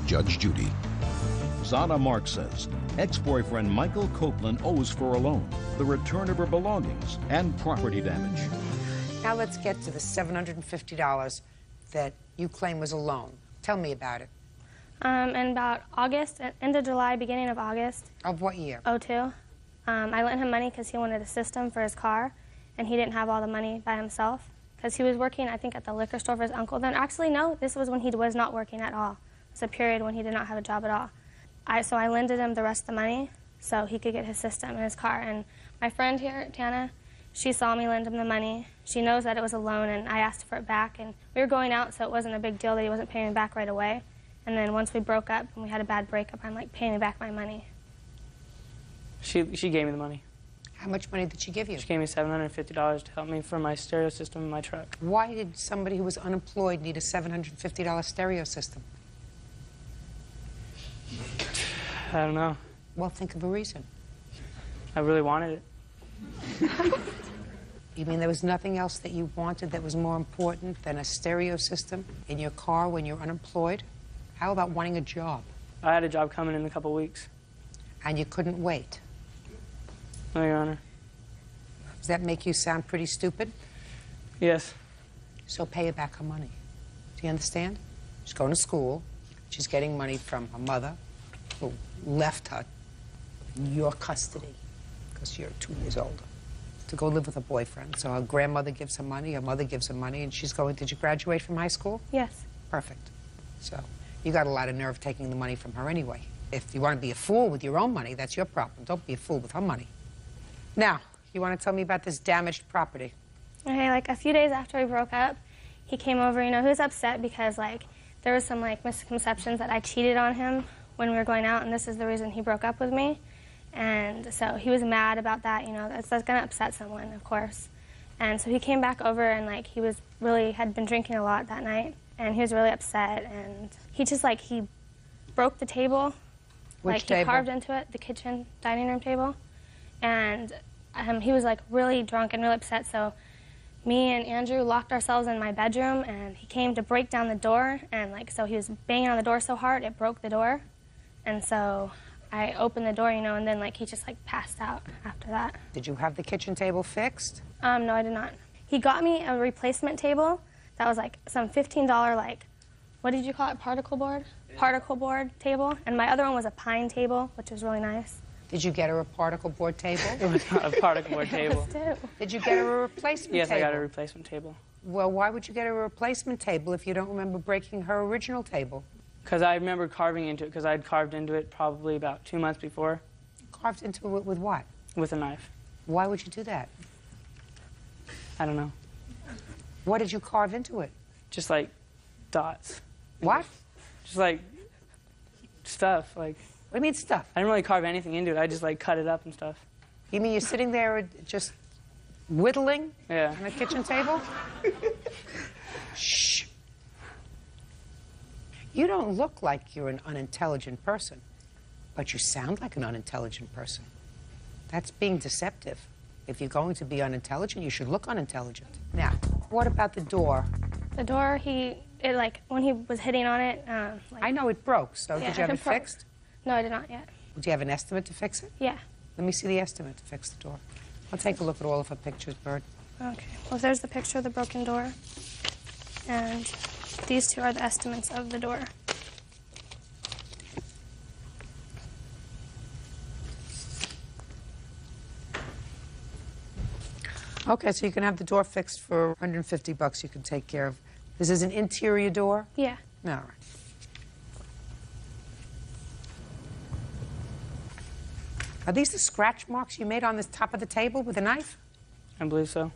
Judge Judy. Zana Marks says ex-boyfriend Michael Copeland owes for a loan, the return of her belongings, and property damage. Now let's get to the $750 that you claim was a loan. Tell me about it. In about August, end of July, beginning of August. Of what year? 2002. I lent him money because he wanted a system for his car, and he didn't have all the money by himself because he was working, I think, at the liquor store for his uncle. Then actually, no, this was when he was not working at all. It was a period when he did not have a job at all. So I lended him the rest of the money so he could get his system and his car. And my friend here, Tana, she saw me lend him the money. She knows that it was a loan, and I asked for it back. And we were going out, so it wasn't a big deal that he wasn't paying me back right away. And then once we broke up and we had a bad breakup, I'm like, pay me back my money. She gave me the money. How much money did she give you? She gave me $750 to help me for my stereo system in my truck. Why did somebody who was unemployed need a $750 stereo system? I don't know. Well, think of a reason. I really wanted it. You mean there was nothing else that you wanted that was more important than a stereo system in your car when you're unemployed? How about wanting a job? I had a job coming in a couple weeks. And you couldn't wait? No, Your Honor. Does that make you sound pretty stupid? Yes. So pay her back her money. Do you understand? She's going to school. She's getting money from her mother, who left her in your custody because you're 2 years older, to go live with a boyfriend. So her grandmother gives her money, her mother gives her money, and she's going, did you graduate from high school? Yes. Perfect. So you got a lot of nerve taking the money from her anyway. If you want to be a fool with your own money, that's your problem. Don't be a fool with her money. Now, you want to tell me about this damaged property? Okay, like a few days after we broke up, he came over, he was upset because there was some misconceptions that I cheated on him when we were going out, and this is the reason he broke up with me. And so he was mad about that, that's going to upset someone, of course. And so he came back over and he was had been drinking a lot that night, and he was really upset, and he just he broke the table. Which he table? carved into it, the kitchen dining room table. And he was really drunk and really upset, so me and Andrew locked ourselves in my bedroom, and he came to break down the door, and so he was banging on the door so hard it broke the door. And so I opened the door, and then he just passed out after that. Did you have the kitchen table fixed? No, I did not. He got me a replacement table that was some $15 what did you call it, particle board? Particle board table, and my other one was a pine table, which was really nice. Did you get her a particle board table? It was not a particle board table. Did you get her a replacement yes, table? Yes, I got a replacement table. Well, why would you get her a replacement table if you don't remember breaking her original table? Because I remember carving into it, because I had carved into it probably about 2 months before. Carved into it with what? With a knife. Why would you do that? I don't know. What did you carve into it? Just dots. What? Just stuff. What do you mean stuff? I didn't really carve anything into it. I just cut it up and stuff. You mean you're sitting there just whittling on a kitchen table? Shh. You don't look like you're an unintelligent person, but you sound like an unintelligent person. That's being deceptive. If you're going to be unintelligent, you should look unintelligent. Now, what about the door? The door, when he was hitting on it, I know it broke, so did you have it fixed? No, I did not yet. Do you have an estimate to fix it? Yeah. Let me see the estimate to fix the door. I'll take a look at all of her pictures, Bird. Okay. Well, there's the picture of the broken door. And these two are the estimates of the door. Okay, so you can have the door fixed for 150 bucks. You can take care of. This is an interior door? Yeah. All right. Are these the scratch marks you made on the top of the table with a knife? I believe so.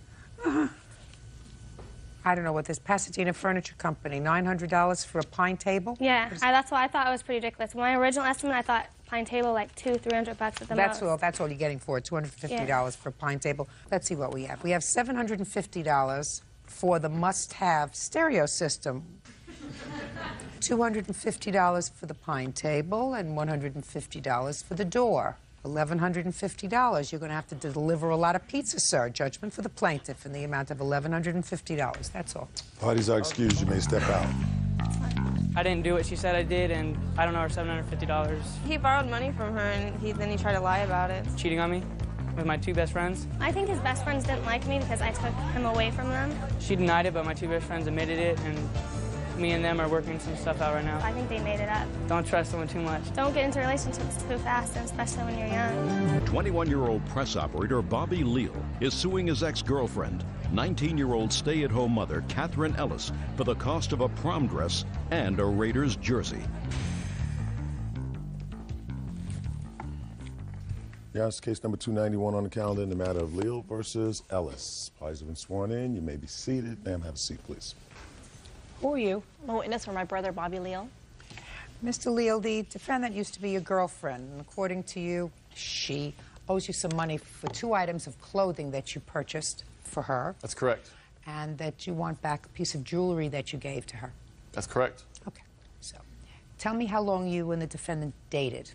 I don't know what this Pasadena Furniture Company, $900 for a pine table? Yeah, that's why I thought it was pretty ridiculous. My original estimate, I thought pine table like $200-300 at the most. That's all you're getting for it, $250 for a pine table. Let's see what we have. We have $750 for the must-have stereo system, $250 for the pine table, and $150 for the door. $1,150. You're going to have to deliver a lot of pizza, sir. Judgment for the plaintiff in the amount of $1,150. That's all. Parties are excused. You may step out. I didn't do what she said I did, and I don't know her $750. He borrowed money from her, and then he tried to lie about it. Cheating on me with my 2 best friends. I think his best friends didn't like me because I took him away from them. She denied it, but my 2 best friends admitted it, and me and them are working some stuff out right now. I think they made it up. Don't trust someone too much. Don't get into relationships too fast, and especially when you're young. 21-year-old press operator Bobby Leal is suing his ex-girlfriend, 19-year-old stay-at-home mother Catherine Ellis, for the cost of a prom dress and a Raiders jersey. Yes, case number 291 on the calendar in the matter of Leal versus Ellis. Parties have been sworn in. You may be seated. Ma'am, have a seat, please. Who are you? I'm a witness for my brother, Bobby Leal. Mr. Leal, the defendant used to be your girlfriend, and according to you, she owes you some money for 2 items of clothing that you purchased for her. That's correct. And that you want back a piece of jewelry that you gave to her. That's correct. Okay, so tell me how long you and the defendant dated.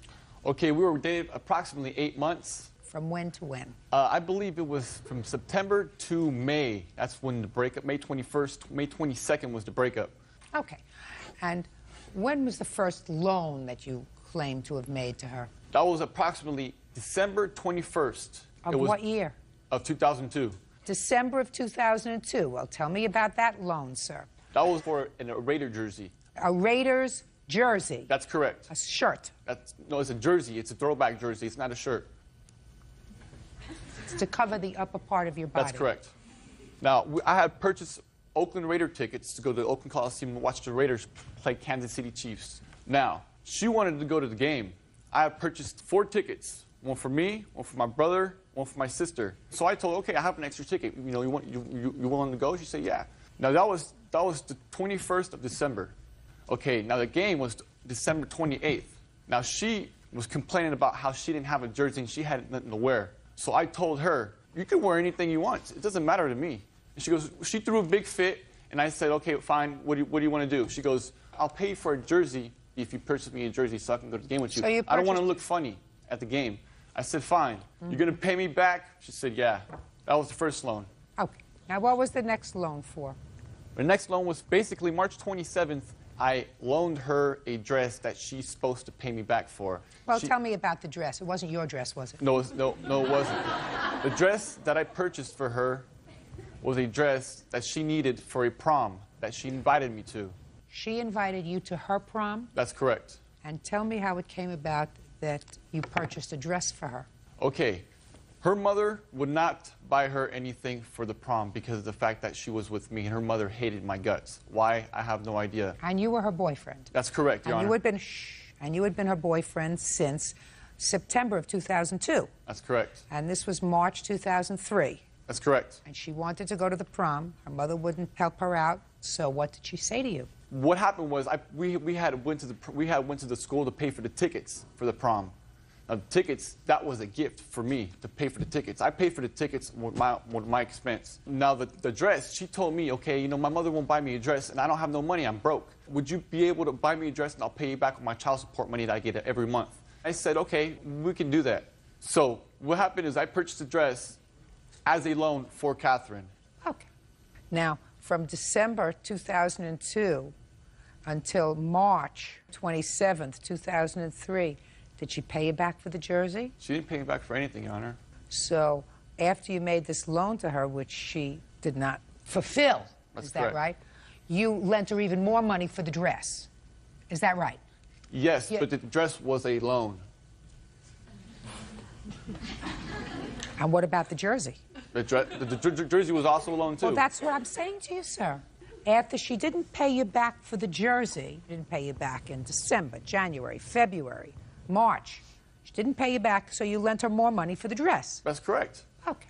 Okay, we were dated approximately 8 months. From when to when? I believe it was from September to May. That's when the breakup, May 21st, May 22nd was the breakup. Okay. And when was the first loan that you claim to have made to her? That was approximately December 21st. Of what year? Of 2002. December of 2002. Well, tell me about that loan, sir. That was for a Raider jersey. A Raiders jersey? That's correct. A shirt? No, it's a jersey. It's a throwback jersey. It's not a shirt. To cover the upper part of your body. That's correct. Now, I had purchased Oakland Raider tickets to go to the Oakland Coliseum and watch the Raiders play Kansas City Chiefs. Now, she wanted to go to the game. I had purchased 4 tickets, one for me, one for my brother, one for my sister. So I told her, okay, I have an extra ticket. You know, you willing to go? She said, yeah. Now, that was the 21st of December. Okay, now the game was December 28th. Now, she was complaining about how she didn't have a jersey and she had nothing to wear. So I told her, you can wear anything you want. It doesn't matter to me. And she threw a big fit, and I said, okay, fine, what do you want to do? She goes, I'll pay for a jersey if you purchase me a jersey so I can go to the game with you. I don't want to look funny at the game. I said, fine. You're going to pay me back? She said, yeah. That was the first loan. Okay. Now, what was the next loan for? The next loan was basically March 27th. I loaned her a dress that she's supposed to pay me back for. Well, tell me about the dress. It wasn't your dress, was it? No, it wasn't. The dress that I purchased for her was a dress that she needed for a prom that she invited me to. She invited you to her prom? That's correct. And tell me how it came about that you purchased a dress for her. Okay. Her mother would not buy her anything for the prom because of the fact that she was with me, and her mother hated my guts. Why? I have no idea. And you were her boyfriend? That's correct, Your Honor. And you had been her boyfriend since September of 2002? That's correct. And this was March 2003? That's correct. And she wanted to go to the prom. Her mother wouldn't help her out. So what did she say to you? What happened was we had went to the school to pay for the tickets for the prom. Now, the tickets, that was a gift for me to pay for the tickets. I paid for the tickets with my expense. Now, the dress, she told me, okay, you know, my mother won't buy me a dress, and I don't have no money. I'm broke. Would you be able to buy me a dress, and I'll pay you back with my child support money that I get every month? I said, okay, we can do that. So what happened is I purchased a dress as a loan for Catherine. Okay. Now, from December 2002 until March 27th, 2003, did she pay you back for the jersey? She didn't pay me back for anything, Your Honor. So after you made this loan to her, which she did not fulfill, is that right? You lent her even more money for the dress. Is that right? Yes, but the dress was a loan. And what about the jersey? The jersey was also a loan, too. Well, that's what I'm saying to you, sir. After she didn't pay you back for the jersey, didn't pay you back in December, January, February, March. She didn't pay you back, so you lent her more money for the dress. That's correct. Okay.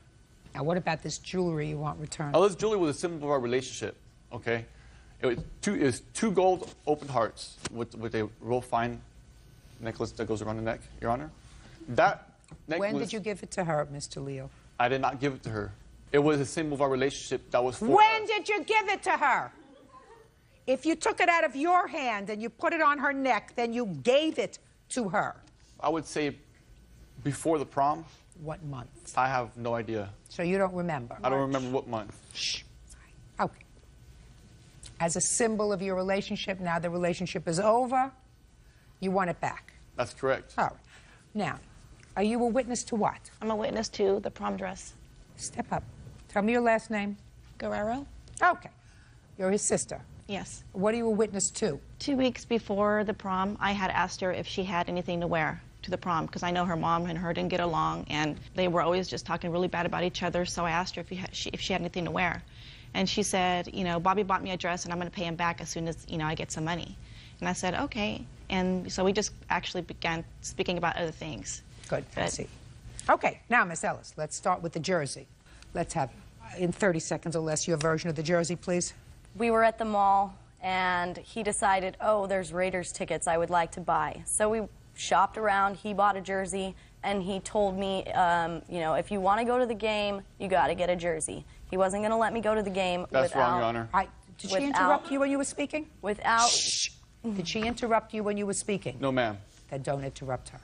Now, what about this jewelry you want returned? Now, this jewelry was a symbol of our relationship, okay? It was two gold open hearts with a real fine necklace that goes around the neck, Your Honor. That necklace... When did you give it to her, Mr. Leal? I did not give it to her. It was a symbol of our relationship that was for When us. did you give it to her? If you took it out of your hand and you put it on her neck, then you gave it to her. I would say before the prom. What month? I have no idea. So you don't remember? I don't remember what month. Shh. Sorry. Okay. As a symbol of your relationship, now the relationship is over, you want it back. That's correct. All right. Now, are you a witness to what? I'm a witness to the prom dress. Step up. Tell me your last name. Guerrero? Okay. You're his sister. Yes. What are you a witness to? 2 weeks before the prom, I had asked her if she had anything to wear to the prom, because I know her mom and her didn't get along, and they were always just talking really bad about each other, so I asked her if she had anything to wear. And she said, you know, Bobby bought me a dress, and I'm going to pay him back as soon as, you know, I get some money. And I said, okay. And so we just actually began speaking about other things. Good, I see. Okay, now, Miss Ellis, let's start with the jersey. Let's have, in 30 seconds or less, your version of the jersey, please. We were at the mall, and he decided, oh, there's Raiders tickets I would like to buy. So we shopped around, he bought a jersey, and he told me, you know, if you want to go to the game, you got to get a jersey. He wasn't going to let me go to the game That's without... wrong, Your Honor. Did she interrupt you when you were speaking? Without... Shh. Did she interrupt you when you were speaking? No, ma'am. Then don't interrupt her.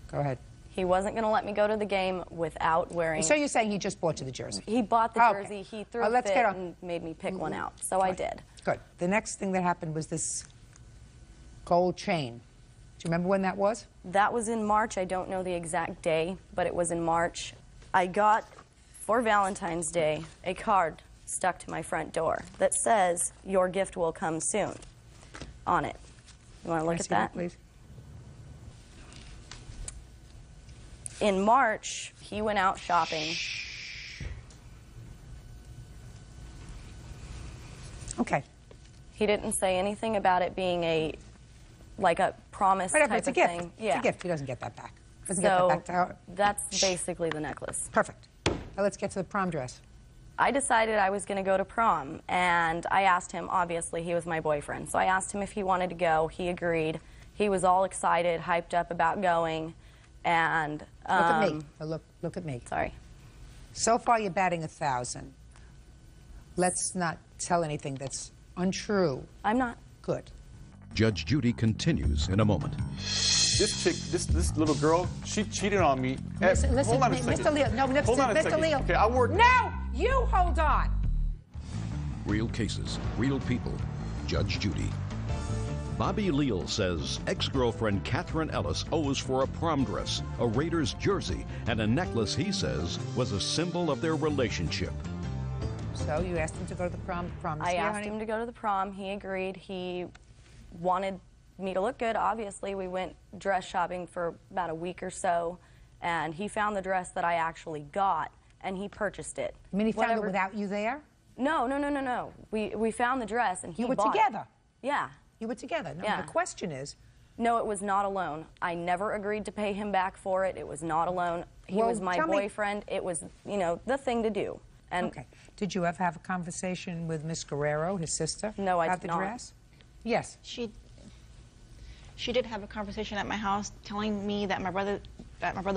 Go ahead. He wasn't going to let me go to the game without wearing... So you're saying he just bought you the jersey? He bought the jersey, he threw a let's fit get on. and made me pick one out. So I did. Good. The next thing that happened was this gold chain. Do you remember when that was? That was in March. I don't know the exact day, but it was in March. I got, for Valentine's Day, a card stuck to my front door that says, your gift will come soon, on it. You want to look at that? Please. In March, he went out shopping. Okay. He didn't say anything about it being like a promise Whatever, type it's a of gift. thing. It's a gift. He doesn't get that back. Doesn't get that back to her. That's basically the necklace. Perfect. Now let's get to the prom dress. I decided I was going to go to prom, and I asked him, obviously, he was my boyfriend, so I asked him if he wanted to go. He agreed. He was all excited, hyped up about going, and... Look at me. Look at me. Sorry. So far, you're batting 1,000. Let's not tell anything that's untrue. I'm not. Good. Judge Judy continues in a moment. This chick, this little girl, she cheated on me. Listen, Hold on a second. Mr. Leal. No, Hold on a Mr. second. Leal. Okay, I work. No, you hold on. Real cases, real people. Judge Judy. Bobby Leal says ex-girlfriend Catherine Ellis owes for a prom dress, a Raiders jersey, and a necklace he says was a symbol of their relationship. So you asked him to go to the prom? I asked him to go to the prom. He agreed. He wanted me to look good. Obviously, we went dress shopping for about a week or so, and he found the dress that I actually got, and he purchased it. I mean, he found it without you there? No. We found the dress, and he You were bought together? It. Yeah. You were together? No, Yeah. the question is... No, it was not a loan. I never agreed to pay him back for it. It was not a loan. He Well, was my tell me- boyfriend. It was, you know, the thing to do. And Okay. Did you ever have a conversation with Miss Guerrero, his sister? No, I about did the not. dress? Yes. She did have a conversation at my house telling me that my brother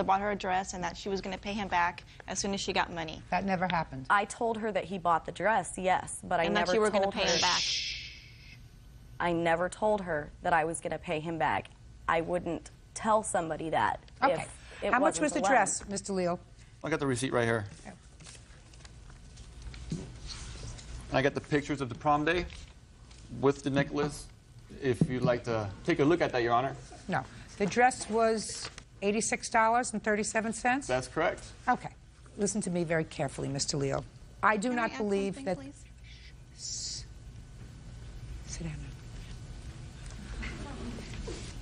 bought her a dress and that she was going to pay him back as soon as she got money. That never happened. I told her that he bought the dress, yes, but I And never that you were told going to pay her. him back. I never told her that I was going to pay him back. I wouldn't tell somebody that Okay. if it How much wasn't was the a loan. dress, Mr. Leal? I got the receipt right here. I got the pictures of the prom day with the necklace. If you'd like to take a look at that, Your Honor. No. The dress was $86.37? That's correct. Okay. Listen to me very carefully, Mr. Leal. I do not believe that... Sit down now.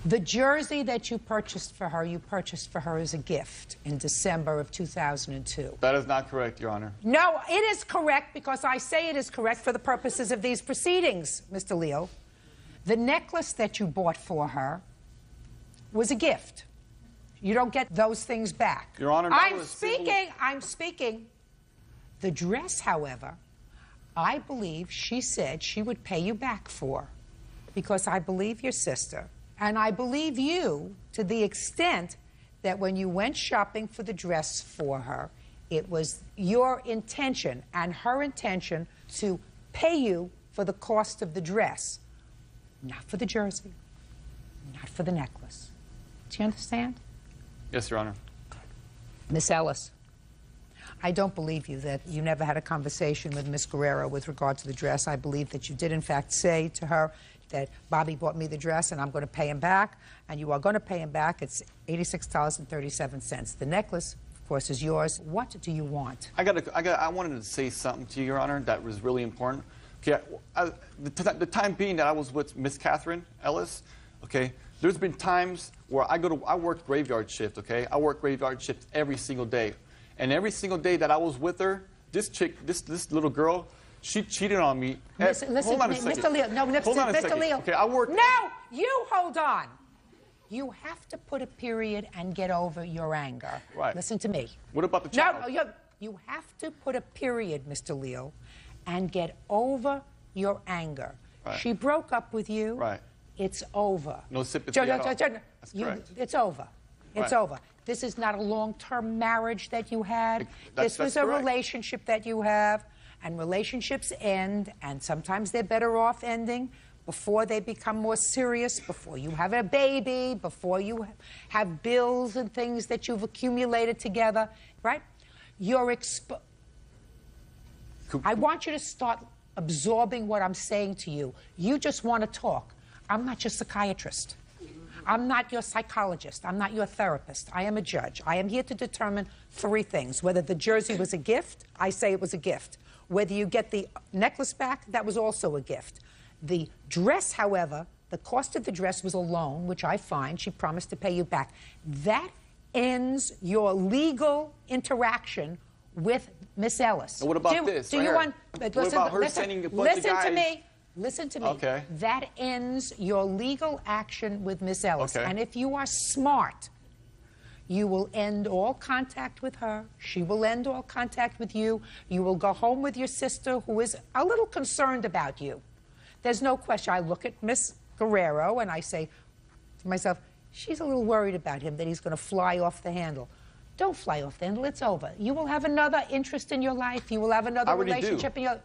The jersey that you purchased for her as a gift in December of 2002. That is not correct, Your Honor. No, it is correct because I say it is correct for the purposes of these proceedings, Mr. Leal. The necklace that you bought for her was a gift. You don't get those things back. Your Honor, I'm speaking. The dress, however, I believe she said she would pay you back for because I believe your sister. And I believe you to the extent that when you went shopping for the dress for her, it was your intention and her intention to pay you for the cost of the dress, not for the jersey, not for the necklace. Do you understand? Yes, Your Honor. Miss Ellis, I don't believe you that you never had a conversation with Miss Guerrero with regard to the dress. I believe that you did, in fact, say to her that Bobby bought me the dress and I'm going to pay him back, and you are going to pay him back. It's $86.37. The necklace, of course, is yours. What do you want? I wanted to say something to you, Your Honor, that was really important. Okay, the time being that I was with Miss Catherine Ellis, okay, there's been times where I work graveyard shift, okay? I work graveyard shift every single day. And every single day that I was with her, this chick, this little girl, she cheated on me. Listen, hold on a second. Mr. Leal. No, Mr. Leal. Okay, I work. No, you hold on. You have to put a period and get over your anger. Right. Listen to me. What about the child? No, you have to put a period, Mr. Leal, and get over your anger. Right. She broke up with you. Right. It's over. No sympathy at all. That's correct. It's over. It's Right. over. This is not a long-term marriage that you had. That's This was a correct. relationship that you have, and relationships end, and sometimes they're better off ending before they become more serious, before you have a baby, before you have bills and things that you've accumulated together, right? I want you to start absorbing what I'm saying to you. You just want to talk. I'm not your psychiatrist. I'm not your psychologist. I'm not your therapist. I am a judge. I am here to determine three things. Whether the jersey was a gift, I say it was a gift. Whether you get the necklace back, that was also a gift. The dress, however, the cost of the dress was a loan, which I find she promised to pay you back. That ends your legal interaction with Miss Ellis. And what about this? Do you want? What about her sending a bunch of guys? Listen to me. Listen to me. Okay. That ends your legal action with Miss Ellis. Okay. And if you are smart, you will end all contact with her. She will end all contact with you. You will go home with your sister, who is a little concerned about you. There's no question. I look at Miss Guerrero and I say to myself, she's a little worried about him, that he's going to fly off the handle. Don't fly off the handle. It's over. You will have another interest in your life. You will have another relationship in your...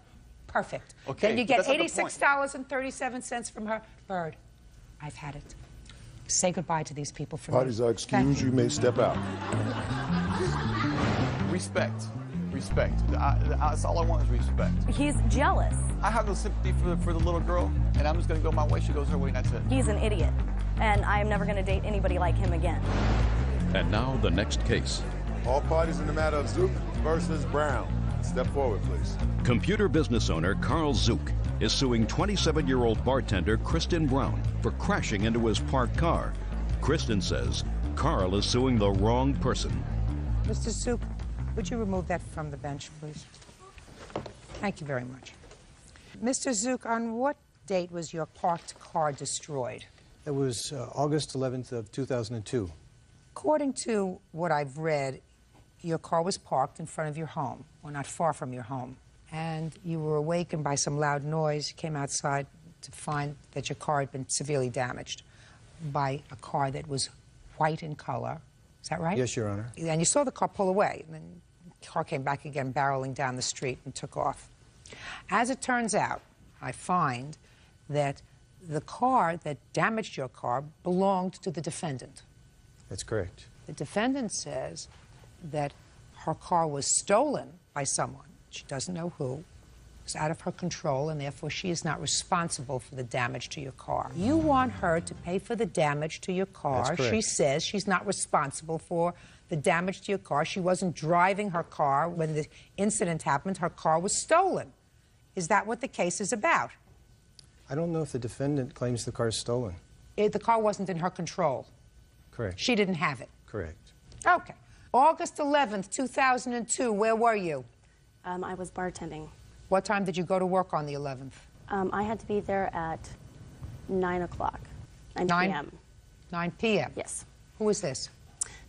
Perfect. Okay, Then you get but that's not the point. $86.37 from her. Bird, I've had it. Say goodbye to these people for Parties me. are excused. You may step out. Respect. Respect. That's all I want is respect. He's jealous. I have no sympathy for the little girl, and I'm just going to go my way. She goes her way, and that's it. He's an idiot, and I am never going to date anybody like him again. And now the next case. All parties in the matter of Zook versus Brown. Step forward, please. Computer business owner Carl Zook is suing 27-year-old bartender Kristen Brown for crashing into his parked car. Kristen says Carl is suing the wrong person. Mr. Zook, would you remove that from the bench, please? Thank you very much. Mr. Zook, on what date was your parked car destroyed? It was August 11th of 2002. According to what I've read, your car was parked in front of your home, or not far from your home, and you were awakened by some loud noise. You came outside to find that your car had been severely damaged by a car that was white in color. Is that right? Yes, Your Honor. And you saw the car pull away, and then the car came back again, barreling down the street and took off. As it turns out, I find that the car that damaged your car belonged to the defendant. That's correct. The defendant says that her car was stolen by someone. She doesn't know who. It's out of her control, and therefore she is not responsible for the damage to your car. You want her to pay for the damage to your car. That's correct. She says she's not responsible for the damage to your car. She wasn't driving her car when the incident happened. Her car was stolen. Is that what the case is about? I don't know if the defendant claims the car is stolen. The car wasn't in her control. Correct. She didn't have it. Correct. Okay. August 11th, 2002, where were you? I was bartending. What time did you go to work on the 11th? I had to be there at 9 o'clock, 9 p.m. 9 p.m.? Yes. Who is this?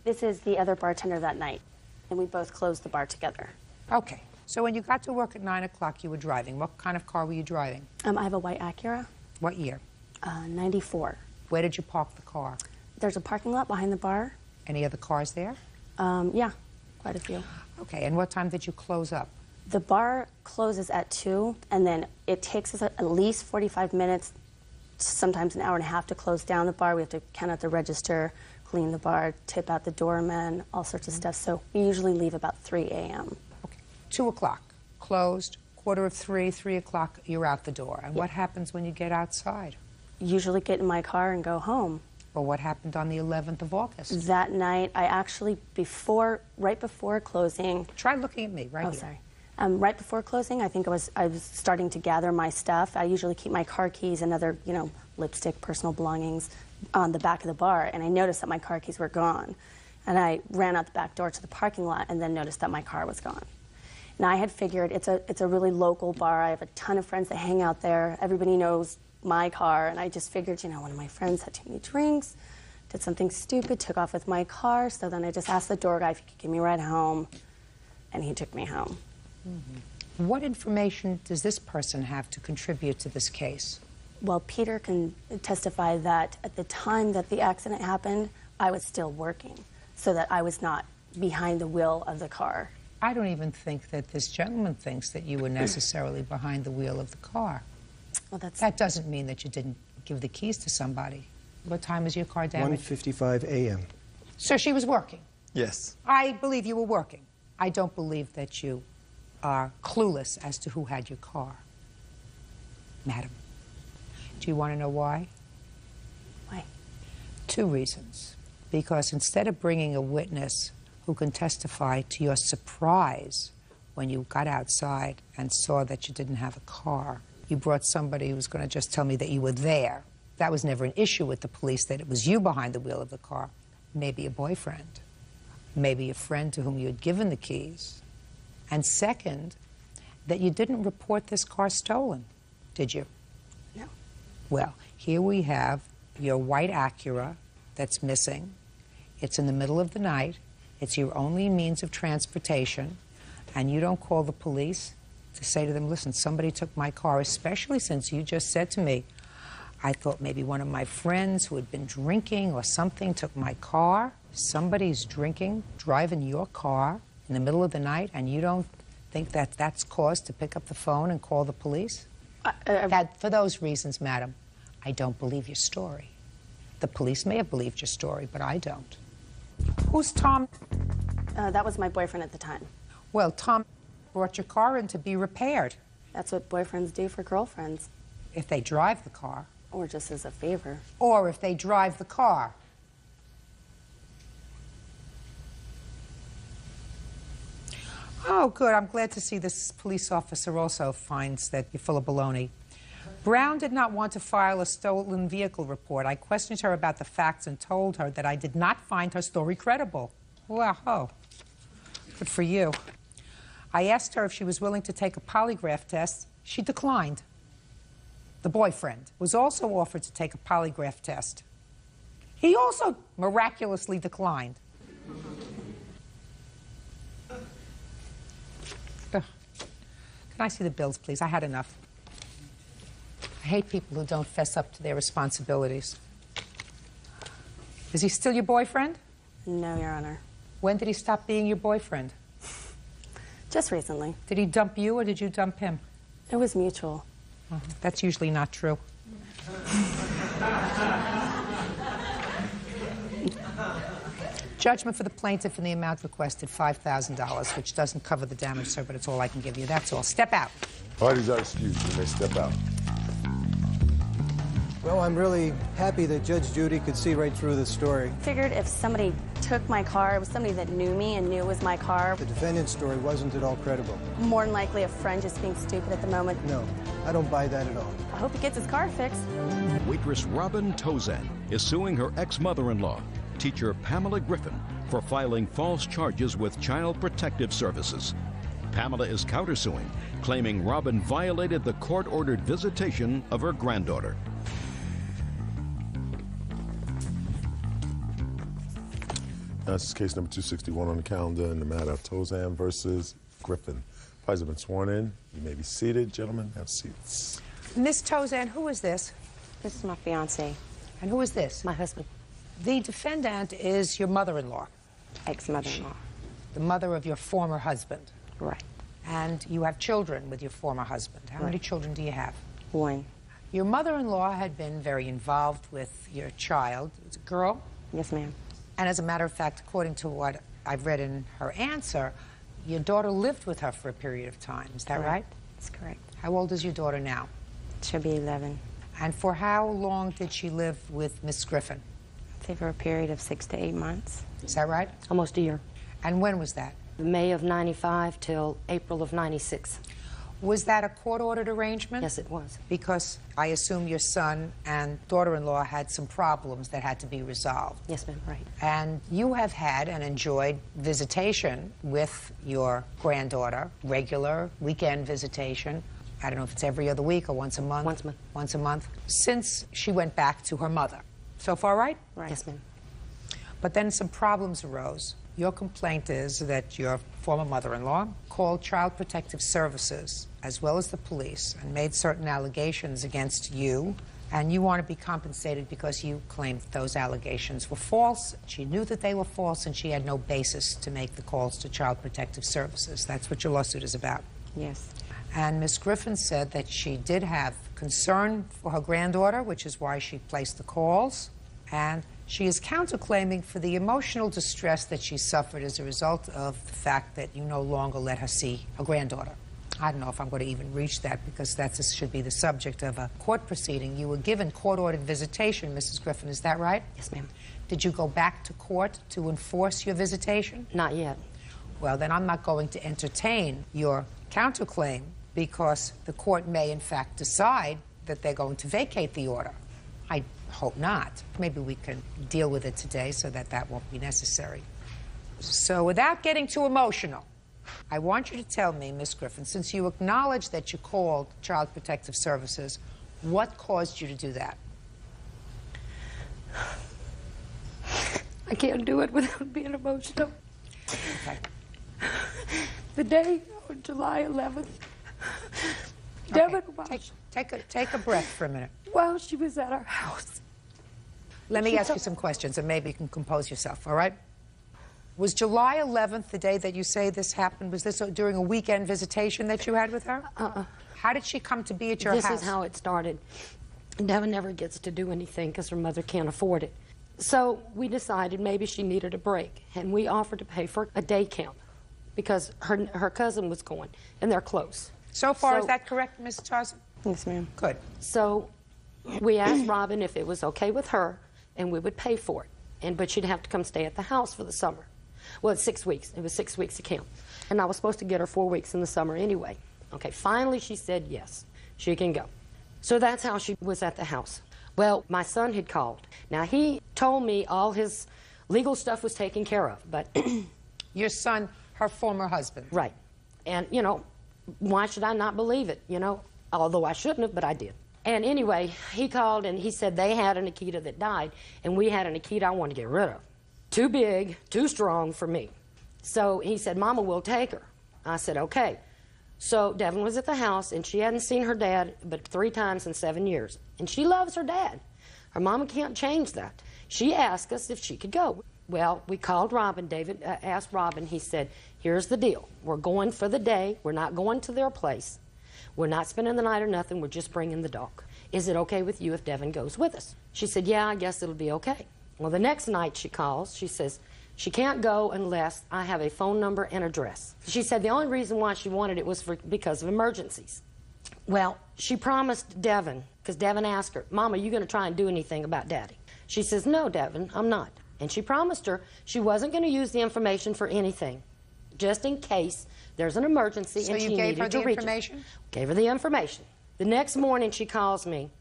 This is the other bartender that night, and we both closed the bar together. Okay. So when you got to work at 9 o'clock, you were driving. What kind of car were you driving? I have a white Acura. What year? 94. Where did you park the car? There's a parking lot behind the bar. Any other cars there? Yeah, quite a few. Okay, and what time did you close up? The bar closes at 2, and then it takes us at least 45 minutes, sometimes an hour and a half to close down the bar. We have to count out the register, clean the bar, tip out the doorman, all sorts of stuff. So we usually leave about 3 a.m. Okay. 2 o'clock, closed, 2:45, 3 o'clock, you're out the door. And what happens when you get outside? Usually get in my car and go home. Well, what happened on the 11th of August? That night, I actually, right before closing... Try looking at me, right here. Sorry. Right before closing, I think I was starting to gather my stuff. I usually keep my car keys and other, lipstick, personal belongings on the back of the bar, and I noticed that my car keys were gone. And I ran out the back door to the parking lot and then noticed that my car was gone. And I had figured it's a really local bar. I have a ton of friends that hang out there. Everybody knows my car, and I just figured, one of my friends had too many drinks, did something stupid, took off with my car, so then I just asked the door guy if he could give me a ride home, and he took me home. Mm-hmm. What information does this person have to contribute to this case? Well, Peter can testify that at the time that the accident happened, I was still working, so that I was not behind the wheel of the car. I don't even think that this gentleman thinks that you were necessarily behind the wheel of the car. Well, that doesn't mean that you didn't give the keys to somebody. What time was your car damaged? 1:55 a.m. So she was working? Yes. I believe you were working. I don't believe that you are clueless as to who had your car. Madam, do you want to know why? Why? 2 reasons. Because instead of bringing a witness who can testify to your surprise when you got outside and saw that you didn't have a car, you brought somebody who was going to just tell me that you were there. That was never an issue with the police, that it was you behind the wheel of the car. Maybe a boyfriend. Maybe a friend to whom you had given the keys. And second, that you didn't report this car stolen, did you? No. Well, here we have your white Acura that's missing. It's in the middle of the night. It's your only means of transportation. And you don't call the police to say to them, listen, somebody took my car, especially since you just said to me, I thought maybe one of my friends who had been drinking or something took my car. Somebody's drinking, driving your car in the middle of the night, and you don't think that that's cause to pick up the phone and call the police? For those reasons, madam, I don't believe your story. The police may have believed your story, but I don't. Who's Tom? That was my boyfriend at the time. Well, Tom brought your car in to be repaired. That's what boyfriends do for girlfriends. If they drive the car. Or just as a favor. Or if they drive the car. Oh, good. I'm glad to see this police officer also finds that you're full of baloney. Brown did not want to file a stolen vehicle report. I questioned her about the facts and told her that I did not find her story credible. Wow. Good for you. I asked her if she was willing to take a polygraph test. She declined. The boyfriend was also offered to take a polygraph test. He also miraculously declined. Ugh. Can I see the bills, please? I had enough. I hate people who don't fess up to their responsibilities. Is he still your boyfriend? No, Your Honor. When did he stop being your boyfriend? Just recently. Did he dump you or did you dump him? It was mutual. That's usually not true. Judgment for the plaintiff in the amount requested, $5,000, which doesn't cover the damage, sir, but it's all I can give you. That's all. Step out. Parties are excused. You may step out. Well, I'm really happy that Judge Judy could see right through this story. Figured if somebody took my car, it was somebody that knew me and knew it was my car. The defendant's story wasn't at all credible. More than likely a friend just being stupid at the moment. No, I don't buy that at all. I hope he gets his car fixed. Waitress Robin Tozan is suing her ex-mother-in-law, teacher Pamela Griffin, for filing false charges with Child Protective Services. Pamela is countersuing, claiming Robin violated the court-ordered visitation of her granddaughter. This is case number 261 on the calendar in the matter of Tozan versus Griffin. Parties have been sworn in. You may be seated. Gentlemen, have seats. Miss Tozan, who is this? This is my fiance. And who is this? My husband. The defendant is your mother-in-law. Ex-mother-in-law. The mother of your former husband. Right. And you have children with your former husband. How many children do you have? One. Your mother-in-law had been very involved with your child. It's a girl? Yes, ma'am. And as a matter of fact, according to what I've read in her answer, your daughter lived with her for a period of time. Is that right? That's correct. How old is your daughter now? She'll be 11. And for how long did she live with Miss Griffin? I think for a period of 6 to 8 months. Is that right? Almost a year. And when was that? May of 95 till April of 96. Was that a court-ordered arrangement? Yes, it was. Because I assume your son and daughter-in-law had some problems that had to be resolved. Yes, ma'am, right. And you have had and enjoyed visitation with your granddaughter, regular weekend visitation. I don't know if it's every other week or once a month. Once a month. Once a month. Since she went back to her mother. So far, right? Right. Yes, ma'am. But then some problems arose. Your complaint is that your former mother-in-law called Child Protective Services, as well as the police, and made certain allegations against you, and you want to be compensated because you claimed those allegations were false. She knew that they were false, and she had no basis to make the calls to Child Protective Services. That's what your lawsuit is about. Yes. And Ms. Griffin said that she did have concern for her granddaughter, which is why she placed the calls, and she is counterclaiming for the emotional distress that she suffered as a result of the fact that you no longer let her see her granddaughter. I don't know if I'm going to even reach that because that should be the subject of a court proceeding. You were given court-ordered visitation, Mrs. Griffin, is that right? Yes, ma'am. Did you go back to court to enforce your visitation? Not yet. Well, then I'm not going to entertain your counterclaim because the court may, in fact, decide that they're going to vacate the order. I hope not. Maybe we can deal with it today so that that won't be necessary. So without getting too emotional, I want you to tell me, Ms. Griffin, since you acknowledge that you called Child Protective Services, what caused you to do that? I can't do it without being emotional. Okay. The day on July 11th, Devin, Take a breath for a minute. while she was at our house. Let me ask you some questions, and maybe you can compose yourself, all right? Was July 11th the day that you say this happened? Was this during a weekend visitation that you had with her? How did she come to be at your house? This is how it started. Devin never gets to do anything because her mother can't afford it. So we decided maybe she needed a break, and we offered to pay for a day camp because her cousin was going, and they're close. So far, is that correct, Ms. Tarzan? Yes, ma'am. Good. So we asked Robin if it was okay with her, and we would pay for it. But she'd have to come stay at the house for the summer. Well, it's 6 weeks. It was 6 weeks of camp. And I was supposed to get her 4 weeks in the summer anyway. Okay, finally she said yes, she can go. So that's how she was at the house. Well, my son had called. Now, he told me all his legal stuff was taken care of, but... Your son, her former husband. Right. And, you know, why should I not believe it, you know? Although I shouldn't have, but I did. And anyway, he called and he said they had an Akita that died, and we had an Akita I wanted to get rid of. Too big, too strong for me. So he said, Mama, we'll take her. I said, okay. So Devin was at the house, and she hadn't seen her dad but 3 times in 7 years. And she loves her dad. Her mama can't change that. She asked us if she could go. Well, we called Robin. David asked Robin. He said, here's the deal. We're going for the day. We're not going to their place. We're not spending the night or nothing. We're just bringing the dog. Is it okay with you if Devin goes with us? She said, yeah, I guess it'll be okay. Well, the next night she calls. She says, she can't go unless I have a phone number and address. She said the only reason why she wanted it was because of emergencies. Well, she promised Devin because Devin asked her, Mama, are you going to try and do anything about Daddy? She says, no, Devin, I'm not. And she promised her she wasn't going to use the information for anything, just in case there's an emergency So and you she gave needed her to the reach information? it. Gave her the information. The next morning she calls me,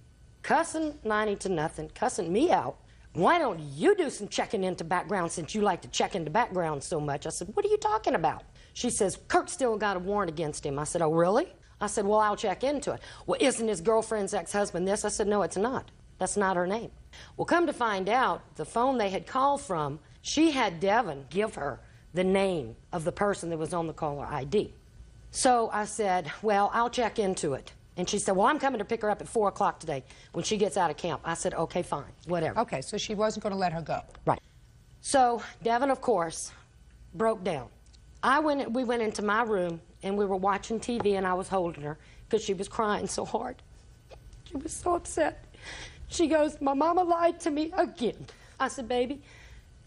cussing 90 to nothing, cussing me out. Why don't you do some checking into background since you like to check into background so much? I said, what are you talking about? She says, Kirk still got a warrant against him. I said, oh, really? I said, well, I'll check into it. Well, isn't his girlfriend's ex-husband this? I said, no, it's not. That's not her name. Well, come to find out, the phone they had called from, she had Devin give her the name of the person that was on the caller ID. So I said, well, I'll check into it. And she said, well, I'm coming to pick her up at 4 o'clock today when she gets out of camp. I said, okay, fine, whatever. Okay, so she wasn't going to let her go. Right. So Devin, of course, broke down. We went into my room, and we were watching TV, and I was holding her because she was crying so hard. She was so upset. She goes, my mama lied to me again. I said, baby,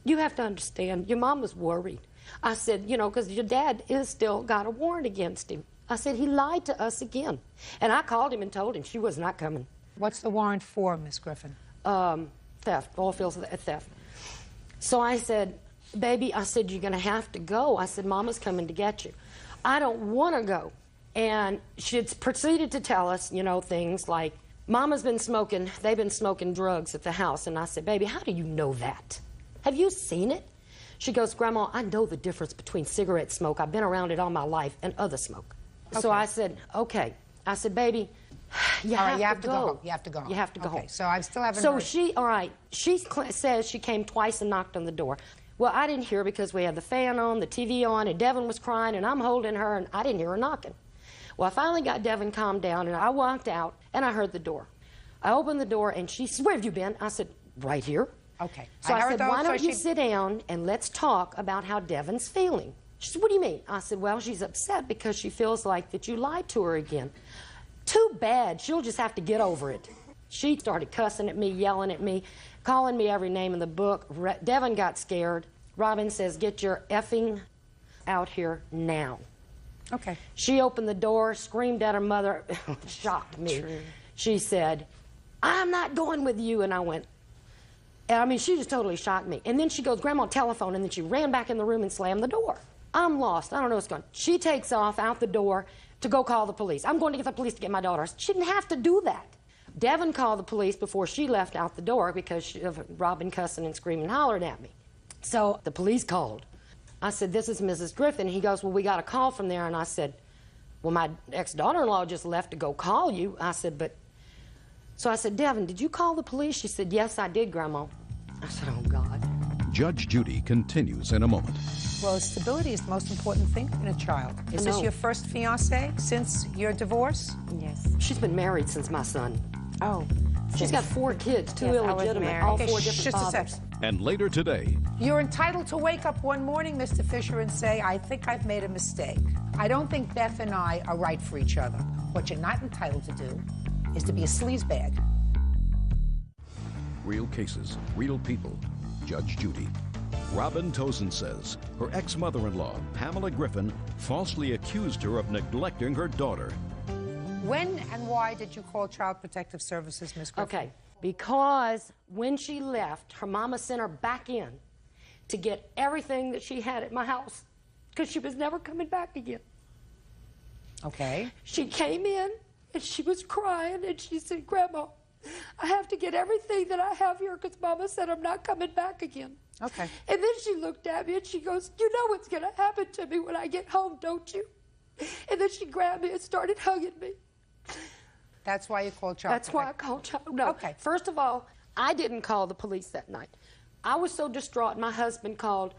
you have to understand, your mom was worried. I said, you know, because your dad is still got a warrant against him. I said, he lied to us again. And I called him and told him she was not coming. What's the warrant for, Miss Griffin? Theft, oil fields theft. So I said, baby, I said, you're going to have to go. I said, Mama's coming to get you. I don't want to go. And she proceeded to tell us, you know, things like, Mama's been smoking, they've been smoking drugs at the house. And I said, baby, how do you know that? Have you seen it? She goes, Grandma, I know the difference between cigarette smoke, I've been around it all my life, and other smoke. Okay. So I said, okay. I said, baby, you have to go. You have to go home. You have to go okay, home. So I still haven't So heard. she says she came twice and knocked on the door. Well, I didn't hear because we had the fan on, the TV on, and Devin was crying, and I'm holding her, and I didn't hear her knocking. Well, I finally got Devin calmed down, and I walked out, and I heard the door. I opened the door, and she said, where have you been? I said, right here. Okay. So I said, why don't you sit down and let's talk about how Devin's feeling? She said, what do you mean? I said, well, she's upset because she feels like that you lied to her again. Too bad. She'll just have to get over it. She started cussing at me, yelling at me, calling me every name in the book. Devin got scared. Robin says, get your effing out here now. Okay. She opened the door, screamed at her mother, shocked me. True. She said, I'm not going with you. And I went, I mean, she just totally shocked me. And then she goes, Grandma, telephone. And then she ran back in the room and slammed the door. I'm lost. I don't know what's going on. She takes off out the door to go call the police. I'm going to get the police to get my daughter. She didn't have to do that. Devin called the police before she left out the door because of Robin cussing and screaming and hollering at me. So the police called. I said, this is Mrs. Griffin. He goes, well, we got a call from there. And I said, well, my ex-daughter-in-law just left to go call you. I said, but... So I said, Devin, did you call the police? She said, yes, I did, Grandma. I said, oh, God. Judge Judy continues in a moment. Well, stability is the most important thing in a child. Is this your first fiance since your divorce? Yes. She's been married since my son. Oh. She's got 4 kids, 2 illegitimate, all 4 different just fathers. a second. And later today, You're entitled to wake up one morning, Mr. Fisher, and say, I think I've made a mistake. I don't think Beth and I are right for each other. What you're not entitled to do is to be a sleazebag. real cases, real people. Judge Judy. Robin Tozen says her ex-mother-in-law, Pamela Griffin, falsely accused her of neglecting her daughter. When and why did you call Child Protective Services, Ms. Griffin? Okay, because when she left, her mama sent her back in to get everything that she had at my house because she was never coming back again. Okay. She came in and she was crying and she said, Grandma, I have to get everything that I have here because Mama said I'm not coming back again. Okay. And then she looked at me and she goes, you know what's going to happen to me when I get home, don't you? And then she grabbed me and started hugging me. That's why you called Child That's why I called Child. No. Okay. First of all, I didn't call the police that night. I was so distraught, my husband called.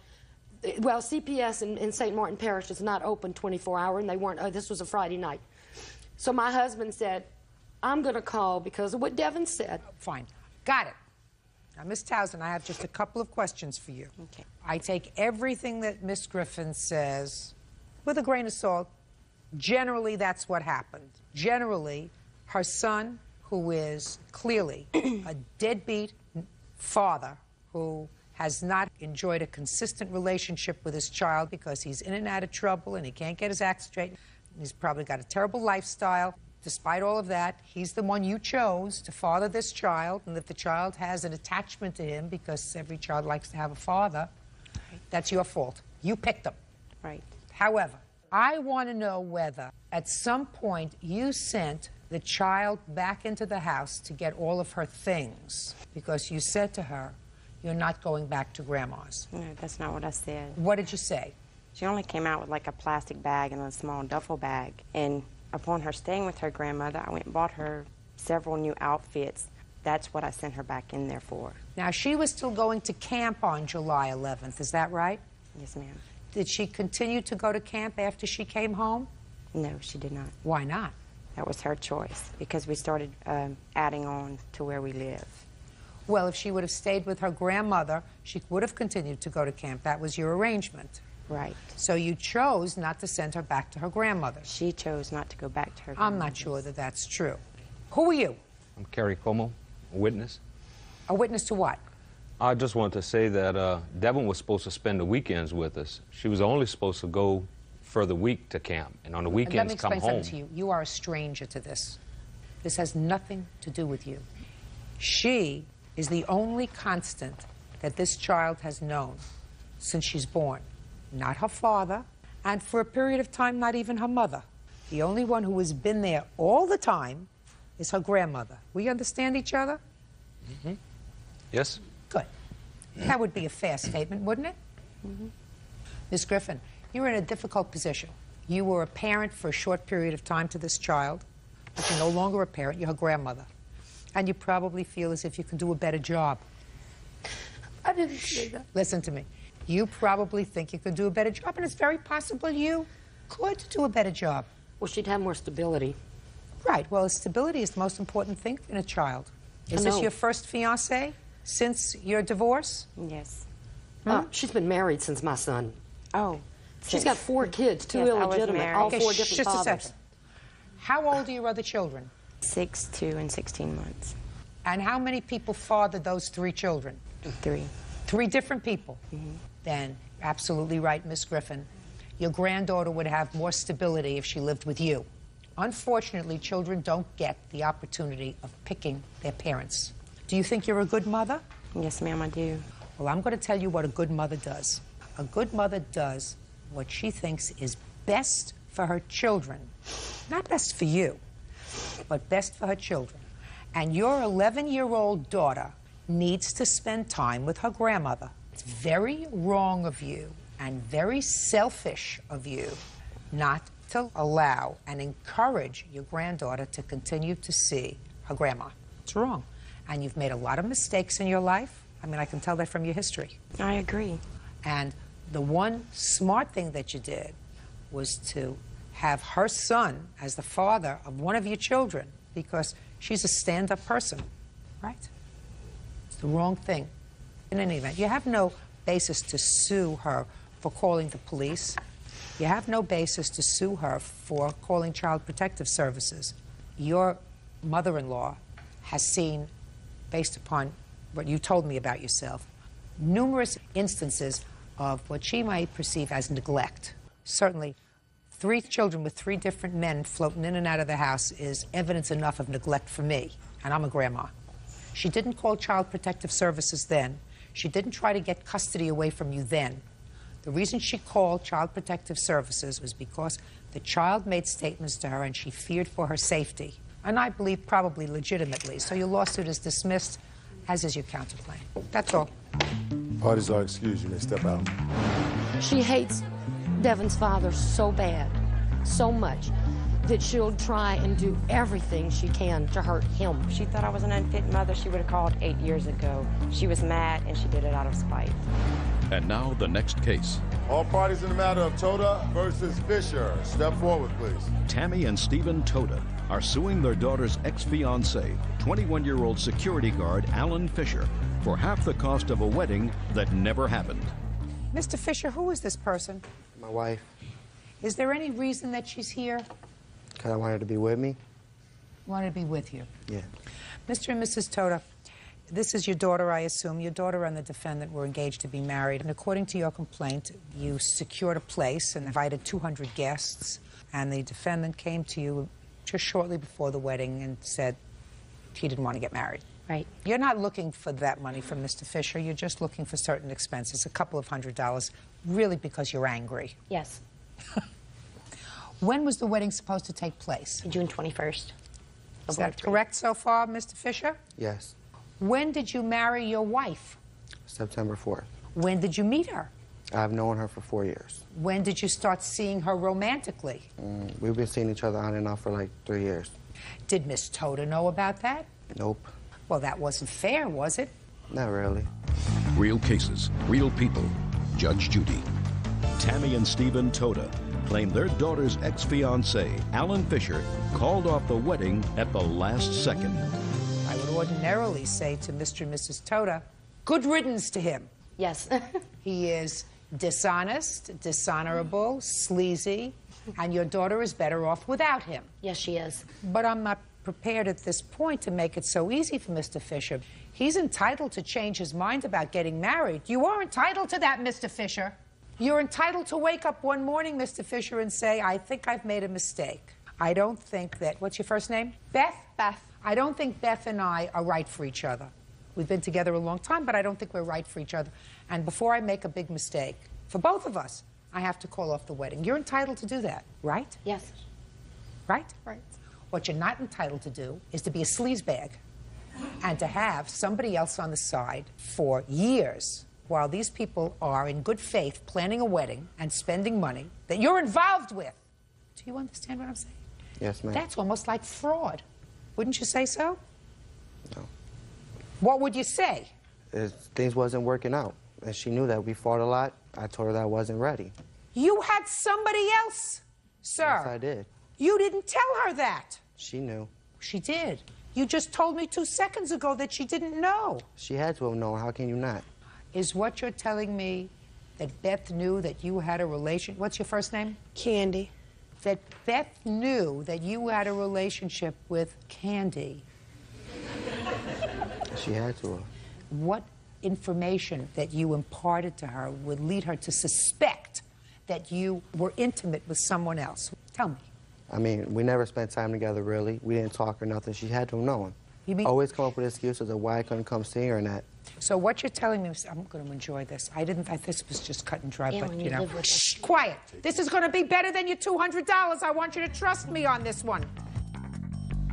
Well, CPS in St. Martin Parish is not open 24-hour, and they weren't. This was a Friday night. So my husband said, I'm going to call because of what Devin said. Fine. Got it. Now, Ms. Towson, I have just a couple of questions for you. Okay. I take everything that Ms. Griffin says with a grain of salt. Generally, that's what happened. Generally, her son, who is clearly a deadbeat father who has not enjoyed a consistent relationship with his child because he's in and out of trouble and he can't get his act straight. He's probably got a terrible lifestyle. despite all of that, he's the one you chose to father this child, and if the child has an attachment to him, because every child likes to have a father, that's your fault. You picked him. Right. However, I want to know whether at some point you sent the child back into the house to get all of her things because you said to her, you're not going back to Grandma's. No, that's not what I said. What did you say? She only came out with like a plastic bag and a small duffel bag. And upon her staying with her grandmother, I went and bought her several new outfits. That's what I sent her back in there for. Now, she was still going to camp on July 11th, is that right? Yes, ma'am. Did she continue to go to camp after she came home? No, she did not. Why not? That was her choice, because we started adding on to where we live. Well, if she would have stayed with her grandmother, she would have continued to go to camp. That was your arrangement. Right. So you chose not to send her back to her grandmother. She chose not to go back to her I'm not sure that that's true. Who are you? I'm Kerry Como, a witness. A witness to what? I just want to say that Devin was supposed to spend the weekends with us. She was only supposed to go for the week to camp, and on the weekends Let me come explain home. something to you. You are a stranger to this. This has nothing to do with you. She is the only constant that this child has known since she's born. Not her father, and for a period of time, not even her mother. The only one who has been there all the time is her grandmother. We understand each other? Mm-hmm. Yes? Good. That would be a fair statement, wouldn't it? Mm-hmm. Ms. Griffin, you're in a difficult position. You were a parent for a short period of time to this child, but you're no longer a parent, you're her grandmother. And you probably feel as if you can do a better job. I didn't say that. Listen to me. You probably think you could do a better job, and it's very possible you could do a better job. Well, she'd have more stability. Right. Well, stability is the most important thing in a child. Is I this know. your first fiancé since your divorce? Yes. She's been married since my son. Oh. She's got 4 kids, 2 Yes, I was illegitimate, married. all Okay, 4 different just a fathers. second. How old are your other children? 6, 2, and 16 months. And how many people fathered those 3 children? 3. 3 different people? Mm-hmm. Then, absolutely right, Miss Griffin. Your granddaughter would have more stability if she lived with you. Unfortunately, children don't get the opportunity of picking their parents. Do you think you're a good mother? Yes, ma'am, I do. Well, I'm going to tell you what a good mother does. A good mother does what she thinks is best for her children. Not best for you, but best for her children. And your 11-year-old daughter needs to spend time with her grandmother. It's very wrong of you and very selfish of you not to allow and encourage your granddaughter to continue to see her grandma. It's wrong. And you've made a lot of mistakes in your life. I mean, I can tell that from your history. I agree. And the one smart thing that you did was to have her son as the father of one of your children because she's a stand-up person, right? It's the wrong thing. In any event, you have no basis to sue her for calling the police. You have no basis to sue her for calling Child Protective Services. Your mother-in-law has seen, based upon what you told me about yourself, numerous instances of what she might perceive as neglect. Certainly, 3 children with 3 different men floating in and out of the house is evidence enough of neglect for me, and I'm a grandma. She didn't call Child Protective Services then. She didn't try to get custody away from you then. The reason she called Child Protective Services was because the child made statements to her and she feared for her safety. And I believe probably legitimately. So your lawsuit is dismissed, as is your counterclaim. That's all. Parties are excused. You may step out. She hates Devin's father so bad, so much, that she'll try and do everything she can to hurt him. She thought I was an unfit mother. She would have called 8 years ago. She was mad, and she did it out of spite. And now the next case. All parties in the matter of Toda versus Fisher. Step forward, please. Tammy and Stephen Toda are suing their daughter's ex-fiancé, 21-year-old security guard Alan Fisher, for half the cost of a wedding that never happened. Mr. Fisher, who is this person? My wife, Is there any reason that she's here? because I wanted her to be with me. Wanted to be with you. Yeah. Mr. and Mrs. Toda, this is your daughter, I assume. Your daughter and the defendant were engaged to be married. And according to your complaint, you secured a place and invited 200 guests. And the defendant came to you just shortly before the wedding and said he didn't want to get married. Right. You're not looking for that money from Mr. Fisher. You're just looking for certain expenses, a couple of $100, really because you're angry. Yes. When was the wedding supposed to take place? June 21st. Is that correct so far, Mr. Fisher? Yes. When did you marry your wife? September 4th. When did you meet her? I've known her for 4 years. When did you start seeing her romantically? We've been seeing each other on and off for like 3 years. Did Miss Toda know about that? Nope. Well, that wasn't fair, was it? Not really. Real cases, real people. Judge Judy. Tammy and Stephen Toda claim their daughter's ex-fiancé, Alan Fisher, called off the wedding at the last second. I would ordinarily say to Mr. and Mrs. Toda, good riddance to him. Yes. He is dishonest, dishonorable, sleazy, and your daughter is better off without him. Yes, she is. But I'm not prepared at this point to make it so easy for Mr. Fisher. He's entitled to change his mind about getting married. You are entitled to that, Mr. Fisher. You're entitled to wake up one morning, Mr. Fisher, and say, I think I've made a mistake. I don't think that... What's your first name? Beth? Beth. I don't think Beth and I are right for each other. We've been together a long time, but I don't think we're right for each other. And before I make a big mistake, for both of us, I have to call off the wedding. You're entitled to do that, right? Yes. Right? Right. What you're not entitled to do is to be a sleazebag and to have somebody else on the side for years while these people are in good faith planning a wedding and spending money that you're involved with. Do you understand what I'm saying? Yes, ma'am. That's almost like fraud. Wouldn't you say so? No. What would you say? Things wasn't working out, and she knew that. We fought a lot. I told her that I wasn't ready. You had somebody else, sir. Yes, I did. You didn't tell her that. She knew. She did. You just told me 2 seconds ago that she didn't know. She had to have known. How can you not? Is what you're telling me that Beth knew that you had a relation... What's your first name? Candy. That Beth knew that you had a relationship with Candy. She had to have. What information that you imparted to her would lead her to suspect that you were intimate with someone else? Tell me. I mean, we never spent time together, really. We didn't talk or nothing. She had to have known. You mean... Always come up with excuses of why I couldn't come see her and that. So what you're telling me is, I'm going to enjoy this. This was just cut and dry, Yeah, but when you you know. live with Shh, quiet. This is going to be better than your $200. I want you to trust me on this one.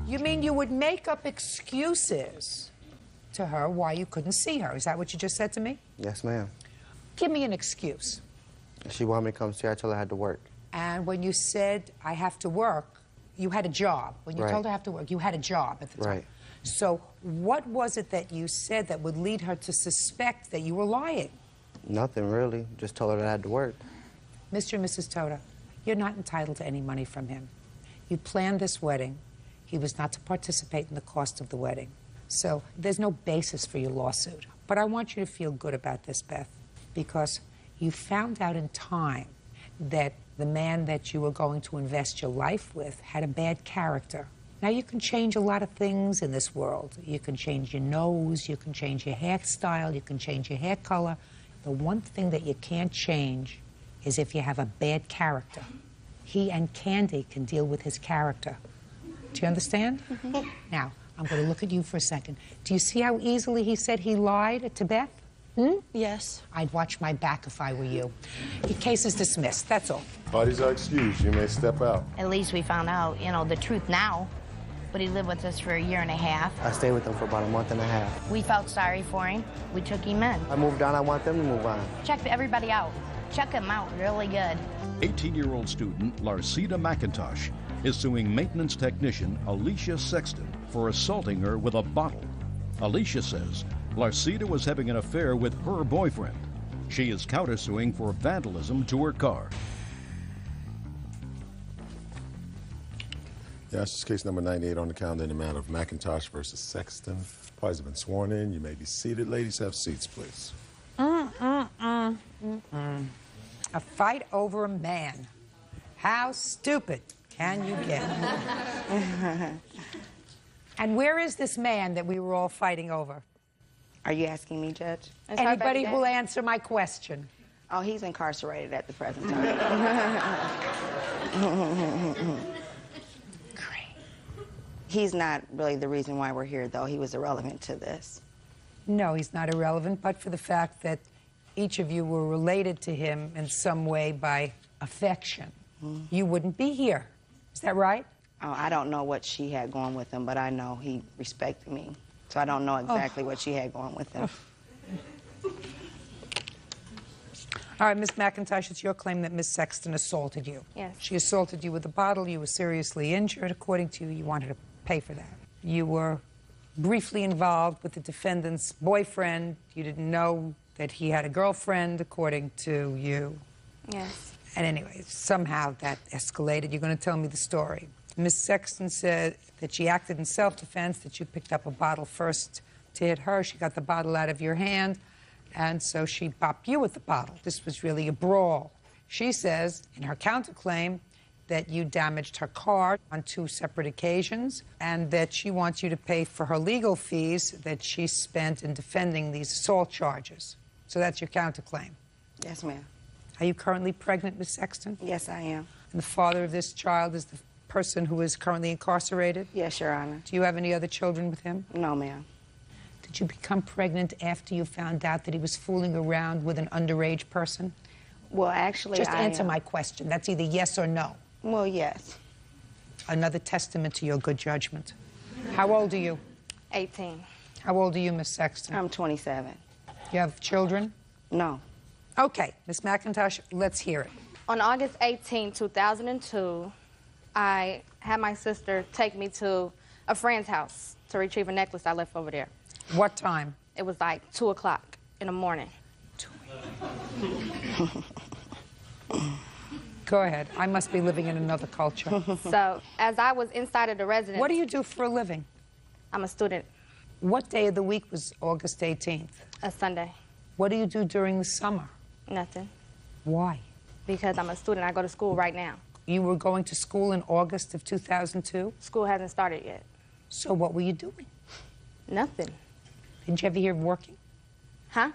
You mean you would make up excuses to her why you couldn't see her? Is that what you just said to me? Yes, ma'am. Give me an excuse. She wanted me to come see her. I told her I had to work. And when you said, I have to work, you had a job. When you Right. told her I have to work, you had a job at the time. Right. So what was it that you said that would lead her to suspect that you were lying? Nothing, really. Just told her that I had to work. Mr. and Mrs. Toda, you're not entitled to any money from him. You planned this wedding. He was not to participate in the cost of the wedding. So there's no basis for your lawsuit. But I want you to feel good about this, Beth, because you found out in time that the man that you were going to invest your life with had a bad character. Now, you can change a lot of things in this world. You can change your nose, you can change your hairstyle, you can change your hair color. The one thing that you can't change is if you have a bad character. He and Candy can deal with his character. Do you understand? Mm-hmm. Now, I'm going to look at you for a second. Do you see how easily he said he lied to Beth? Hmm? Yes. I'd watch my back if I were you. The case is dismissed, that's all. Parties are excused. You may step out. At least we found out, the truth now. But he lived with us for 1.5 years. I stayed with them for about a month and a half. We felt sorry for him. We took him in. I moved on. I want them to move on. Check everybody out. Check them out really good. 18-year-old student Larceda McIntosh is suing maintenance technician Alicia Sexton for assaulting her with a bottle. Alicia says Larceda was having an affair with her boyfriend. She is countersuing for vandalism to her car. Yes, this is case number 98 on the calendar in the matter of McIntosh versus Sexton. Parties have been sworn in. You may be seated. Ladies, have seats, please. A fight over a man. How stupid can you get? And where is this man that we were all fighting over? Are you asking me, Judge? Anybody will answer my question. Oh, he's incarcerated at the present time. He's not really the reason why we're here, though. He was irrelevant to this. No, he's not irrelevant, but for the fact that each of you were related to him in some way by affection, you wouldn't be here. Is that right? Oh, I don't know what she had going with him, but I know he respected me. So I don't know exactly what she had going with him. All right, Ms. McIntosh, it's your claim that Ms. Sexton assaulted you. Yes. She assaulted you with a bottle. You were seriously injured. According to you, you wanted to pay for that. You were briefly involved with the defendant's boyfriend. You didn't know that he had a girlfriend, according to you. Yes. And anyway, somehow that escalated. You're going to tell me the story. Ms. Sexton said that she acted in self-defense, that you picked up a bottle first to hit her. She got the bottle out of your hand, and so she bopped you with the bottle. This was really a brawl. She says in her counterclaim that you damaged her car on 2 separate occasions, and that she wants you to pay for her legal fees that she spent in defending these assault charges. So that's your counterclaim. Yes, ma'am. Are you currently pregnant, Ms. Sexton? Yes, I am. And the father of this child is the person who is currently incarcerated? Yes, Your Honor. Do you have any other children with him? No, ma'am. Did you become pregnant after you found out that he was fooling around with an underage person? Well, actually, Just answer my question. That's either yes or no. Well, yes. Another testament to your good judgment. How old are you? 18. How old are you, Miss Sexton? I'm 27. You have children? No. Okay, Miss McIntosh, let's hear it. On August 18, 2002, I had my sister take me to a friend's house to retrieve a necklace I left over there. What time? It was like 2 o'clock in the morning. Go ahead. I must be living in another culture. So, as I was inside of the residence... What do you do for a living? I'm a student. What day of the week was August 18th? A Sunday. What do you do during the summer? Nothing. Why? Because I'm a student. I go to school right now. You were going to school in August of 2002? School hasn't started yet. So what were you doing? Nothing. Didn't you ever hear of working? Huh?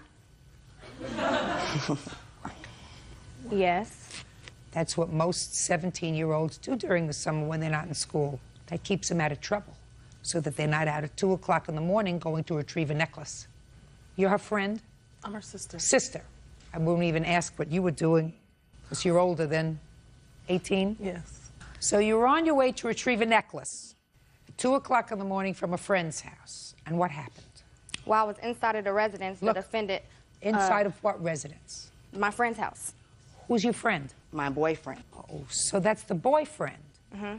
Yes. That's what most 17-year-olds do during the summer when they're not in school. That keeps them out of trouble, so that they're not out at 2 o'clock in the morning going to retrieve a necklace. You're her friend? I'm her sister. Sister. I won't even ask what you were doing, because you're older than 18? Yes. So you were on your way to retrieve a necklace at 2 o'clock in the morning from a friend's house. And what happened? While I was inside of the residence, the defendant... Inside of what residence? My friend's house. Who's your friend? My boyfriend. Oh, so that's the boyfriend. Mm-hmm.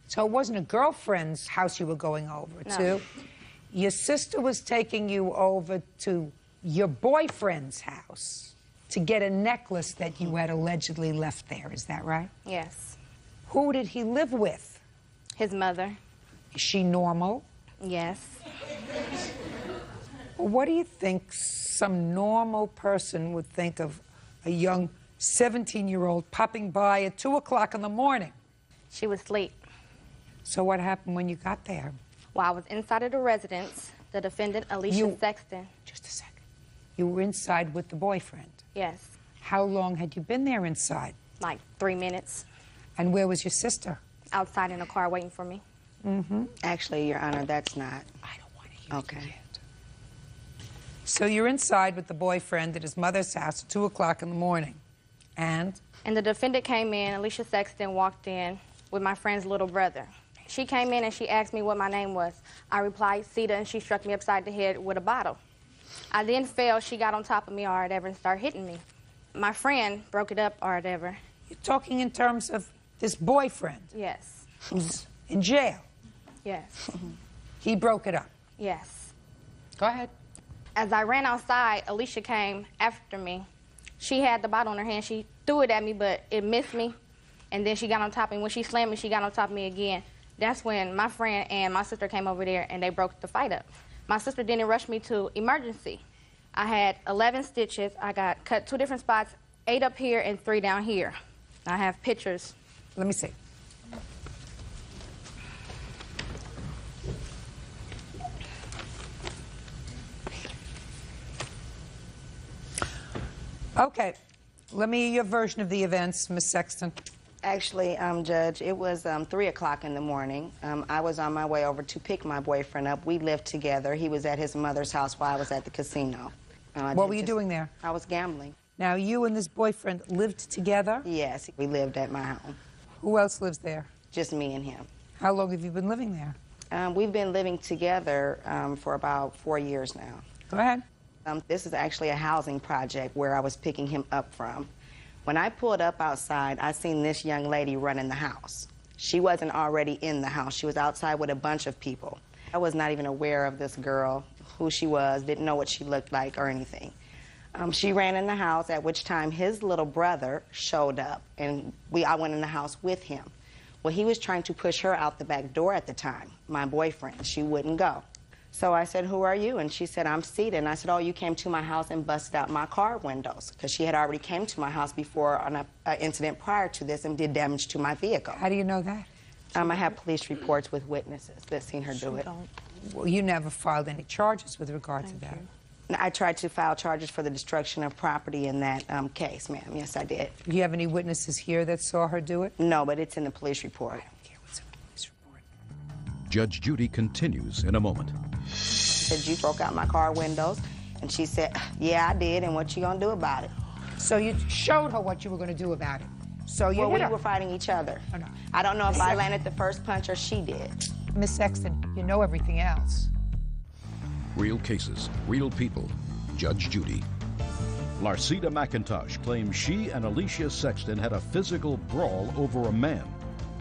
So it wasn't a girlfriend's house you were going over to. Your sister was taking you over to your boyfriend's house to get a necklace that you had allegedly left there. Is that right? Yes. Who did he live with? His mother. Is she normal? Yes. What do you think some normal person would think of a young 17-year-old popping by at 2 o'clock in the morning? She was asleep. So what happened when you got there? While I was inside of the residence, the defendant, Alicia Sexton... Just a second. You were inside with the boyfriend? Yes. How long had you been there inside? Like 3 minutes. And where was your sister? Outside in a car waiting for me. Mm-hmm. Actually, Your Honor, that's not... I don't want to hear it yet. So you're inside with the boyfriend at his mother's house at 2 o'clock in the morning. And? And the defendant came in, Alicia Sexton walked in with my friend's little brother. She came in and she asked me what my name was. I replied, Sita, and she struck me upside the head with a bottle. I then fell, she got on top of me or whatever and started hitting me. My friend broke it up or whatever. You're talking in terms of this boyfriend? Yes. Who's in jail? Yes. He broke it up? Yes. Go ahead. As I ran outside, Alicia came after me. She had the bottle in her hand. She threw it at me, but it missed me. And then she got on top of me. When she slammed me, she got on top of me again. That's when my friend and my sister came over there, and they broke the fight up. My sister didn't rush me to emergency. I had 11 stitches. I got cut 2 different spots, 8 up here and 3 down here. I have pictures. Let me see. Okay, let me hear your version of the events, Miss Sexton. Actually, Judge, it was 3 o'clock in the morning. I was on my way over to pick my boyfriend up. We lived together. He was at his mother's house while I was at the casino. What were you doing there? I was gambling. Now, you and this boyfriend lived together? Yes, we lived at my home. Who else lives there? Just me and him. How long have you been living there? We've been living together for about 4 years now. Go ahead. This is actually a housing project where I was picking him up from. When I pulled up outside, I seen this young lady running the house. She wasn't already in the house. She was outside with a bunch of people. I was not even aware of this girl, who she was, didn't know what she looked like or anything. She ran in the house, at which time his little brother showed up, and I went in the house with him. Well, he was trying to push her out the back door at the time, my boyfriend. She wouldn't go. So I said, "Who are you?" And she said, "I'm Sita." And I said, "Oh, you came to my house and busted out my car windows," because she had already came to my house before on an incident prior to this and did damage to my vehicle. How do you know that? I have police reports with witnesses that seen her do it. Well, you never filed any charges with regard to that. I tried to file charges for the destruction of property in that case, ma'am. Yes, I did. Do you have any witnesses here that saw her do it? No, but it's in the police report. I don't care what's in the police report. Judge Judy continues in a moment. She said, "You broke out my car windows." And she said, "Yeah, I did, and what you gonna do about it?" So you showed her what you were going to do about it. So you hit her. We were fighting each other. Oh, no. I don't know if I landed the first punch or she did. Miss Sexton, you know everything else. Real cases, real people. Judge Judy. Larceta McIntosh claims she and Alicia Sexton had a physical brawl over a man.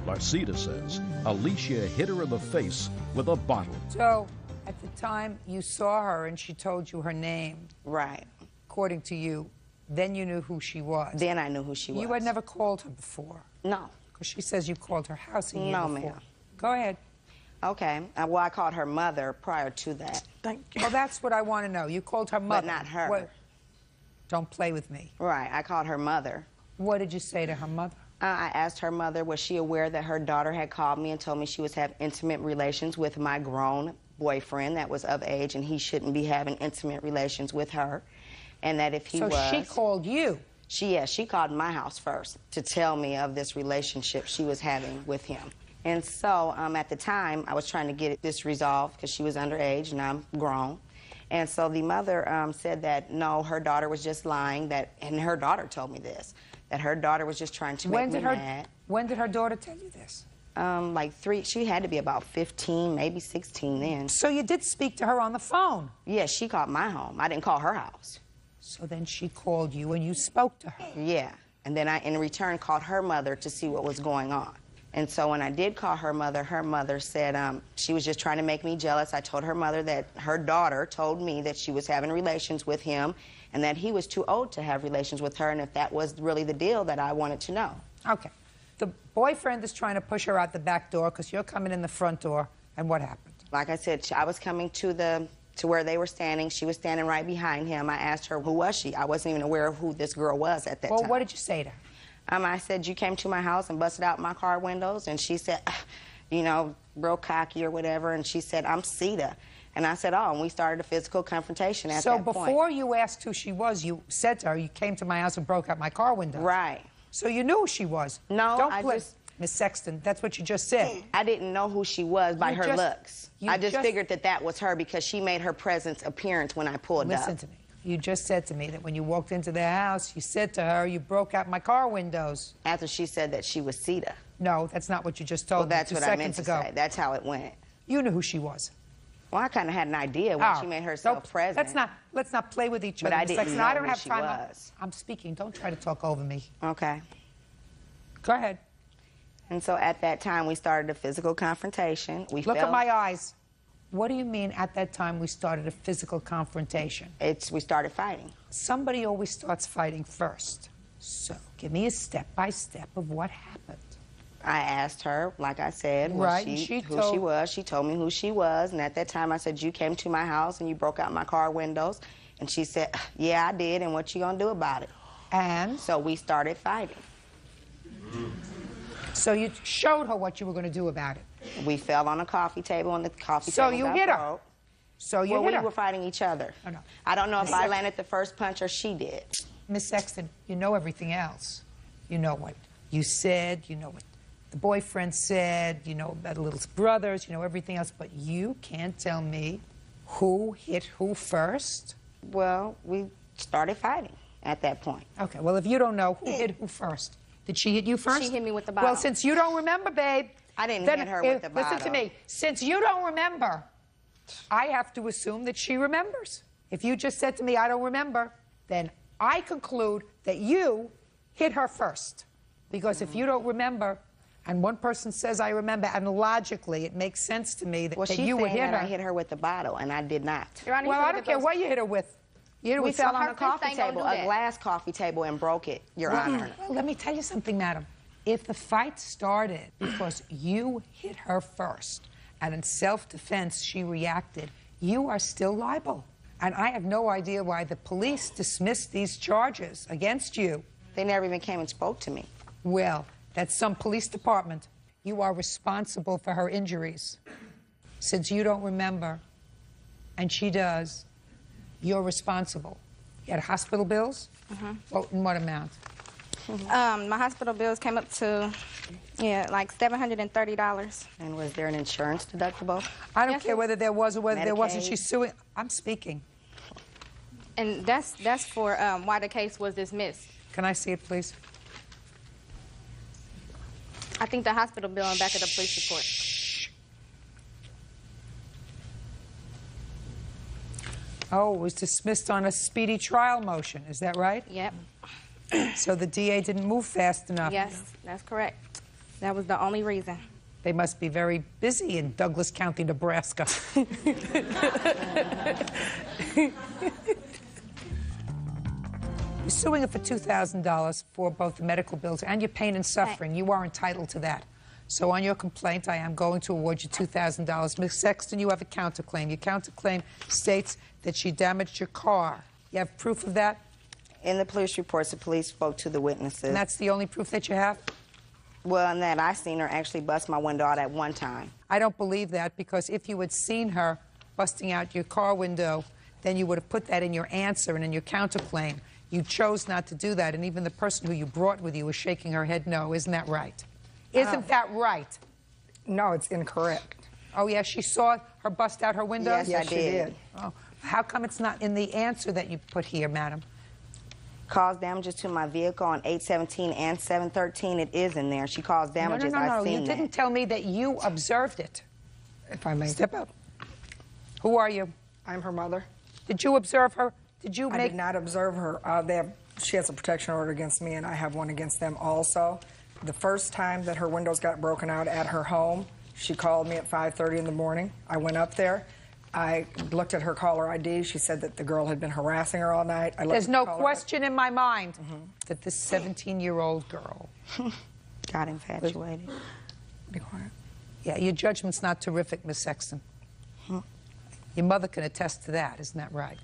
Larceta says Alicia hit her in the face with a bottle. So, at the time you saw her and she told you her name. Right. According to you, then you knew who she was. Then I knew who she was. You had never called her before. No. Because she says you called her house a year No, before. ma'am. Go ahead. Okay. Well, I called her mother prior to that. Thank you. Well, that's what I want to know. You called her mother. But not her. What? Don't play with me. Right. I called her mother. What did you say to her mother? I asked her mother, was she aware that her daughter had called me and told me she was having intimate relations with my grown boyfriend that was of age, and he shouldn't be having intimate relations with her, and that if he was... So she called you? She called my house first to tell me of this relationship she was having with him. And so at the time, I was trying to get this resolved because she was underage and I'm grown. And so the mother said that, no, her daughter was just lying, and her daughter told me this, that her daughter was just trying to make me mad. When did her daughter tell you this? She had to be about 15, maybe 16 then. So you did speak to her on the phone? Yes, she called my home. I didn't call her house. So then she called you and you spoke to her? Yeah, and then I, in return, called her mother to see what was going on. And so when I did call her mother said she was just trying to make me jealous. I told her mother that her daughter told me that she was having relations with him and that he was too old to have relations with her, and if that was really the deal, that I wanted to know. Okay. The boyfriend is trying to push her out the back door because you're coming in the front door, and what happened? Like I said, I was coming to where they were standing. She was standing right behind him. I asked her, who was she? I wasn't even aware of who this girl was at that time. Well, what did you say to her? I said, you came to my house and busted out my car windows, and she said, you know, real cocky or whatever, and she said, I'm Sita. And I said, oh, and we started a physical confrontation at that point. So before you asked who she was, you said to her, you came to my house and broke out my car windows. Right. So you knew who she was. No, Don't play. Miss Sexton, that's what you just said. I didn't know who she was by her looks. I just figured that was her because she made her appearance when I pulled up. Listen to me. You just said to me that when you walked into their house, you said to her, you broke out my car windows. After she said that she was Sita. No, that's not what you just told me 2 seconds ago. Well, that's what I meant to say. That's how it went. You knew who she was. Well, I kind of had an idea when she made herself present. Let's not play with each other. But I didn't know I don't who have she time. was. I'm speaking. Don't try to talk over me. Okay. Go ahead. And so at that time, we started a physical confrontation. Look at my eyes. What do you mean at that time we started a physical confrontation? We started fighting. Somebody always starts fighting first. So give me a step-by-step of what happened. I asked her, like I said, who she was. She told me who she was. And at that time, I said, you came to my house and you broke out my car windows. And she said, yeah, I did. And what you gonna do about it? And? So we started fighting. So you showed her what you were going to do about it. We fell on a coffee table, and the coffee table got you hit her. broke. So you hit her. We were fighting each other. Oh, no. I don't know if I landed the first punch or she did. Miss Sexton, you know everything else. You know what You said, you know what the boyfriend said, you know about little brothers, you know everything else, but you can't tell me who hit who first? Well, we started fighting at that point. Okay, well, if you don't know who hit who first, did she hit you first? She hit me with the bottle. Well, since you don't remember, babe. I didn't hit her with the bottle. Listen to me. Since you don't remember, I have to assume that she remembers. If you just said to me, I don't remember, then I conclude that you hit her first. Because if you don't remember, and one person says, I remember, and logically, it makes sense to me that, Well, that she's you would saying hit that her. I hit her with the bottle, and I did not. Well, I don't care what you hit her with. You hit her We with fell something. on a coffee table, a glass coffee table, and broke it, Your Honor. Well, let me tell you something, madam. If the fight started because you hit her first, and in self-defense she reacted, you are still liable. And I have no idea why the police dismissed these charges against you. They never even came and spoke to me. Well, that's some police department. You are responsible for her injuries. Since you don't remember, and she does, you're responsible. You had hospital bills? Well, in what amount? My hospital bills came up to, like $730. And was there an insurance deductible? I don't care whether there was or whether there wasn't. Medicaid. She's suing. I'm speaking. And that's for why the case was dismissed. Can I see it, please? I think the hospital bill on back of the police report. Oh, it was dismissed on a speedy trial motion. Is that right? Yep. So the DA didn't move fast enough. Yes, that's correct. That was the only reason. They must be very busy in Douglas County, Nebraska. You're suing her for $2,000 for both the medical bills and your pain and suffering. You are entitled to that. So on your complaint, I am going to award you $2,000. Ms. Sexton, you have a counterclaim. Your counterclaim states that she damaged your car. You have proof of that? In the police reports, the police spoke to the witnesses. And that's the only proof that you have? Well, and that I seen her actually bust my window out at one time. I don't believe that, because if you had seen her busting out your car window, then you would have put that in your answer and in your counterclaim. You chose not to do that, and even the person who you brought with you is shaking her head no. Isn't that right? Isn't that right? No, it's incorrect. Oh, yes, she saw her bust out her window? Yes, I did. Oh, how come it's not in the answer that you put here, madam? Caused damages to my vehicle on 817 and 713. It is in there. She caused damages. No, I've seen you that. didn't tell me that you observed it. If I may. Step up. Who are you? I'm her mother. Did you observe her? Did you I make... did not observe her. She has a protection order against me, and I have one against them also. The first time that her windows got broken out at her home, she called me at 5:30 in the morning. I went up there. I looked at her caller ID. She said that the girl had been harassing her all night. There's no question in my mind that this 17-year-old girl got infatuated. Be quiet. Yeah, your judgment's not terrific, Miss Sexton. Your mother can attest to that, isn't that right?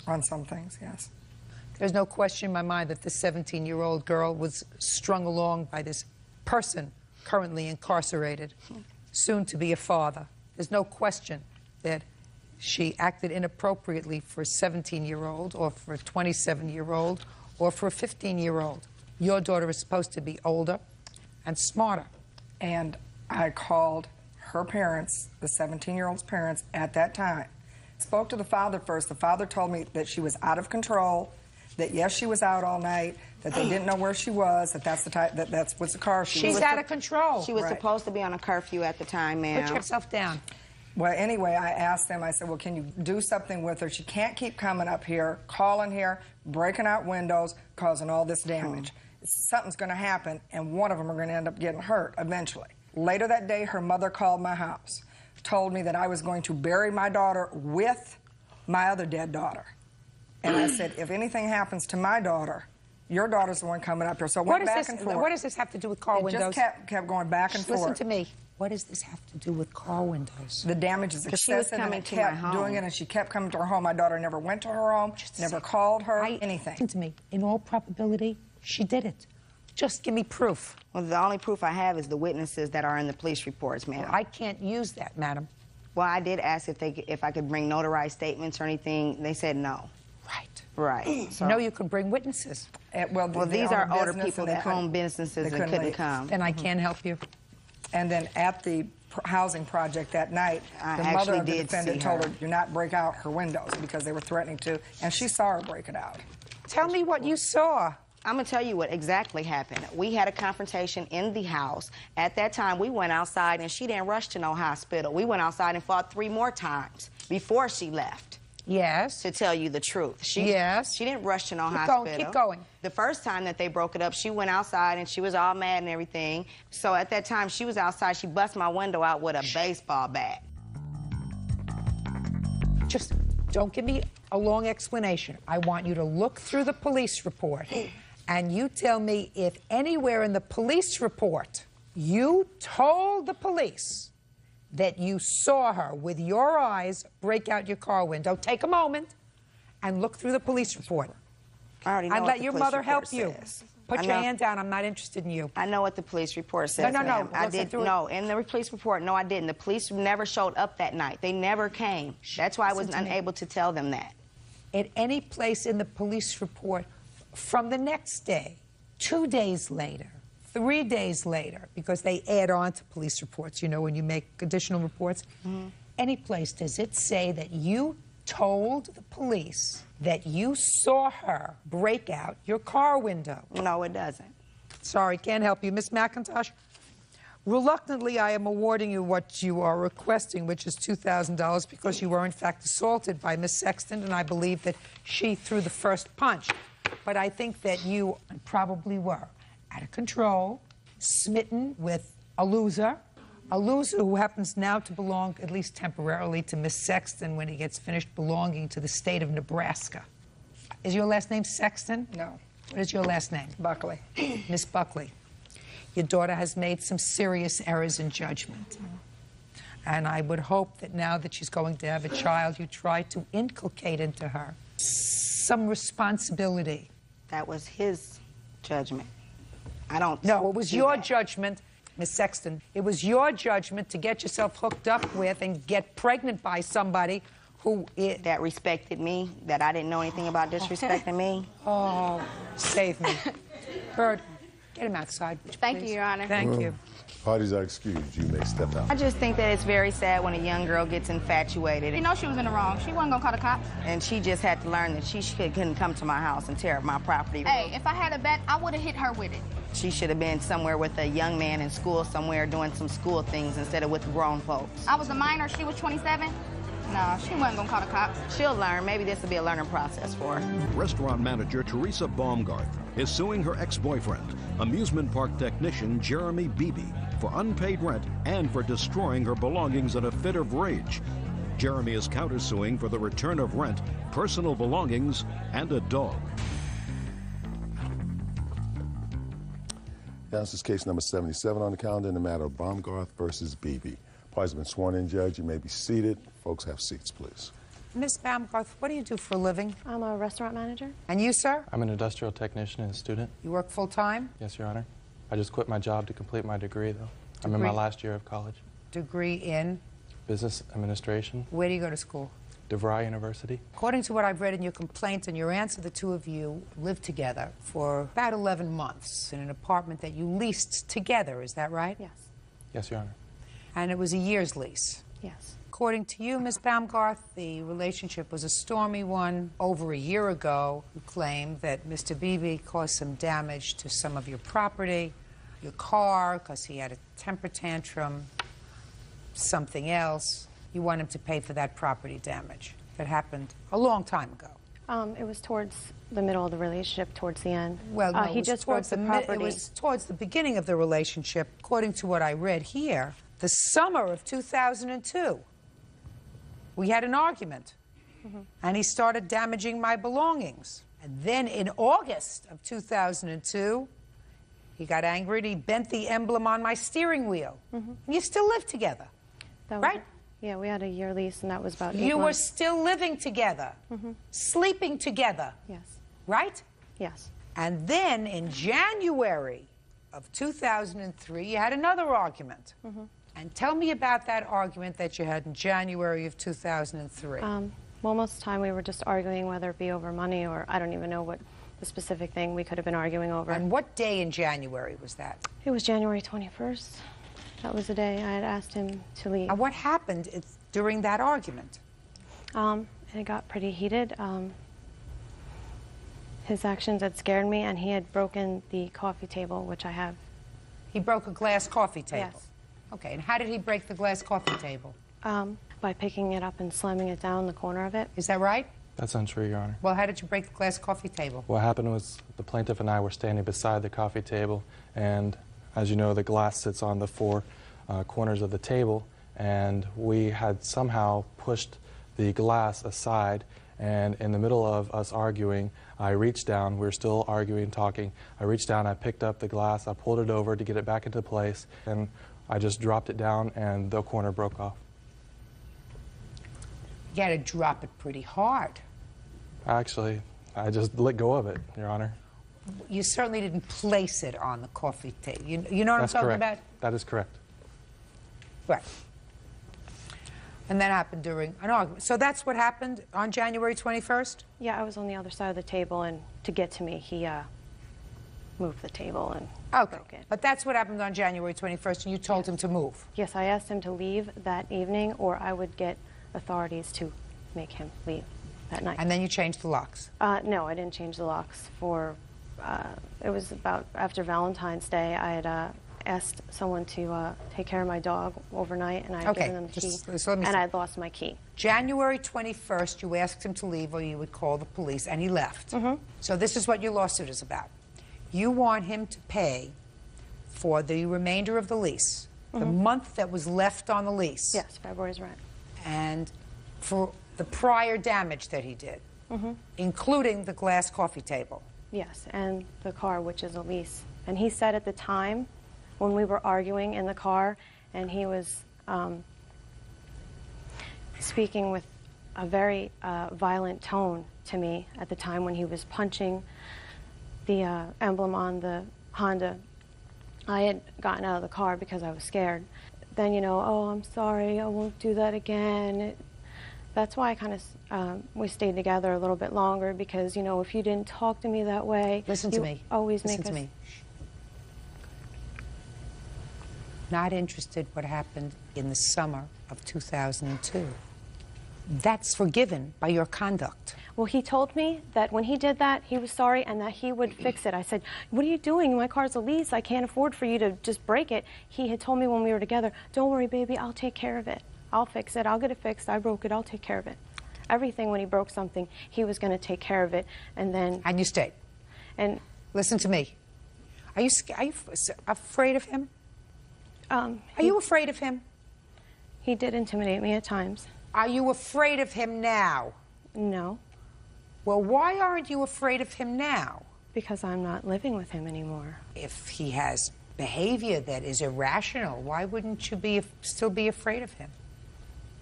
On some things, yes. There's no question in my mind that this 17-year-old girl was strung along by this person currently incarcerated, soon to be a father. There's no question that she acted inappropriately for a 17-year-old or for a 27-year-old or for a 15-year-old. Your daughter is supposed to be older and smarter. And I called her parents, the 17-year-old's parents, at that time. Spoke to the father first. The father told me that she was out of control, that yes, she was out all night, that they didn't know where she was, that that's the type, that was the car she was. She's out of control. She was supposed to be on a curfew at the time, ma'am. Put yourself down. Well, anyway, I asked them, I said, well, can you do something with her? She can't keep coming up here, calling here, breaking out windows, causing all this damage. Something's going to happen, and one of them are going to end up getting hurt eventually. Later that day, her mother called my house, told me that I was going to bury my daughter with my other dead daughter. And I said, if anything happens to my daughter, your daughter's the one coming up here. So I went back and forth. What does this have to do with car windows? It just kept going back and forth. Listen to me. What does this have to do with car windows? The damage is excessive, and it kept doing it, and she kept coming to her home. My daughter never went to her home, never called her, anything. Listen to me. In all probability, she did it. Just give me proof. Well, the only proof I have is the witnesses that are in the police reports, ma'am. I can't use that, madam. Well, I did ask if I could bring notarized statements or anything. They said no. Right. So, No, you could bring witnesses. Well, these are older people that that own businesses and couldn't come. Then I can't help you. And then at the housing project that night, I the mother actually of the did defendant see told her. her, do not break out her windows because they were threatening to, and she saw her break it out. Tell me what you saw. I'm going to tell you what exactly happened. We had a confrontation in the house. At that time, we went outside, and she didn't rush to no hospital. We went outside and fought 3 more times before she left. Yes. To tell you the truth. She didn't rush to no hospital. Keep going. The first time that they broke it up, she went outside, and she was all mad and everything. So at that time, she was outside. She bust my window out with a baseball bat. Just don't give me a long explanation. I want you to look through the police report and you tell me if anywhere in the police report you told the police that you saw her with your eyes break out your car window. Take a moment and look through the police report. I already know and what let the your police mother report help you. says. Put I your know- hand down. I'm not interested in you. I know what the police report says. No. ma'am. I Listen did through it. no. In the police report, no, I didn't. The police never showed up that night. They never came. That's why I was Listen to me. unable to tell them that. At any place in the police report from the next day, 2 days later, 3 days later, because they add on to police reports, you know, when you make additional reports, any place, does it say that you told the police that you saw her break out your car window? No, it doesn't. Sorry, can't help you. Miss McIntosh, reluctantly, I am awarding you what you are requesting, which is $2,000, because you were, in fact, assaulted by Miss Sexton, and I believe that she threw the first punch. But I think that you probably were out of control, smitten with a loser who happens now to belong, at least temporarily, to Miss Sexton when he gets finished belonging to the state of Nebraska. Is your last name Sexton? No. What is your last name? Buckley. Miss Buckley, your daughter has made some serious errors in judgment. And I would hope that now that she's going to have a child, you try to inculcate into her some responsibility. That was his judgment. I don't. No, it was do your that. judgment, Miss Sexton. It was your judgment to get yourself hooked up with and get pregnant by somebody who that respected me, that I didn't know anything about disrespecting me. Oh, save me. Bird, get him outside, would you Thank please? you, Your Honor. Thank you. Parties are excused. You may step out. I just think that it's very sad when a young girl gets infatuated. You know she was in the wrong. She wasn't gonna call the cops. And she just had to learn that she couldn't come to my house and tear up my property. Hey, if I had a bet, I would have hit her with it. She should have been somewhere with a young man in school somewhere doing some school things instead of with grown folks. I was a minor, she was 27. No, she wasn't gonna call the cops. She'll learn. Maybe this will be a learning process for her. Restaurant manager Teresa Baumgarth is suing her ex-boyfriend, amusement park technician Jeremy Beebe, for unpaid rent and for destroying her belongings in a fit of rage. Jeremy is countersuing for the return of rent, personal belongings, and a dog. Now, this is case number 77 on the calendar in the matter of Baumgarth versus Beebe. Parties have been sworn in, Judge. You may be seated. Folks, have seats, please. Miss Baumgarth, what do you do for a living? I'm a restaurant manager. And you, sir? I'm an industrial technician and student. You work full-time? Yes, Your Honor. I just quit my job to complete my degree, though. I'm in my last year of college. Degree in? Business administration. Where do you go to school? DeVry University. According to what I've read in your complaint and your answer, the two of you lived together for about 11 months in an apartment that you leased together. Is that right? Yes. Yes, Your Honor. And it was a year's lease? Yes. According to you, Ms. Baumgarth, the relationship was a stormy one. Over a year ago, you claimed that Mr. Beebe caused some damage to some of your property, your car, because he had a temper tantrum, something else. You want him to pay for that property damage that happened a long time ago. It was towards the middle of the relationship, towards the end. Well, no, he it was just broke towards the it property. was towards the beginning of the relationship, according to what I read here, the summer of 2002. We had an argument, and he started damaging my belongings. And then in August of 2002, he got angry and he bent the emblem on my steering wheel. And you still live together, right? Yeah, we had a year lease, and that was about 8 You were months. still living together, sleeping together, Yes. right? Yes. And then in January of 2003, you had another argument. And tell me about that argument that you had in January of 2003. Well, most of the time we were just arguing, whether it be over money or I don't even know what the specific thing we could have been arguing over. And what day in January was that? It was January 21st. That was the day I had asked him to leave. And what happened during that argument? It got pretty heated. His actions had scared me, and he had broken the coffee table, which I have. He broke a glass coffee table? Yes. Okay, and how did he break the glass coffee table? By picking it up and slamming it down the corner of it. Is that right? That's untrue, Your Honor. Well, how did you break the glass coffee table? What happened was the plaintiff and I were standing beside the coffee table, and as you know, the glass sits on the four corners of the table, and we had somehow pushed the glass aside, and in the middle of us arguing, I reached down. We were still arguing, talking. I reached down, I picked up the glass, I pulled it over to get it back into place, and I just dropped it down, and the corner broke off. You had to drop it pretty hard. Actually, I just let go of it, Your Honor. You certainly didn't place it on the coffee table. You know what That's I'm talking correct. about? That is correct. Right. And that happened during an argument. So that's what happened on January 21st? Yeah, I was on the other side of the table, and to get to me, he moved the table and broke it. But that's what happened on January 21st, and you told him to move? Yes, I asked him to leave that evening, or I would get authorities to make him leave that night. And then you changed the locks? No, I didn't change the locks. It was about after Valentine's Day. I had asked someone to take care of my dog overnight, and I had given them the key, and I had lost my key. January 21st, you asked him to leave, or you would call the police, and he left. So this is what your lawsuit is about. You want him to pay for the remainder of the lease, the month that was left on the lease. Yes, February's rent. And for the prior damage that he did, including the glass coffee table. Yes, and the car, which is a lease. And he said at the time, when we were arguing in the car, and he was speaking with a very violent tone to me at the time when he was punching the emblem on the Honda. I had gotten out of the car because I was scared. Then, you know, oh, I'm sorry, I won't do that again. That's why I kind of, we stayed together a little bit longer because, you know, if you didn't talk to me that way, Listen to me. Always Listen make to us. me. Not interested what happened in the summer of 2002. That's forgiven by your conduct. Well, he told me that when he did that, he was sorry and that he would fix it. I said, what are you doing? My car's a lease. I can't afford for you to just break it. He had told me when we were together, don't worry, baby, I'll take care of it. I'll fix it. I'll get it fixed. I broke it. I'll take care of it. Everything, when he broke something, he was going to take care of it. And then... And you stayed. And... Listen to me. Are you afraid of him? Are you afraid of him? He did intimidate me at times. Are you afraid of him now? No. Well, why aren't you afraid of him now? Because I'm not living with him anymore. If he has behavior that is irrational, why wouldn't you still be afraid of him?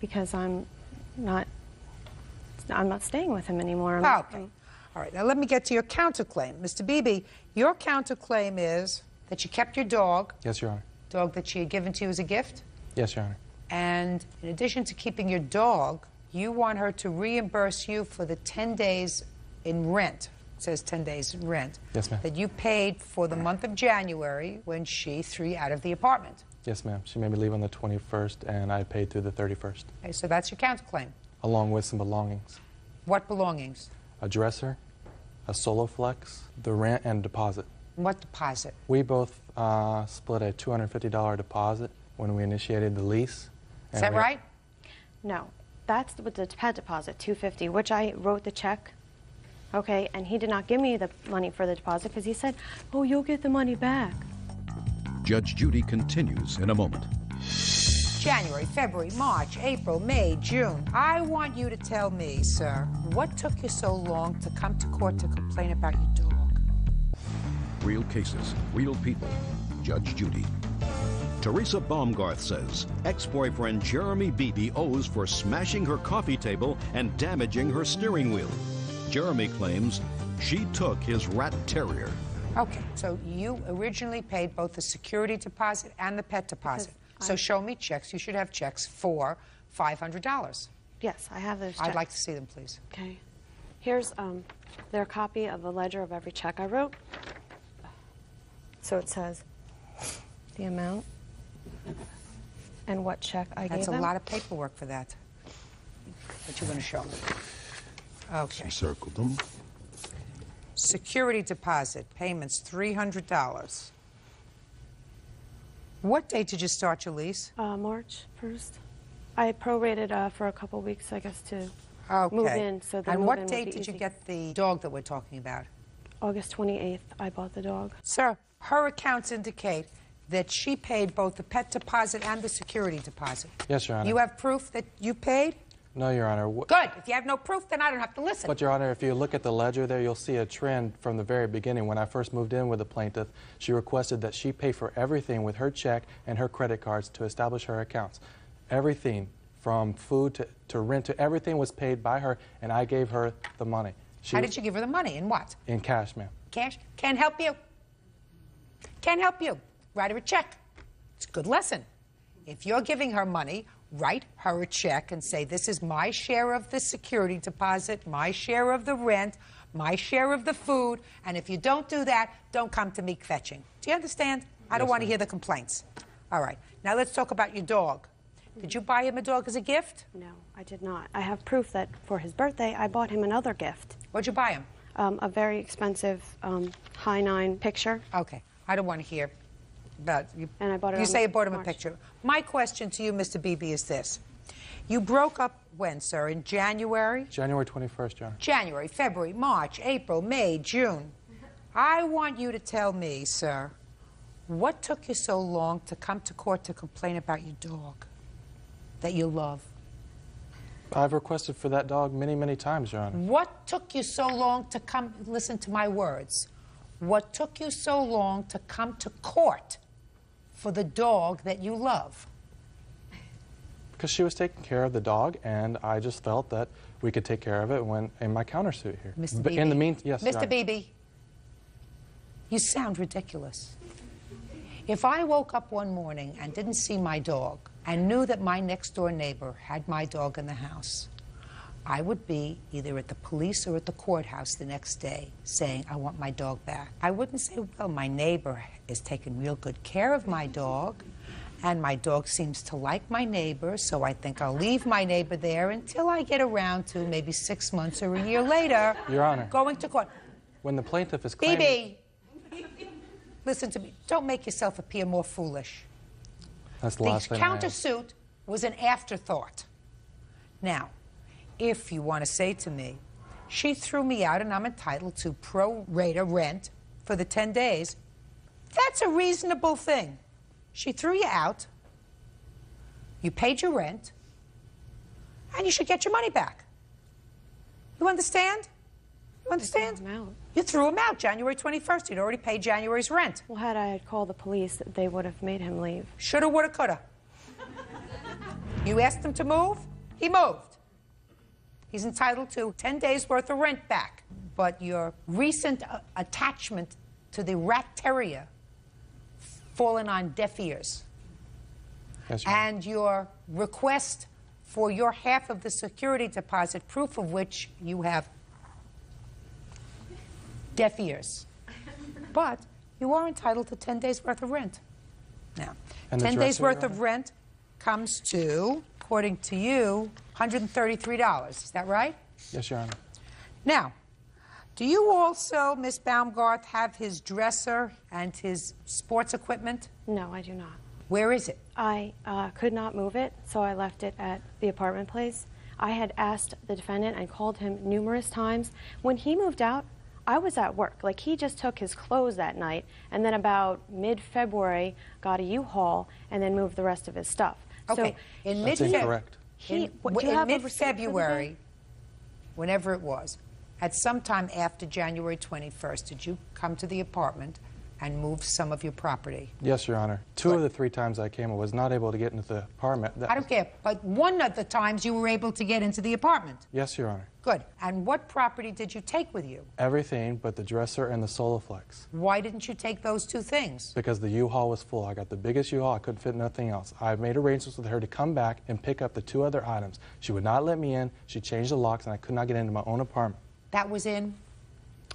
Because I'm not staying with him anymore. Okay. All right, now let me get to your counterclaim. Mr. Beebe, your counterclaim is that you kept your dog. Yes, Your Honor. Dog that she had given to you as a gift. Yes, Your Honor. And in addition to keeping your dog, you want her to reimburse you for the 10 days in rent. It says 10 days in rent. Yes, ma'am. That you paid for the month of January when she threw you out of the apartment. Yes, ma'am. She made me leave on the 21st, and I paid through the 31st. Okay, so that's your counterclaim. Along with some belongings. What belongings? A dresser, a Soloflex, the rent, and deposit. What deposit? We both split a $250 deposit when we initiated the lease. Is that right? No. That's with the pet deposit, $250, which I wrote the check. Okay, and he did not give me the money for the deposit because he said, oh, you'll get the money back. Judge Judy continues in a moment. January, February, March, April, May, June. I want you to tell me, sir, what took you so long to come to court to complain about your dog? Real cases, real people. Judge Judy. Teresa Baumgarth says ex-boyfriend Jeremy Beebe owes for smashing her coffee table and damaging her steering wheel. Jeremy claims she took his rat terrier. Okay, so you originally paid both the security deposit and the pet deposit. So show me checks. You should have checks for $500. Yes, I have those checks. I'd like to see them, please. Okay. Here's their copy of the ledger of every check I wrote. So it says the amount and what check I gave them. That's a lot of paperwork for that. But you're going to show me. Okay. Circled them. Security deposit, payments $300. What date did you start your lease? March 1st. I prorated for a couple weeks, I guess, to move in. So the and move-in what would date be did you easy. get the dog that we're talking about? August 28th, I bought the dog. Sir, her accounts indicate that she paid both the pet deposit and the security deposit. Yes, Your Honor. You have proof that you paid? No, Your Honor. Good. If you have no proof, then I don't have to listen. But, Your Honor, if you look at the ledger there, you'll see a trend from the very beginning. When I first moved in with the plaintiff, she requested that she pay for everything with her check and her credit cards to establish her accounts. Everything from food to rent to everything was paid by her, and I gave her the money. How did you give her the money? In what? In cash, ma'am. Cash? Can't help you. Can't help you. Write her a check. It's a good lesson. If you're giving her money, write her a check and say, this is my share of the security deposit, my share of the rent, my share of the food, and if you don't do that, don't come to me fetching. Do you understand? I don't want to hear the complaints. All right. Now let's talk about your dog. Did you buy him a dog as a gift? No, I did not. I have proof that for his birthday, I bought him another gift. What'd you buy him? A very expensive high 9 picture. Okay. I don't want to hear about you. And I bought it You on say you bought him March. a picture. My question to you, Mr. Beebe, is this. You broke up when, sir? In January? January 21st, Your Honor. January, February, March, April, May, June. I want you to tell me, sir, what took you so long to come to court to complain about your dog that you love? I've requested for that dog many, many times, Your Honor. What took you so long to come, listen to my words, what took you so long to come to court for the dog that you love? Because she was taking care of the dog, and I just felt that we could take care of it when in my countersuit here. Mr. But Beebe. in the meantime, yes, Your Mr. Honor. Beebe, you sound ridiculous. If I woke up one morning and didn't see my dog and knew that my next-door neighbor had my dog in the house, I would be either at the police or at the courthouse the next day saying, I want my dog back. I wouldn't say, well, my neighbor is taking real good care of my dog, and my dog seems to like my neighbor, so I think I'll leave my neighbor there until I get around to maybe 6 months or a year later Your Honor. going to court. When the plaintiff is claiming... Beebe, listen to me. Don't make yourself appear more foolish. That's the The last thing I have. countersuit was an afterthought. Now, if you want to say to me, she threw me out and I'm entitled to pro rata rent for the 10 days, that's a reasonable thing. She threw you out, you paid your rent, and you should get your money back. You understand? You understand? You threw him out January 21st. He'd already paid January's rent. Well, had I had called the police, they would have made him leave. Shoulda, woulda, coulda. You asked him to move, he moved. He's entitled to 10 days' worth of rent back. But your recent attachment to the rat terrier fallen on deaf ears. Yes, Your Honor. And your request for your half of the security deposit, proof of which you have deaf ears. But you are entitled to 10 days' worth of rent. Now, And the 10 days' dresser, worth Your of rent comes to, according to you, $133. Is that right? Yes, Your Honor. Now, do you also, Miss Baumgarth, have his dresser and his sports equipment? No, I do not. Where is it? I could not move it, so I left it at the apartment place. I had asked the defendant and called him numerous times. When he moved out, I was at work. Like, he just took his clothes that night, and then about mid-February got a U-Haul and then moved the rest of his stuff. Okay, So in That's incorrect. do you have in a receipt for the mid-February, day? whenever it was, at some time after January 21st, did you come to the apartment and move some of your property? Yes, Your Honor. Two of the 3 times I came, I was not able to get into the apartment. I don't care, but one of the times you were able to get into the apartment. Yes, Your Honor. Good. And what property did you take with you? Everything but the dresser and the Soloflex. Why didn't you take those 2 things? Because the U-Haul was full. I got the biggest U-Haul. I couldn't fit nothing else. I made arrangements with her to come back and pick up the 2 other items. She would not let me in. She changed the locks, and I could not get into my own apartment. That was in?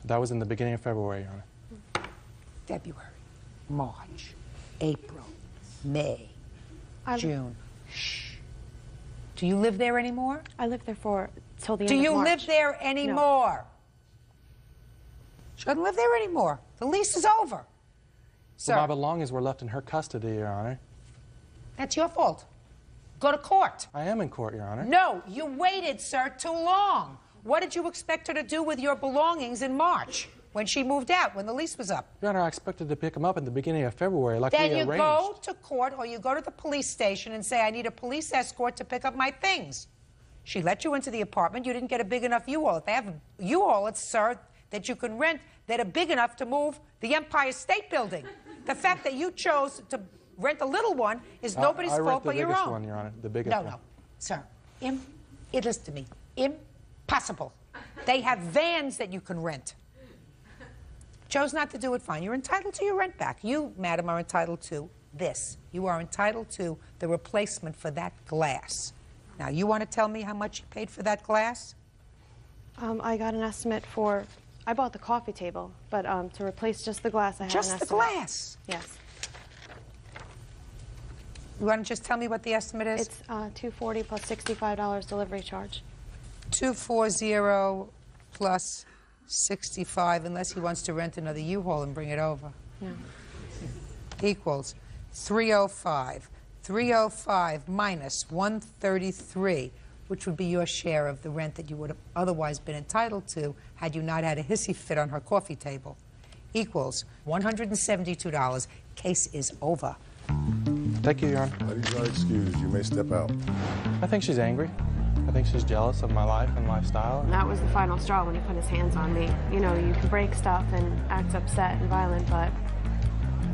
That was in the beginning of February, Your Honor. February, March, April, May, June. Shh. Do you live there anymore? I lived there till the end Do of you March. live there anymore? She doesn't live there anymore. The lease is over. Sir, Well, my belongings were left in her custody, Your Honor. that's your fault. Go to court. I am in court, Your Honor. No, you waited, sir, too long. What did you expect her to do with your belongings in March when she moved out, when the lease was up? Your Honor, I expected to pick them up at the beginning of February, like Then we you arranged. go to court or you go to the police station and say, I need a police escort to pick up my things. She let you into the apartment. You didn't get a big enough U-Haul. If they have U-Hauls, sir, that you can rent, that are big enough to move the Empire State Building. The fact that you chose to rent a little one is nobody's fault but your own. I rent the biggest one, Your Honor, the biggest one. No, sir. Listen to me. Impossible. They have vans that you can rent. Chose not to do it, fine. You're entitled to your rent back. You, madam, are entitled to this. You are entitled to the replacement for that glass. Now, you want to tell me how much you paid for that glass? I got an estimate for, I bought the coffee table, but to replace just the glass, I had an estimate. Just the glass? Yes. You want to just tell me what the estimate is? It's $240 plus $65 delivery charge. 240 plus 65, unless he wants to rent another U-Haul and bring it over. No. Equals 305. 305 minus 133, which would be your share of the rent that you would have otherwise been entitled to had you not had a hissy fit on her coffee table, equals $172. Case is over. Thank you, Your Honor. Ladies are excused. You may step out. I think she's angry. I think she's jealous of my life and lifestyle. And that was the final straw when he put his hands on me. You know, you can break stuff and act upset and violent, but,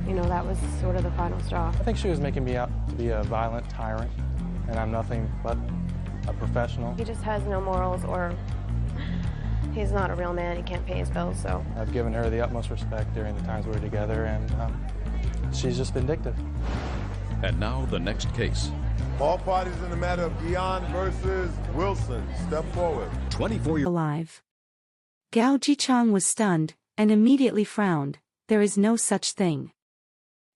you know, that was sort of the final straw. I think she was making me out to be a violent tyrant, and I'm nothing but a professional. He just has no morals, or he's not a real man. He can't pay his bills, so. I've given her the utmost respect during the times we were together, and she's just vindictive. And now the next case. All parties in the matter of Dion versus Wilson. Step forward. 24-year-old. Alive. Gao Jichang was stunned and immediately frowned. There is no such thing.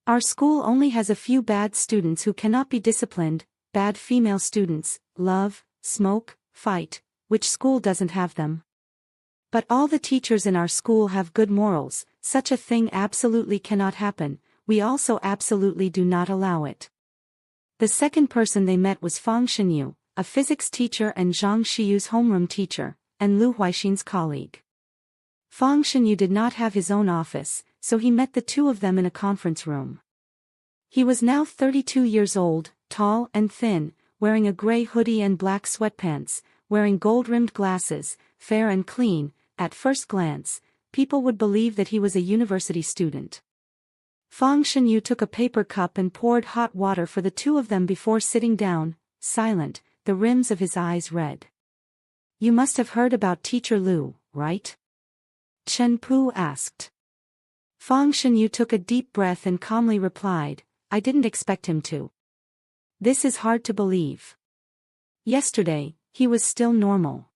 Our school only has a few bad students who cannot be disciplined, bad female students, love, smoke, fight, which school doesn't have them? But all the teachers in our school have good morals. Such a thing absolutely cannot happen. We also absolutely do not allow it. The second person they met was Fang Shenyu, a physics teacher and Zhang Shiyu's homeroom teacher, and Lu Huaixin's colleague. Fang Shenyu did not have his own office, so he met the two of them in a conference room. He was now 32 years old, tall and thin, wearing a gray hoodie and black sweatpants, wearing gold-rimmed glasses, fair and clean. At first glance, people would believe that he was a university student. Fang Shenyu took a paper cup and poured hot water for the two of them before sitting down, silent, the rims of his eyes red. You must have heard about Teacher Lu, right? Chen Pu asked. Fang Shenyu took a deep breath and calmly replied, I didn't expect him to. This is hard to believe. Yesterday, he was still normal.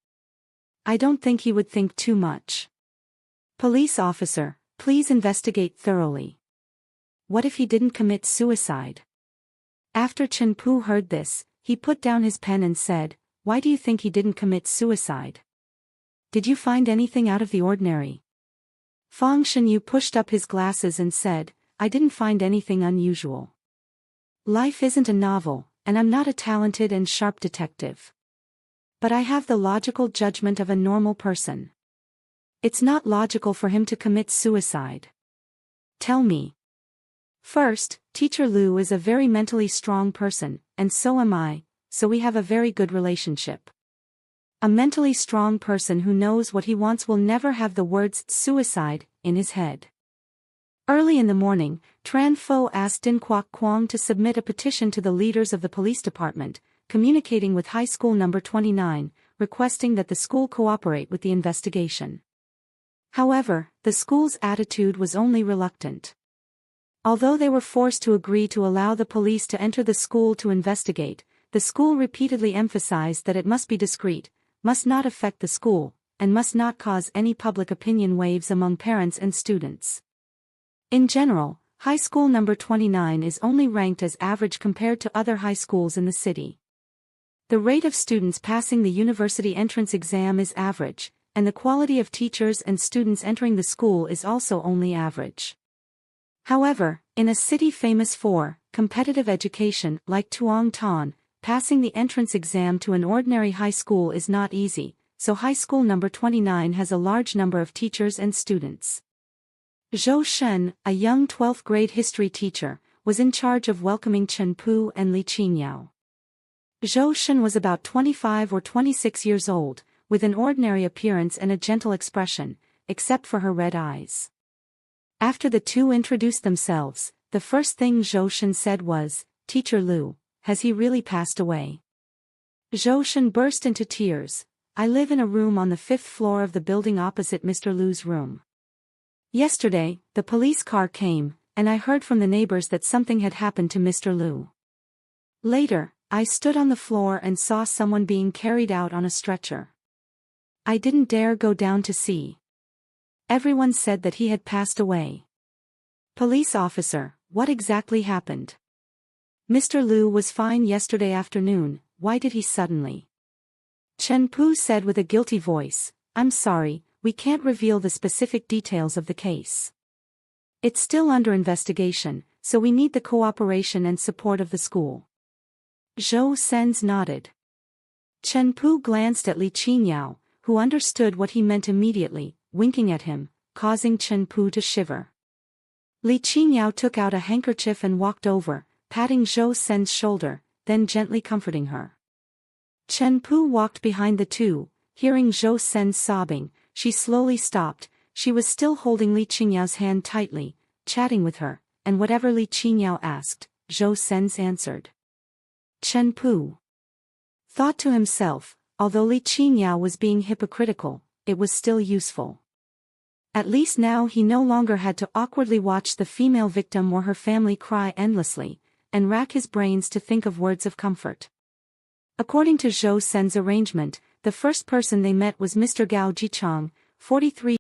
I don't think he would think too much. Police officer, please investigate thoroughly. What if he didn't commit suicide? After Chen Pu heard this, he put down his pen and said, Why do you think he didn't commit suicide? Did you find anything out of the ordinary? Fang Shenyu pushed up his glasses and said, I didn't find anything unusual. Life isn't a novel, and I'm not a talented and sharp detective. But I have the logical judgment of a normal person. It's not logical for him to commit suicide. Tell me. First, Teacher Lu is a very mentally strong person, and so am I, so we have a very good relationship. A mentally strong person who knows what he wants will never have the words suicide in his head. Early in the morning, Tran Pho asked Din Quoc Quang to submit a petition to the leaders of the police department, communicating with High School Number 29, requesting that the school cooperate with the investigation. However, the school's attitude was only reluctant. Although they were forced to agree to allow the police to enter the school to investigate, the school repeatedly emphasized that it must be discreet, must not affect the school, and must not cause any public opinion waves among parents and students. In general, High School Number 29 is only ranked as average compared to other high schools in the city. The rate of students passing the university entrance exam is average, and the quality of teachers and students entering the school is also only average. However, in a city famous for competitive education like Tuong Ton, passing the entrance exam to an ordinary high school is not easy, so High School Number 29 has a large number of teachers and students. Zhou Shen, a young 12th grade history teacher, was in charge of welcoming Chen Pu and Li Qinyao. Zhou Shen was about 25 or 26 years old, with an ordinary appearance and a gentle expression, except for her red eyes. After the two introduced themselves, the first thing Zhou Shen said was, "Teacher Lu, has he really passed away?" Zhou Shen burst into tears. "I live in a room on the 5th floor of the building opposite Mr. Lu's room. Yesterday, the police car came, and I heard from the neighbors that something had happened to Mr. Lu. Later, I stood on the floor and saw someone being carried out on a stretcher. I didn't dare go down to see. Everyone said that he had passed away." Police officer, what exactly happened? Mr. Lu was fine yesterday afternoon, why did he suddenly? Chen Pu said with a guilty voice, "I'm sorry, we can't reveal the specific details of the case. It's still under investigation, so we need the cooperation and support of the school." Zhou Sens nodded. Chen Pu glanced at Li Qinyao, who understood what he meant immediately, winking at him, causing Chen Pu to shiver. Li Qinyao took out a handkerchief and walked over, patting Zhou Sen's shoulder, then gently comforting her. Chen Pu walked behind the two, hearing Zhou Sen sobbing. She slowly stopped. She was still holding Li Qinyao's hand tightly, chatting with her, and whatever Li Qinyao asked, Zhou Sens answered. Chen Pu thought to himself, although Li Qinyao was being hypocritical, it was still useful. At least now he no longer had to awkwardly watch the female victim or her family cry endlessly, and rack his brains to think of words of comfort. According to Zhou Sen's arrangement, the first person they met was Mr. Gao Jichang, 43